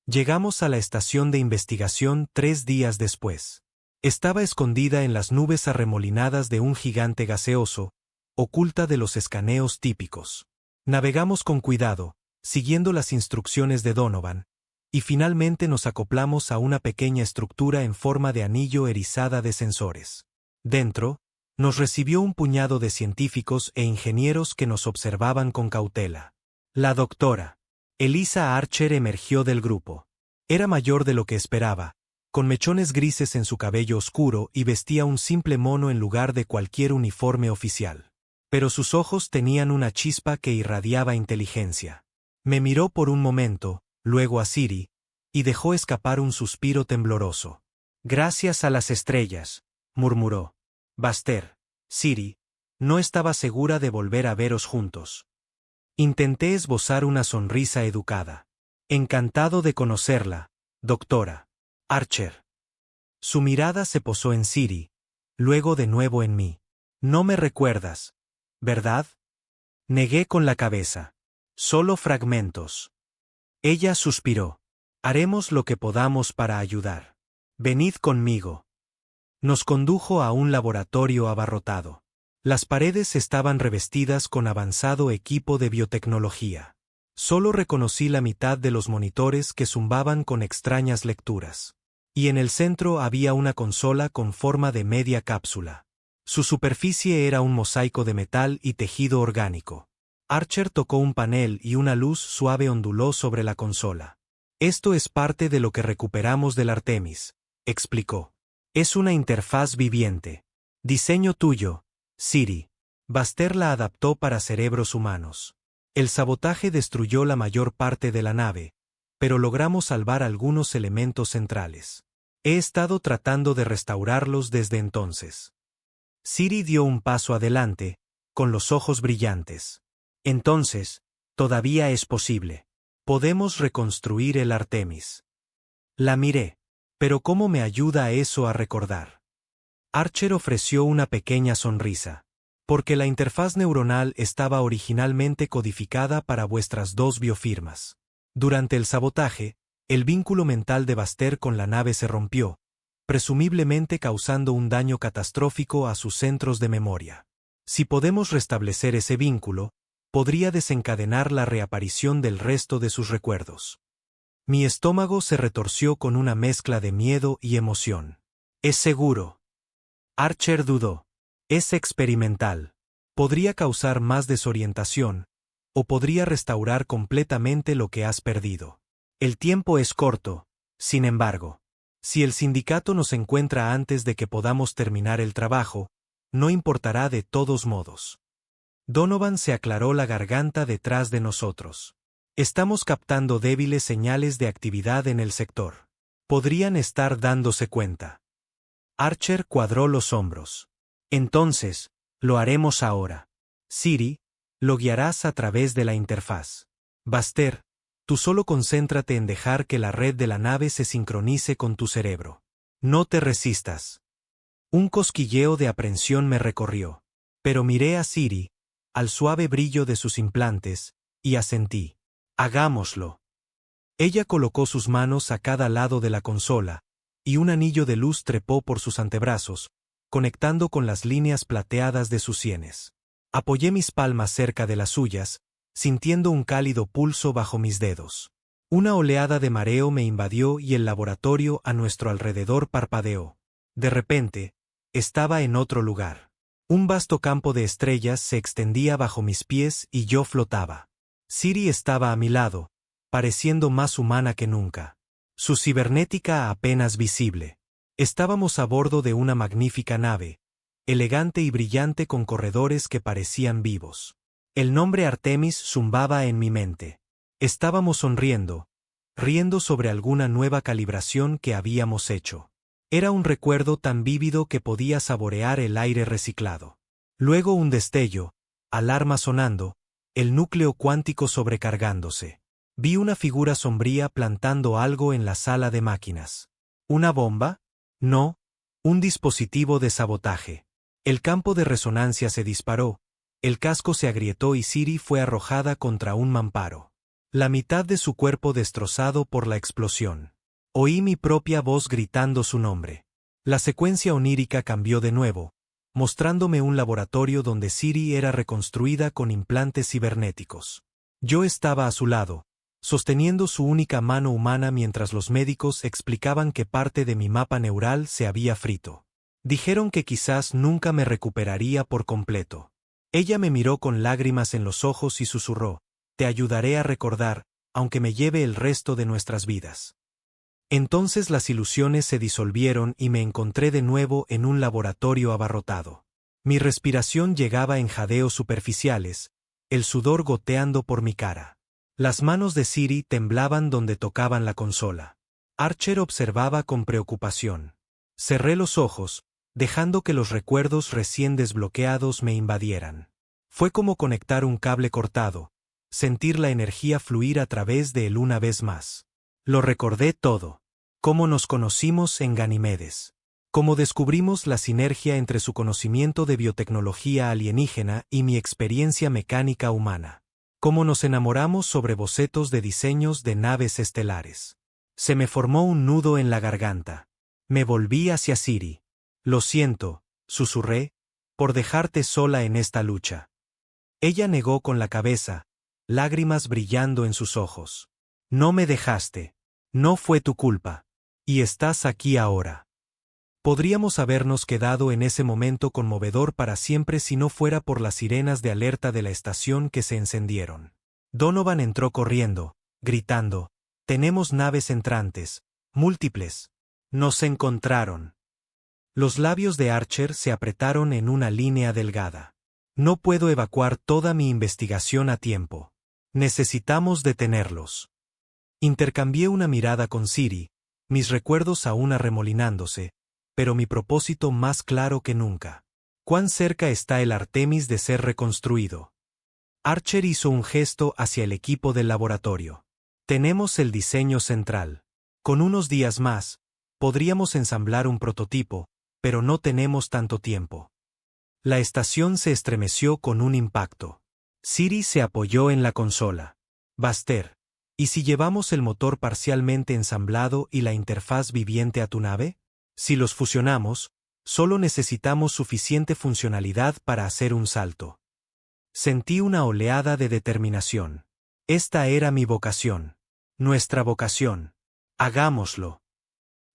Llegamos a la estación de investigación 3 días después. Estaba escondida en las nubes arremolinadas de un gigante gaseoso, oculta de los escaneos típicos. Navegamos con cuidado, siguiendo las instrucciones de Donovan, y finalmente nos acoplamos a una pequeña estructura en forma de anillo erizada de sensores. Dentro, nos recibió un puñado de científicos e ingenieros que nos observaban con cautela. La doctora Elisa Archer emergió del grupo. Era mayor de lo que esperaba, con mechones grises en su cabello oscuro y vestía un simple mono en lugar de cualquier uniforme oficial. Pero sus ojos tenían una chispa que irradiaba inteligencia. Me miró por un momento, luego a Siri, y dejó escapar un suspiro tembloroso. Gracias a las estrellas, murmuró. Baster, Siri, no estaba segura de volver a veros juntos. Intenté esbozar una sonrisa educada. Encantado de conocerla, doctora Archer. Su mirada se posó en Siri, luego de nuevo en mí. No me recuerdas, ¿verdad? Negué con la cabeza. Solo fragmentos. Ella suspiró. Haremos lo que podamos para ayudar. Venid conmigo. Nos condujo a un laboratorio abarrotado. Las paredes estaban revestidas con avanzado equipo de biotecnología. Solo reconocí la mitad de los monitores que zumbaban con extrañas lecturas. Y en el centro había una consola con forma de media cápsula. Su superficie era un mosaico de metal y tejido orgánico. Archer tocó un panel y una luz suave onduló sobre la consola. Esto es parte de lo que recuperamos del Artemis, explicó. Es una interfaz viviente. Diseño tuyo, Siri. Baxter la adaptó para cerebros humanos. El sabotaje destruyó la mayor parte de la nave, pero logramos salvar algunos elementos centrales. He estado tratando de restaurarlos desde entonces. Siri dio un paso adelante, con los ojos brillantes. Entonces, todavía es posible. Podemos reconstruir el Artemis. La miré. Pero ¿cómo me ayuda eso a recordar? Archer ofreció una pequeña sonrisa. Porque la interfaz neuronal estaba originalmente codificada para vuestras dos biofirmas. Durante el sabotaje, el vínculo mental de Baxter con la nave se rompió, presumiblemente causando un daño catastrófico a sus centros de memoria. Si podemos restablecer ese vínculo, podría desencadenar la reaparición del resto de sus recuerdos. Mi estómago se retorció con una mezcla de miedo y emoción. ¿Es seguro? Archer dudó. Es experimental. Podría causar más desorientación, o podría restaurar completamente lo que has perdido. El tiempo es corto, sin embargo. Si el sindicato nos encuentra antes de que podamos terminar el trabajo, no importará de todos modos. Donovan se aclaró la garganta detrás de nosotros. Estamos captando débiles señales de actividad en el sector. Podrían estar dándose cuenta. Archer cuadró los hombros. Entonces, lo haremos ahora. Siri, lo guiarás a través de la interfaz. Baxter, tú solo concéntrate en dejar que la red de la nave se sincronice con tu cerebro. No te resistas. Un cosquilleo de aprensión me recorrió. Pero miré a Siri, al suave brillo de sus implantes, y asentí. Hagámoslo. Ella colocó sus manos a cada lado de la consola, y un anillo de luz trepó por sus antebrazos, conectando con las líneas plateadas de sus sienes. Apoyé mis palmas cerca de las suyas, sintiendo un cálido pulso bajo mis dedos. Una oleada de mareo me invadió y el laboratorio a nuestro alrededor parpadeó. De repente, estaba en otro lugar. Un vasto campo de estrellas se extendía bajo mis pies y yo flotaba. Siri estaba a mi lado, pareciendo más humana que nunca. Su cibernética apenas visible. Estábamos a bordo de una magnífica nave, elegante y brillante con corredores que parecían vivos. El nombre Artemis zumbaba en mi mente. Estábamos sonriendo, riendo sobre alguna nueva calibración que habíamos hecho. Era un recuerdo tan vívido que podía saborear el aire reciclado. Luego un destello, alarma sonando, el núcleo cuántico sobrecargándose. Vi una figura sombría plantando algo en la sala de máquinas. ¿Una bomba? No, un dispositivo de sabotaje. El campo de resonancia se disparó, el casco se agrietó y Siri fue arrojada contra un mamparo. La mitad de su cuerpo destrozado por la explosión. Oí mi propia voz gritando su nombre. La secuencia onírica cambió de nuevo, mostrándome un laboratorio donde Siri era reconstruida con implantes cibernéticos. Yo estaba a su lado, sosteniendo su única mano humana mientras los médicos explicaban que parte de mi mapa neural se había frito. Dijeron que quizás nunca me recuperaría por completo. Ella me miró con lágrimas en los ojos y susurró, «Te ayudaré a recordar, aunque me lleve el resto de nuestras vidas». Entonces las ilusiones se disolvieron y me encontré de nuevo en un laboratorio abarrotado. Mi respiración llegaba en jadeos superficiales, el sudor goteando por mi cara. Las manos de Siri temblaban donde tocaban la consola. Archer observaba con preocupación. Cerré los ojos, dejando que los recuerdos recién desbloqueados me invadieran. Fue como conectar un cable cortado, sentir la energía fluir a través de él una vez más. Lo recordé todo. Cómo nos conocimos en Ganimedes. Cómo descubrimos la sinergia entre su conocimiento de biotecnología alienígena y mi experiencia mecánica humana. Cómo nos enamoramos sobre bocetos de diseños de naves estelares. Se me formó un nudo en la garganta. Me volví hacia Siri. Lo siento, susurré, por dejarte sola en esta lucha. Ella negó con la cabeza, lágrimas brillando en sus ojos. No me dejaste. No fue tu culpa. Y estás aquí ahora. Podríamos habernos quedado en ese momento conmovedor para siempre si no fuera por las sirenas de alerta de la estación que se encendieron. Donovan entró corriendo, gritando: «Tenemos naves entrantes, múltiples. Nos encontraron». Los labios de Archer se apretaron en una línea delgada. «No puedo evacuar toda mi investigación a tiempo. Necesitamos detenerlos». Intercambié una mirada con Siri, mis recuerdos aún arremolinándose, pero mi propósito más claro que nunca. ¿Cuán cerca está el Artemis de ser reconstruido? Archer hizo un gesto hacia el equipo del laboratorio. Tenemos el diseño central. Con unos días más, podríamos ensamblar un prototipo, pero no tenemos tanto tiempo. La estación se estremeció con un impacto. Siri se apoyó en la consola. «Baster, ¿y si llevamos el motor parcialmente ensamblado y la interfaz viviente a tu nave? Si los fusionamos, solo necesitamos suficiente funcionalidad para hacer un salto». Sentí una oleada de determinación. Esta era mi vocación. Nuestra vocación. Hagámoslo.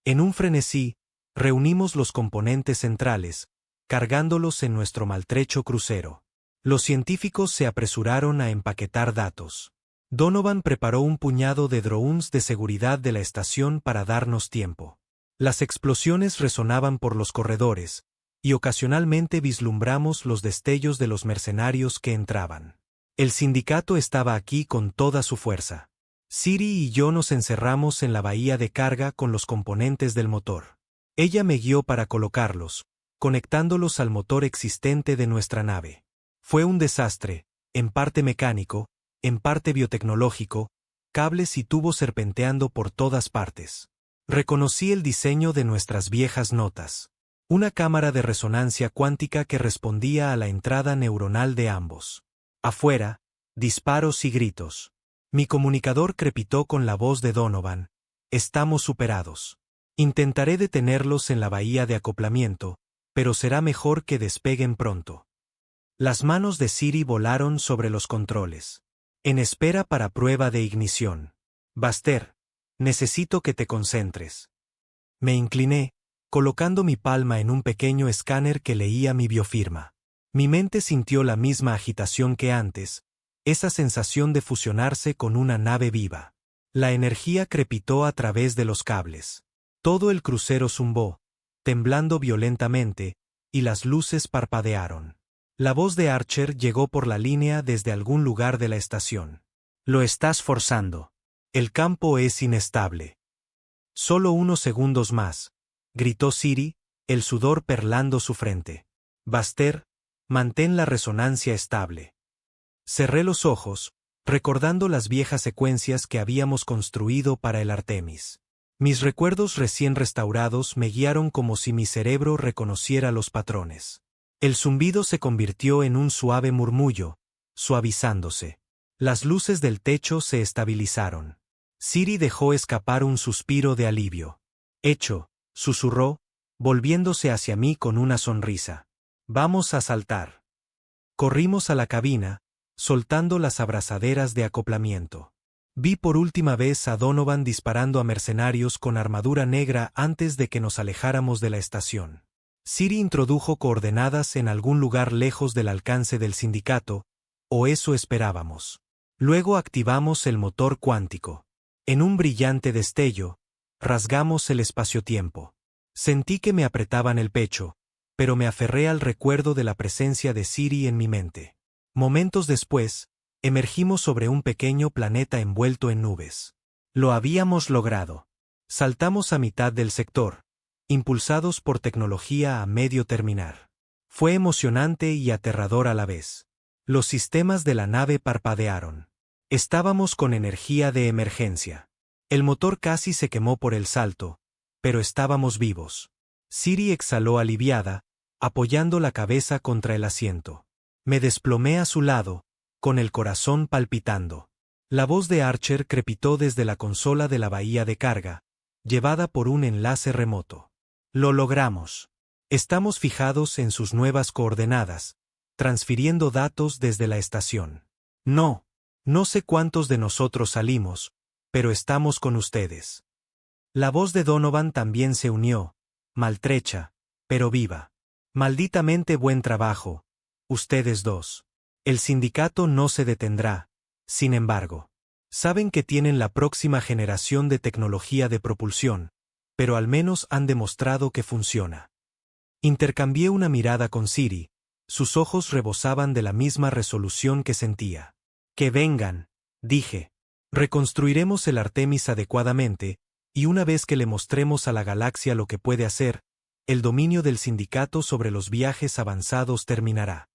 En un frenesí, reunimos los componentes centrales, cargándolos en nuestro maltrecho crucero. Los científicos se apresuraron a empaquetar datos. Donovan preparó un puñado de drones de seguridad de la estación para darnos tiempo. Las explosiones resonaban por los corredores, y ocasionalmente vislumbramos los destellos de los mercenarios que entraban. El sindicato estaba aquí con toda su fuerza. Siri y yo nos encerramos en la bahía de carga con los componentes del motor. Ella me guió para colocarlos, conectándolos al motor existente de nuestra nave. Fue un desastre, en parte mecánico, en parte biotecnológico, cables y tubos serpenteando por todas partes. Reconocí el diseño de nuestras viejas notas. Una cámara de resonancia cuántica que respondía a la entrada neuronal de ambos. Afuera, disparos y gritos. Mi comunicador crepitó con la voz de Donovan: «Estamos superados. Intentaré detenerlos en la bahía de acoplamiento, pero será mejor que despeguen pronto». Las manos de Siri volaron sobre los controles. «En espera para prueba de ignición. Baster, necesito que te concentres». Me incliné, colocando mi palma en un pequeño escáner que leía mi biofirma. Mi mente sintió la misma agitación que antes, esa sensación de fusionarse con una nave viva. La energía crepitó a través de los cables. Todo el crucero zumbó, temblando violentamente, y las luces parpadearon. La voz de Archer llegó por la línea desde algún lugar de la estación. «Lo estás forzando. El campo es inestable». «Solo unos segundos más», gritó Siri, el sudor perlando su frente. «Baster, mantén la resonancia estable». Cerré los ojos, recordando las viejas secuencias que habíamos construido para el Artemis. Mis recuerdos recién restaurados me guiaron como si mi cerebro reconociera los patrones. El zumbido se convirtió en un suave murmullo, suavizándose. Las luces del techo se estabilizaron. Siri dejó escapar un suspiro de alivio. «Hecho», susurró, volviéndose hacia mí con una sonrisa. «Vamos a saltar». Corrimos a la cabina, soltando las abrazaderas de acoplamiento. Vi por última vez a Donovan disparando a mercenarios con armadura negra antes de que nos alejáramos de la estación. Siri introdujo coordenadas en algún lugar lejos del alcance del sindicato, o eso esperábamos. Luego activamos el motor cuántico. En un brillante destello, rasgamos el espacio-tiempo. Sentí que me apretaban el pecho, pero me aferré al recuerdo de la presencia de Siri en mi mente. Momentos después, emergimos sobre un pequeño planeta envuelto en nubes. Lo habíamos logrado. Saltamos a mitad del sector, impulsados por tecnología a medio terminar. Fue emocionante y aterrador a la vez. Los sistemas de la nave parpadearon. Estábamos con energía de emergencia. El motor casi se quemó por el salto, pero estábamos vivos. Siri exhaló aliviada, apoyando la cabeza contra el asiento. Me desplomé a su lado, con el corazón palpitando. La voz de Archer crepitó desde la consola de la bahía de carga, llevada por un enlace remoto. «Lo logramos. Estamos fijados en sus nuevas coordenadas, transfiriendo datos desde la estación». «No», No sé cuántos de nosotros salimos, pero estamos con ustedes. La voz de Donovan también se unió, maltrecha, pero viva. Malditamente buen trabajo, ustedes dos. El sindicato no se detendrá, sin embargo. Saben que tienen la próxima generación de tecnología de propulsión, pero al menos han demostrado que funciona. Intercambié una mirada con Siri, sus ojos rebosaban de la misma resolución que sentía. Que vengan, dije. Reconstruiremos el Artemis adecuadamente, y una vez que le mostremos a la galaxia lo que puede hacer, el dominio del sindicato sobre los viajes avanzados terminará.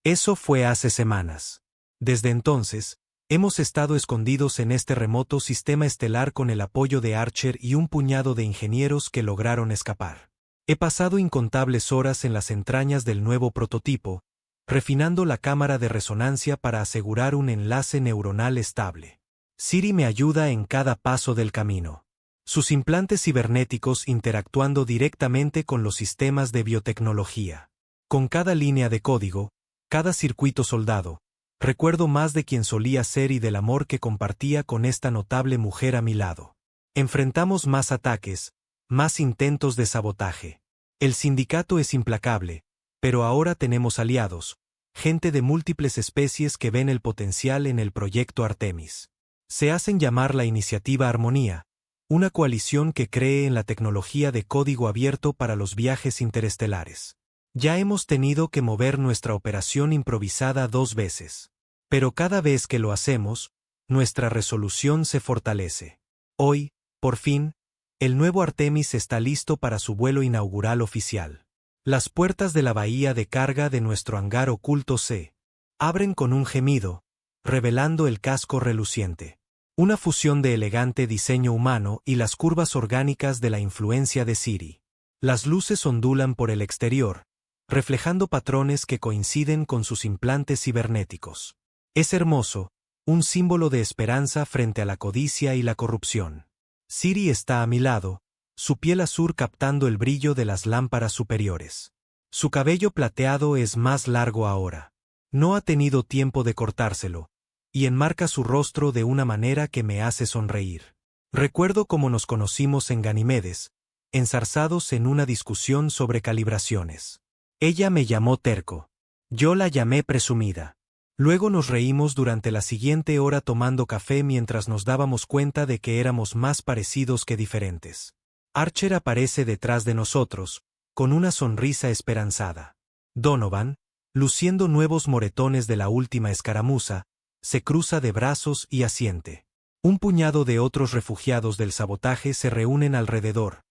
Eso fue hace semanas. Desde entonces, hemos estado escondidos en este remoto sistema estelar con el apoyo de Archer y un puñado de ingenieros que lograron escapar. He pasado incontables horas en las entrañas del nuevo prototipo, refinando la cámara de resonancia para asegurar un enlace neuronal estable. Siri me ayuda en cada paso del camino. Sus implantes cibernéticos interactuando directamente con los sistemas de biotecnología. Con cada línea de código, cada circuito soldado, recuerdo más de quien solía ser y del amor que compartía con esta notable mujer a mi lado. Enfrentamos más ataques, más intentos de sabotaje. El sindicato es implacable, pero ahora tenemos aliados, gente de múltiples especies que ven el potencial en el proyecto Artemis. Se hacen llamar la Iniciativa Armonía, una coalición que cree en la tecnología de código abierto para los viajes interestelares. Ya hemos tenido que mover nuestra operación improvisada 2 veces. Pero cada vez que lo hacemos, nuestra resolución se fortalece. Hoy, por fin, el nuevo Artemis está listo para su vuelo inaugural oficial. Las puertas de la bahía de carga de nuestro hangar oculto se abren con un gemido, revelando el casco reluciente. Una fusión de elegante diseño humano y las curvas orgánicas de la influencia de Siri. Las luces ondulan por el exterior, reflejando patrones que coinciden con sus implantes cibernéticos. Es hermoso, un símbolo de esperanza frente a la codicia y la corrupción. Siri está a mi lado, su piel azul captando el brillo de las lámparas superiores. Su cabello plateado es más largo ahora. No ha tenido tiempo de cortárselo, y enmarca su rostro de una manera que me hace sonreír. Recuerdo cómo nos conocimos en Ganimedes, enzarzados en una discusión sobre calibraciones. Ella me llamó terco. Yo la llamé presumida. Luego nos reímos durante la siguiente hora tomando café mientras nos dábamos cuenta de que éramos más parecidos que diferentes. Archer aparece detrás de nosotros, con una sonrisa esperanzada. Donovan, luciendo nuevos moretones de la última escaramuza, se cruza de brazos y asiente. Un puñado de otros refugiados del sabotaje se reúnen alrededor,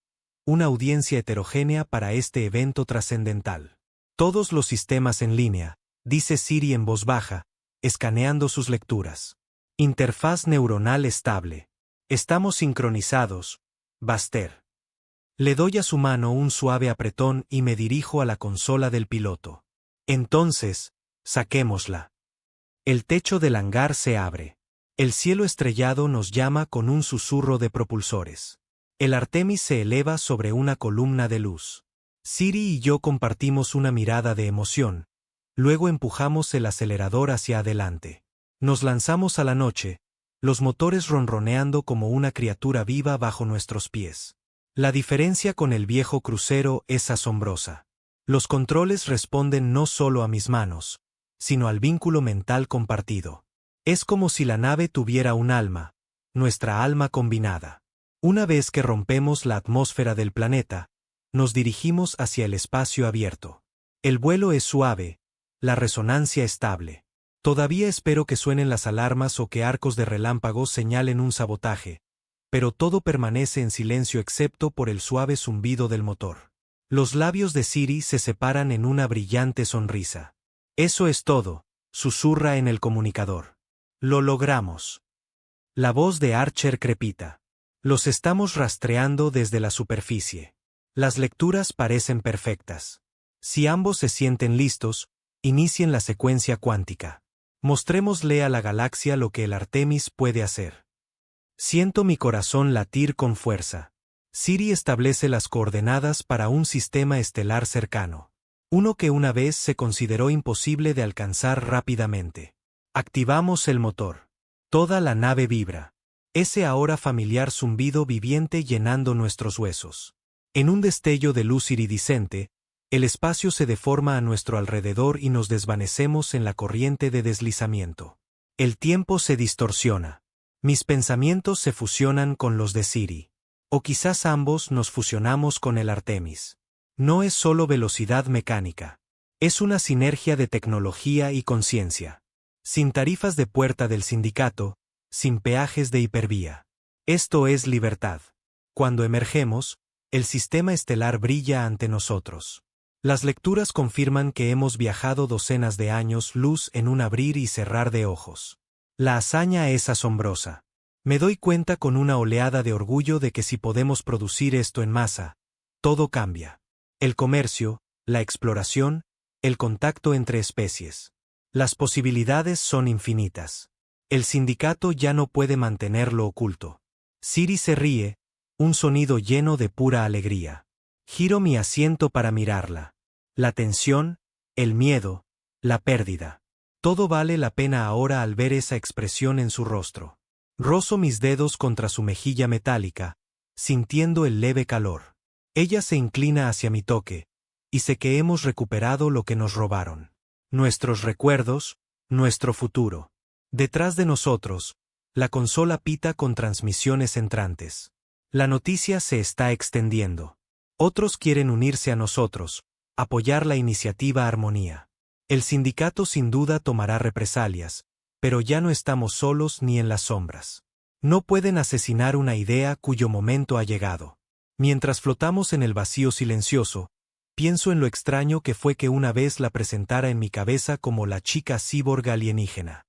una audiencia heterogénea para este evento trascendental. Todos los sistemas en línea, dice Siri en voz baja, escaneando sus lecturas. Interfaz neuronal estable. Estamos sincronizados, Baster. Le doy a su mano un suave apretón y me dirijo a la consola del piloto. Entonces, saquémosla. El techo del hangar se abre. El cielo estrellado nos llama con un susurro de propulsores. El Artemis se eleva sobre una columna de luz. Siri y yo compartimos una mirada de emoción. Luego empujamos el acelerador hacia adelante. Nos lanzamos a la noche, los motores ronroneando como una criatura viva bajo nuestros pies. La diferencia con el viejo crucero es asombrosa. Los controles responden no solo a mis manos, sino al vínculo mental compartido. Es como si la nave tuviera un alma, nuestra alma combinada. Una vez que rompemos la atmósfera del planeta, nos dirigimos hacia el espacio abierto. El vuelo es suave, la resonancia estable. Todavía espero que suenen las alarmas o que arcos de relámpagos señalen un sabotaje, pero todo permanece en silencio excepto por el suave zumbido del motor. Los labios de Siri se separan en una brillante sonrisa. Eso es todo, susurra en el comunicador. Lo logramos. La voz de Archer crepita. Los estamos rastreando desde la superficie. Las lecturas parecen perfectas. Si ambos se sienten listos, inicien la secuencia cuántica. Mostrémosle a la galaxia lo que el Artemis puede hacer. Siento mi corazón latir con fuerza. Siri establece las coordenadas para un sistema estelar cercano. Uno que una vez se consideró imposible de alcanzar rápidamente. Activamos el motor. Toda la nave vibra. Ese ahora familiar zumbido viviente llenando nuestros huesos. En un destello de luz iridiscente, el espacio se deforma a nuestro alrededor y nos desvanecemos en la corriente de deslizamiento. El tiempo se distorsiona. Mis pensamientos se fusionan con los de Siri. O quizás ambos nos fusionamos con el Artemis. No es solo velocidad mecánica. Es una sinergia de tecnología y conciencia. Sin tarifas de puerta del sindicato, sin peajes de hipervía. Esto es libertad. Cuando emergemos, el sistema estelar brilla ante nosotros. Las lecturas confirman que hemos viajado docenas de años luz en un abrir y cerrar de ojos. La hazaña es asombrosa. Me doy cuenta con una oleada de orgullo de que si podemos producir esto en masa, todo cambia. El comercio, la exploración, el contacto entre especies. Las posibilidades son infinitas. El sindicato ya no puede mantenerlo oculto. Siri se ríe, un sonido lleno de pura alegría. Giro mi asiento para mirarla. La tensión, el miedo, la pérdida. Todo vale la pena ahora al ver esa expresión en su rostro. Rozo mis dedos contra su mejilla metálica, sintiendo el leve calor. Ella se inclina hacia mi toque, y sé que hemos recuperado lo que nos robaron. Nuestros recuerdos, nuestro futuro. Detrás de nosotros, la consola pita con transmisiones entrantes. La noticia se está extendiendo. Otros quieren unirse a nosotros, apoyar la iniciativa Armonía. El sindicato sin duda tomará represalias, pero ya no estamos solos ni en las sombras. No pueden asesinar una idea cuyo momento ha llegado. Mientras flotamos en el vacío silencioso, pienso en lo extraño que fue que una vez la presentara en mi cabeza como la chica cyborg alienígena.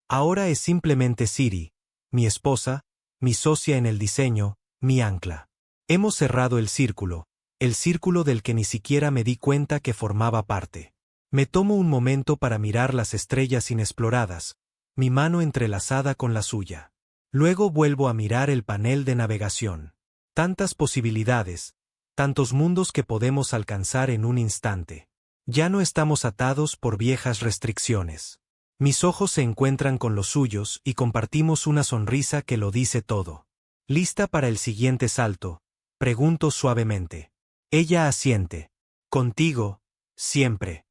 Ahora es simplemente Siri, mi esposa, mi socia en el diseño, mi ancla. Hemos cerrado el círculo del que ni siquiera me di cuenta que formaba parte. Me tomo un momento para mirar las estrellas inexploradas, mi mano entrelazada con la suya. Luego vuelvo a mirar el panel de navegación. Tantas posibilidades, tantos mundos que podemos alcanzar en un instante. Ya no estamos atados por viejas restricciones. Mis ojos se encuentran con los suyos y compartimos una sonrisa que lo dice todo. ¿Lista para el siguiente salto? Pregunto suavemente. Ella asiente. Contigo, siempre.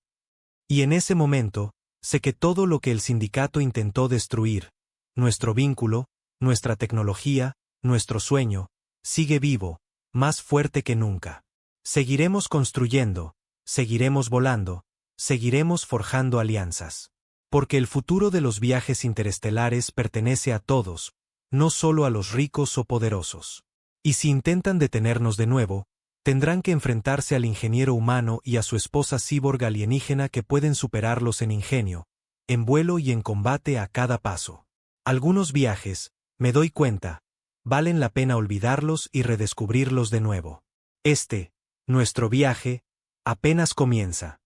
Y en ese momento, sé que todo lo que el sindicato intentó destruir, nuestro vínculo, nuestra tecnología, nuestro sueño, sigue vivo, más fuerte que nunca. Seguiremos construyendo, seguiremos volando, seguiremos forjando alianzas. Porque el futuro de los viajes interestelares pertenece a todos, no solo a los ricos o poderosos. Y si intentan detenernos de nuevo, tendrán que enfrentarse al ingeniero humano y a su esposa cyborg alienígena que pueden superarlos en ingenio, en vuelo y en combate a cada paso. Algunos viajes, me doy cuenta, valen la pena olvidarlos y redescubrirlos de nuevo. Nuestro viaje, apenas comienza.